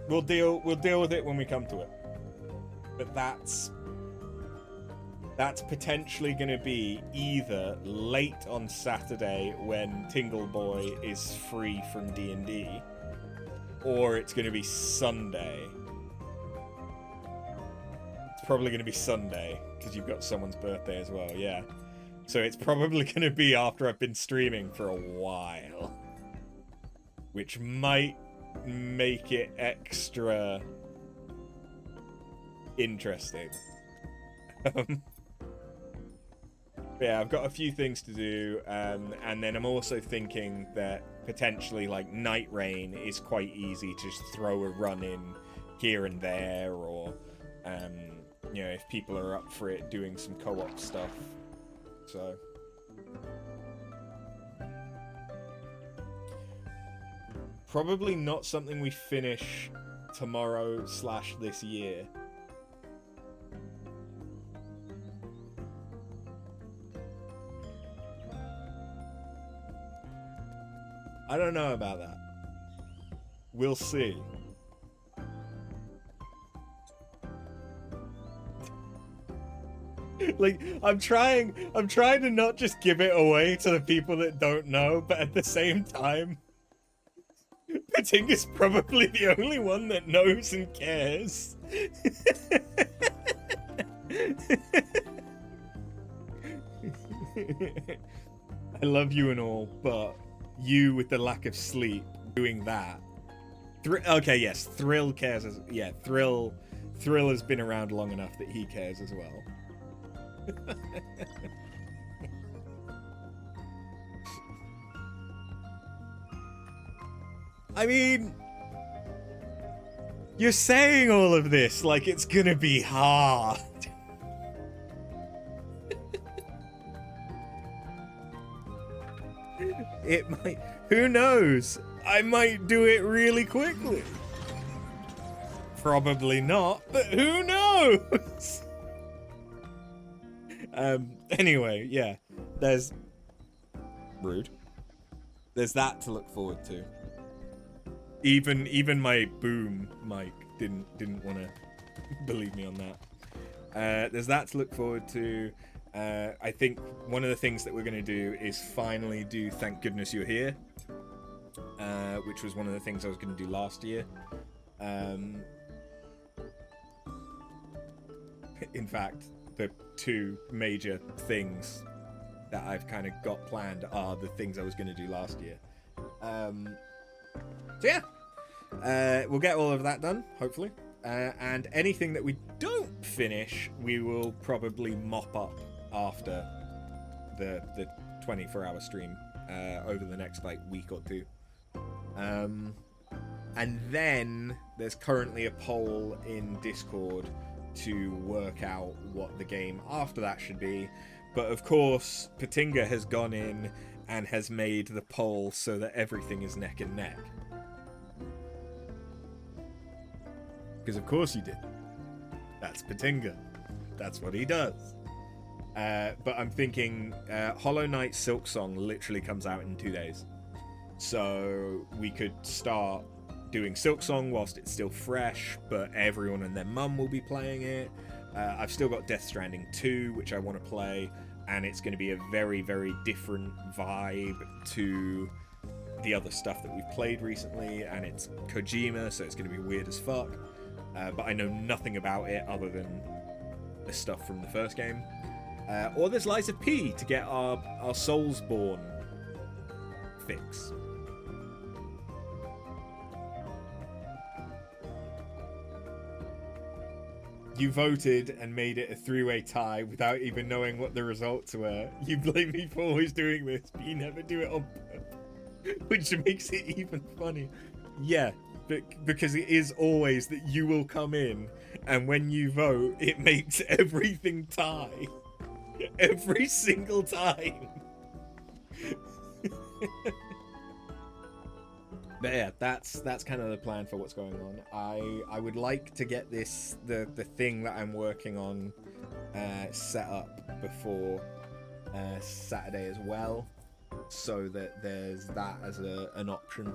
We'll deal with it when we come to it. But that's potentially going to be either late on Saturday when Tingle Boy is free from D&D, or it's going to be Sunday. It's probably going to be Sunday because you've got someone's birthday as well. Yeah, so it's probably going to be after I've been streaming for a while, which might make it extra interesting. Yeah, I've got a few things to do, and then I'm also thinking that potentially like Night Rain is quite easy to just throw a run in here and there, or you know, if people are up for it, doing some co-op stuff. So probably not something we finish tomorrow / this year. I don't know about that. We'll see. Like, I'm trying to not just give it away to the people that don't know, but at the same time, Patinga's probably the only one that knows and cares. I love you and all, but you with the lack of sleep doing that. Okay, yes, Thrill cares as Thrill has been around long enough that he cares as well. I mean, you're saying all of this like it's gonna be hard. It might. Who knows? I might do it really quickly. Probably not, but who knows? Anyway, yeah. There's rude. There's that to look forward to. Even my boom mic didn't want to believe me on that. There's that to look forward to. I think one of the things that we're going to do is finally do Thank Goodness You're Here, which was one of the things I was going to do last year. In fact, the two major things that I've kind of got planned are the things I was going to do last year. So yeah, we'll get all of that done, hopefully. And anything that we don't finish, we will probably mop up after the 24-hour stream over the next like week or two. And then there's currently a poll in Discord to work out what the game after that should be. But of course, Patinga has gone in and has made the poll so that everything is neck and neck. Because of course he did. That's Patinga. That's what he does. But I'm thinking Hollow Knight Silksong literally comes out in 2 days. So we could start doing Silksong whilst it's still fresh, but everyone and their mum will be playing it. I've still got Death Stranding 2, which I want to play, and it's going to be a very, very different vibe to the other stuff that we've played recently, and it's Kojima, so it's going to be weird as fuck. But I know nothing about it other than the stuff from the first game. Or there's Lies of P to get our Soulsborne fix. You voted and made it a 3-way tie without even knowing what the results were. You blame me for always doing this, but you never do it on purpose, which makes it even funny. Yeah, because it is always that you will come in, and when you vote, it makes everything tie. Every single time. But yeah, that's kind of the plan for what's going on. I would like to get the thing that I'm working on set up before Saturday as well, so that there's that as an option.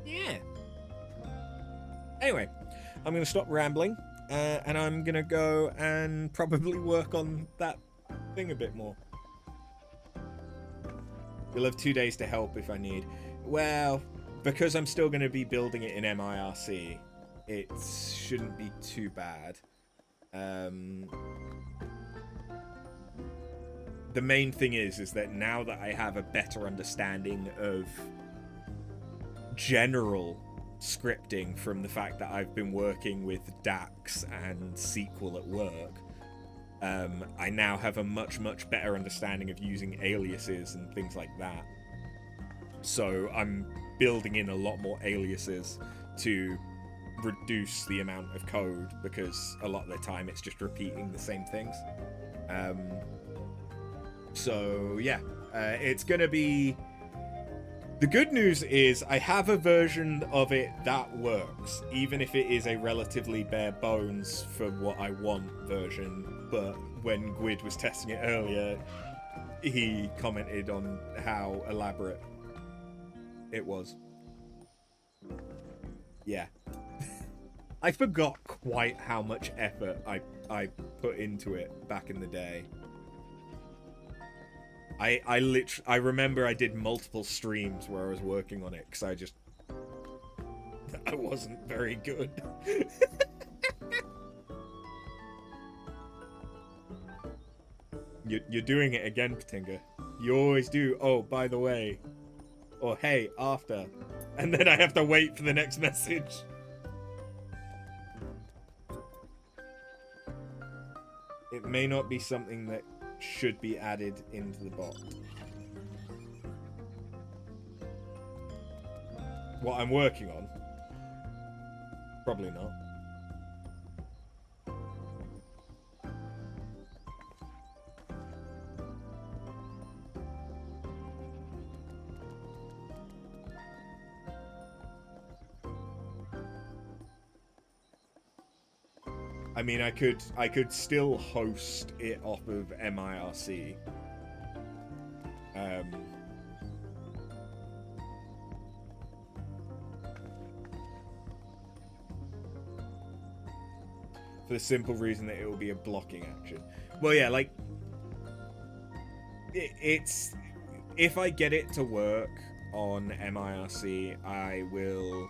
Yeah. Anyway, I'm gonna stop rambling, and I'm gonna go and probably work on that thing a bit more. You'll have 2 days to help if I need. Well, because I'm still going to be building it in MIRC, it shouldn't be too bad. The main thing is that now that I have a better understanding of general scripting from the fact that I've been working with DAX and SQL at work, I now have a much better understanding of using aliases and things like that. So I'm building in a lot more aliases to reduce the amount of code, because a lot of the time it's just repeating the same things. So yeah, it's gonna be... The good news is I have a version of it that works, even if it is a relatively bare bones for what I want version. But when Gwyd was testing it earlier, he commented on how elaborate it was. Yeah. I forgot quite how much effort I put into it back in the day. I remember I did multiple streams where I was working on it, because I wasn't very good. You're doing it again, Patinga. You always do. Oh, by the way. Or hey, after. And then I have to wait for the next message. It may not be something that should be added into the bot. What I'm working on? Probably not. I mean, I could still host it off of MIRC. For the simple reason that it will be a blocking action. Well, yeah, like it's if I get it to work on MIRC, I will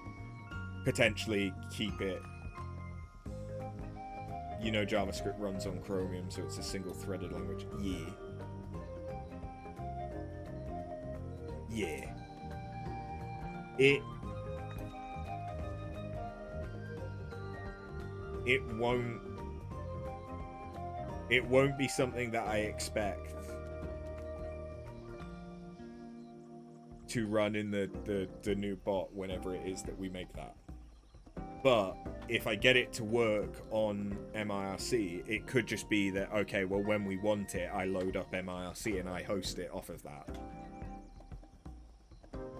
potentially keep it. You know, JavaScript runs on Chromium, so it's a single-threaded language. Yeah. Yeah. It won't be something that I expect to run in the new bot whenever it is that we make that. But if I get it to work on MIRC, it could just be that, okay, well, when we want it, I load up MIRC and I host it off of that.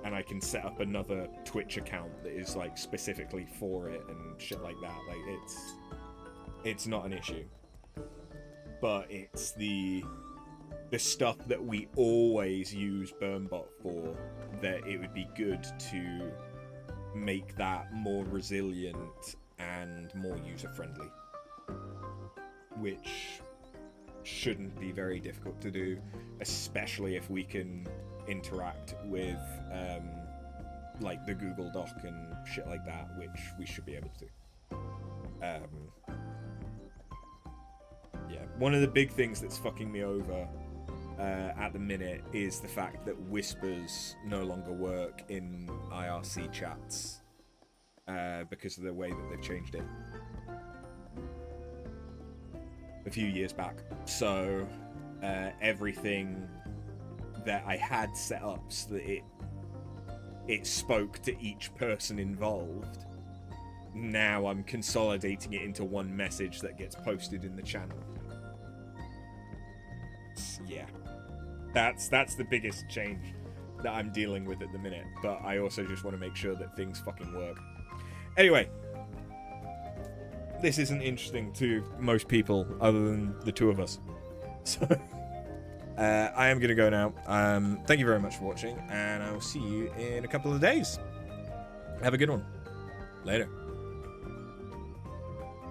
And I can set up another Twitch account that is, like, specifically for it and shit like that. Like, it's not an issue. But it's the stuff that we always use Burnbot for, that it would be good to make that more resilient and more user-friendly, which shouldn't be very difficult to do, especially if we can interact with like the Google Doc and shit like that, which we should be able to do. Yeah, one of the big things that's fucking me over at the minute is the fact that whispers no longer work in IRC chats because of the way that they've changed it a few years back. So everything that I had set up so that it spoke to each person involved, now I'm consolidating it into one message that gets posted in the channel. Yeah, that's the biggest change that I'm dealing with at the minute, but I also just want to make sure that things fucking work. Anyway, this isn't interesting to most people other than the two of us, so I am gonna go now. Thank you very much for watching, and I will see you in a couple of days. Have a good one. Later.